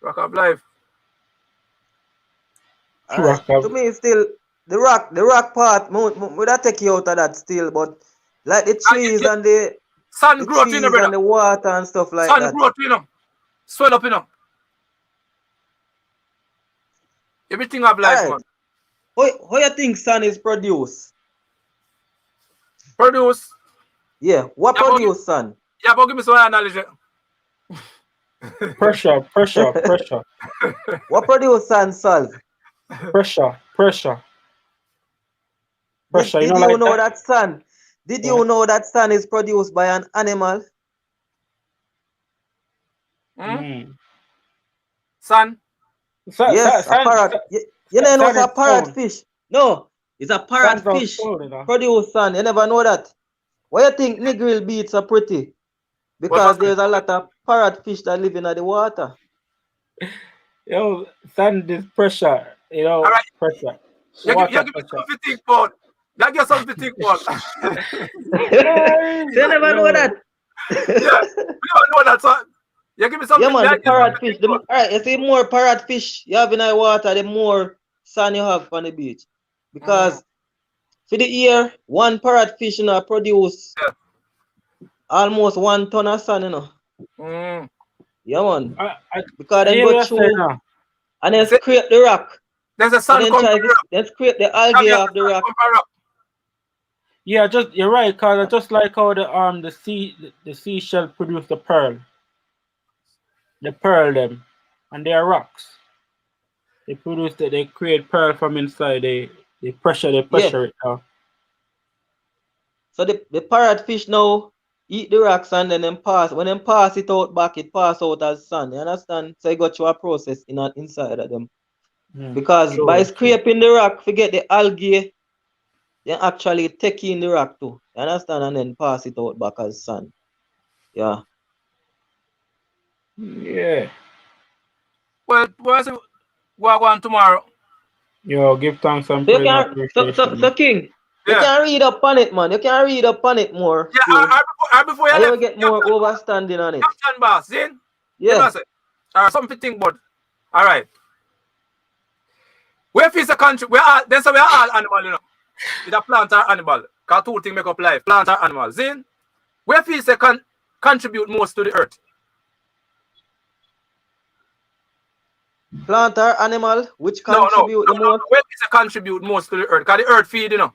Rock of life. To me, still the rock part. Would I take you out of that still? But like the trees and the sun growth, you know, brother. And the water and stuff like sun that. Sun growth, you know. Swell up, you know. Everything of life, man. How you think sun is produced? Produce? Yeah. What produce sun? Yeah, but give me some analogy. Pressure. What produce sun, Sal? Pressure. Did you know that sun? Did you know that sun is produced by an animal? Sun? Yes, a parrot. You never know it's a parrot fish. No, it's a parrot fish. Produce sun. You never know that. Why you think Negril beads are pretty? Because there's a lot of parrot fish that live in the water. Yo, sun is pressure. You know, right. Pressure. You give me something to think about. You give something to think about. You never know that. Yeah, we don't know that. So you give me something. Yeah, man, the parrot fish. Alright, you see more parrot fish you have in the water, the more sun you have on the beach. Because for the year, one parrot fish, you know, produce almost 1 ton of sun, you know. Yeah, man. Because they go through and then scrape the rock. There's a sun then scrape the algae off the rock. Yeah, just you're right, cause just like how the seashell produce the pearl them, and they are rocks. They create pearl from inside. They pressure Yeah. it down. So the parrotfish now eat the rocks and then them pass. When them pass it out back, it pass out as sand. You understand? So it got through a process inside of them. Because by scraping the rock, forget the algae, they actually take in the rock too. You understand? And then pass it out back as sand. Yeah. Yeah. Well, what's it? What on tomorrow? Yo, give thanks and So you praise and can appreciation. King, you Yeah. can read up on it, man. You can read up on it more. Yeah, Still. before you And you left, will get more overstanding on it. Captain Boss, see? You Yeah. know, say, something to think about. All right. Where is the country? We are all animal, you know. It's a plant or animal. Because two things make up life. Plant or animal. See? Where is the contribute most to the earth? Plant or animal, which contribute the most? Where is the contribute most to the earth? Because the earth feed, you know.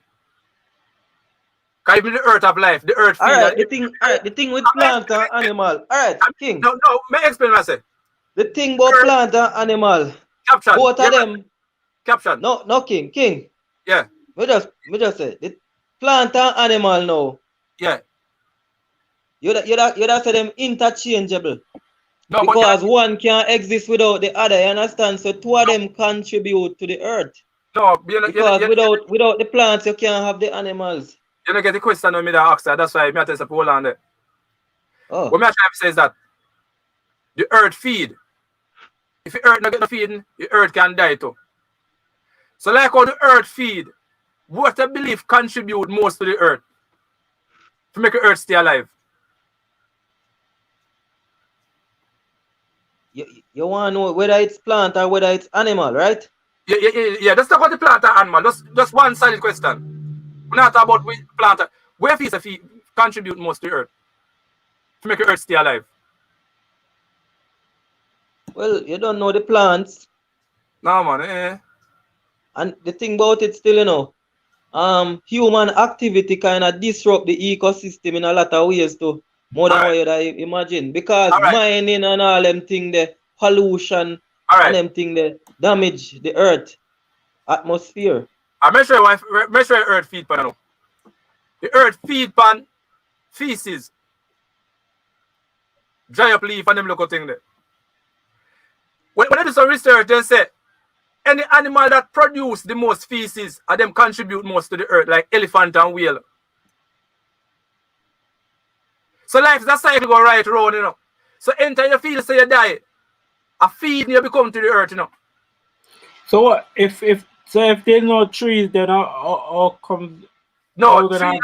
Because even the earth have life. The earth feed. Alright, the thing with plant and animal. Alright, King. No, may I explain myself? The thing about plant and animal. Caption. Both of them. Caption. No, King. Yeah. Me just say the plant and animal now. Yeah. You say them interchangeable. No, because one can't exist without the other, you understand? So two of them contribute to the earth. No, because without the plants, you can't have the animals. You don't get the question on me that asked that. That's why I tell you hold on there. Oh. What I'm trying to say is that the earth feed. If the earth not get no feeding, the earth can die too. So like how the earth feed, what I believe contribute most to the earth to make the earth stay alive. You want to know whether it's plant or whether it's animal, right? Yeah. Let's talk about the plant or animal. Just one solid question. We're not talking about which plant. Where feed contribute most to the earth to make the earth stay alive? Well, you don't know the plants. No, man. And the thing about it still, you know, human activity kind of disrupt the ecosystem in a lot of ways too. More than what you imagine. Because mining and all them things, the pollution and them things, they damage the earth atmosphere. I make sure earth feed pan. The earth feed pan feces. Dry up leaf and them local thing there. When I do some research, they say any animal that produce the most feces and them contribute most to the earth, like elephant and whale. So life is a cycle go right around, you know. So enter your field, so you die. A feed you become to the earth, you know. So what if there's no trees, then how come? No, tree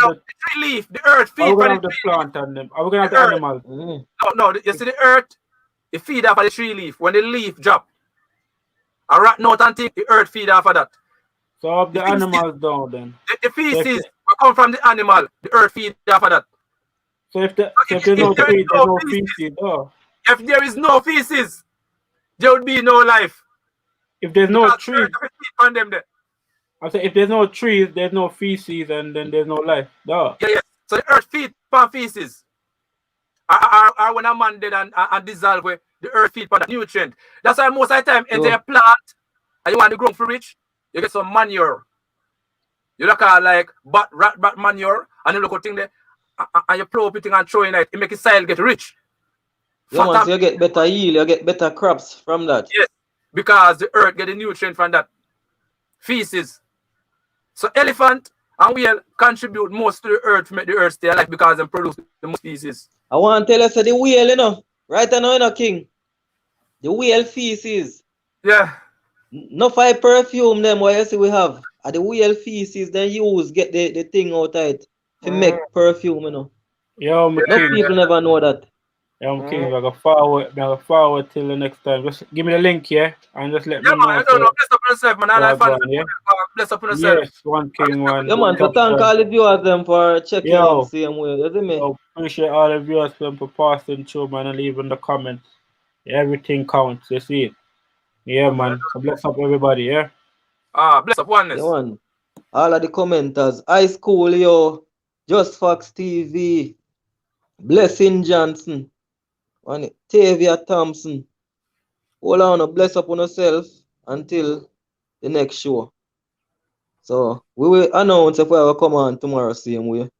leaf, the earth feed. Are we gonna have the plant and them? Are we gonna have the animals? No. You see the earth, it feed off of the tree leaf. When the leaf drop, a rat note and thing, the earth feed off of that. So of the animals down then. The feces will come from the animal, the earth feed off of that. So if there's no trees, there's no feces. If there is no feces, there would be no life. If there's no trees, on them there. I say if there's no trees, there's no feces, and then there's no life. Yeah. So the earth feed upon feces. Or when a man dead and dissolve, the earth feed upon that nutrient. That's why most of the time, in a plant, and you want to grow for rich, you get some manure. You look at like rat manure, and you look at thing there, and you plow up it and throw in it, it make the soil get rich. Yeah, man, so you get better yield, you get better crops from that. Yes, because the earth get the nutrient from that feces. So elephant and whale contribute most to the earth to make the earth stay alive because they produce the most feces. I want to tell you, so the whale, you know, right now, you know, King, the whale feces. Yeah. No five perfume them what you see we have. The whale feces then use get the thing out of it to make perfume, you know. Yo, no people never know that. Yeah, I'm King. I go forward till the next time. Just give me the link, yeah, and just let me know. Man, I don't know. Bless up on yourself, man. I find bless up on yourself. Yes, one King, one. Yeah, man. So thank all the viewers them for checking in the same way. You see me? So appreciate all the viewers for passing through, man, and leaving the comments. Everything counts. You see it? Yeah, man. So bless up everybody, yeah. Bless up oneness. Yeah, man. All of the commenters. High school, yo. Just Fox TV, Blessing Johnson, and Tavia Thompson. Hold on, bless up on yourself until the next show. So we will announce if we ever come on tomorrow, same way.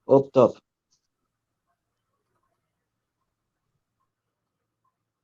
Up top.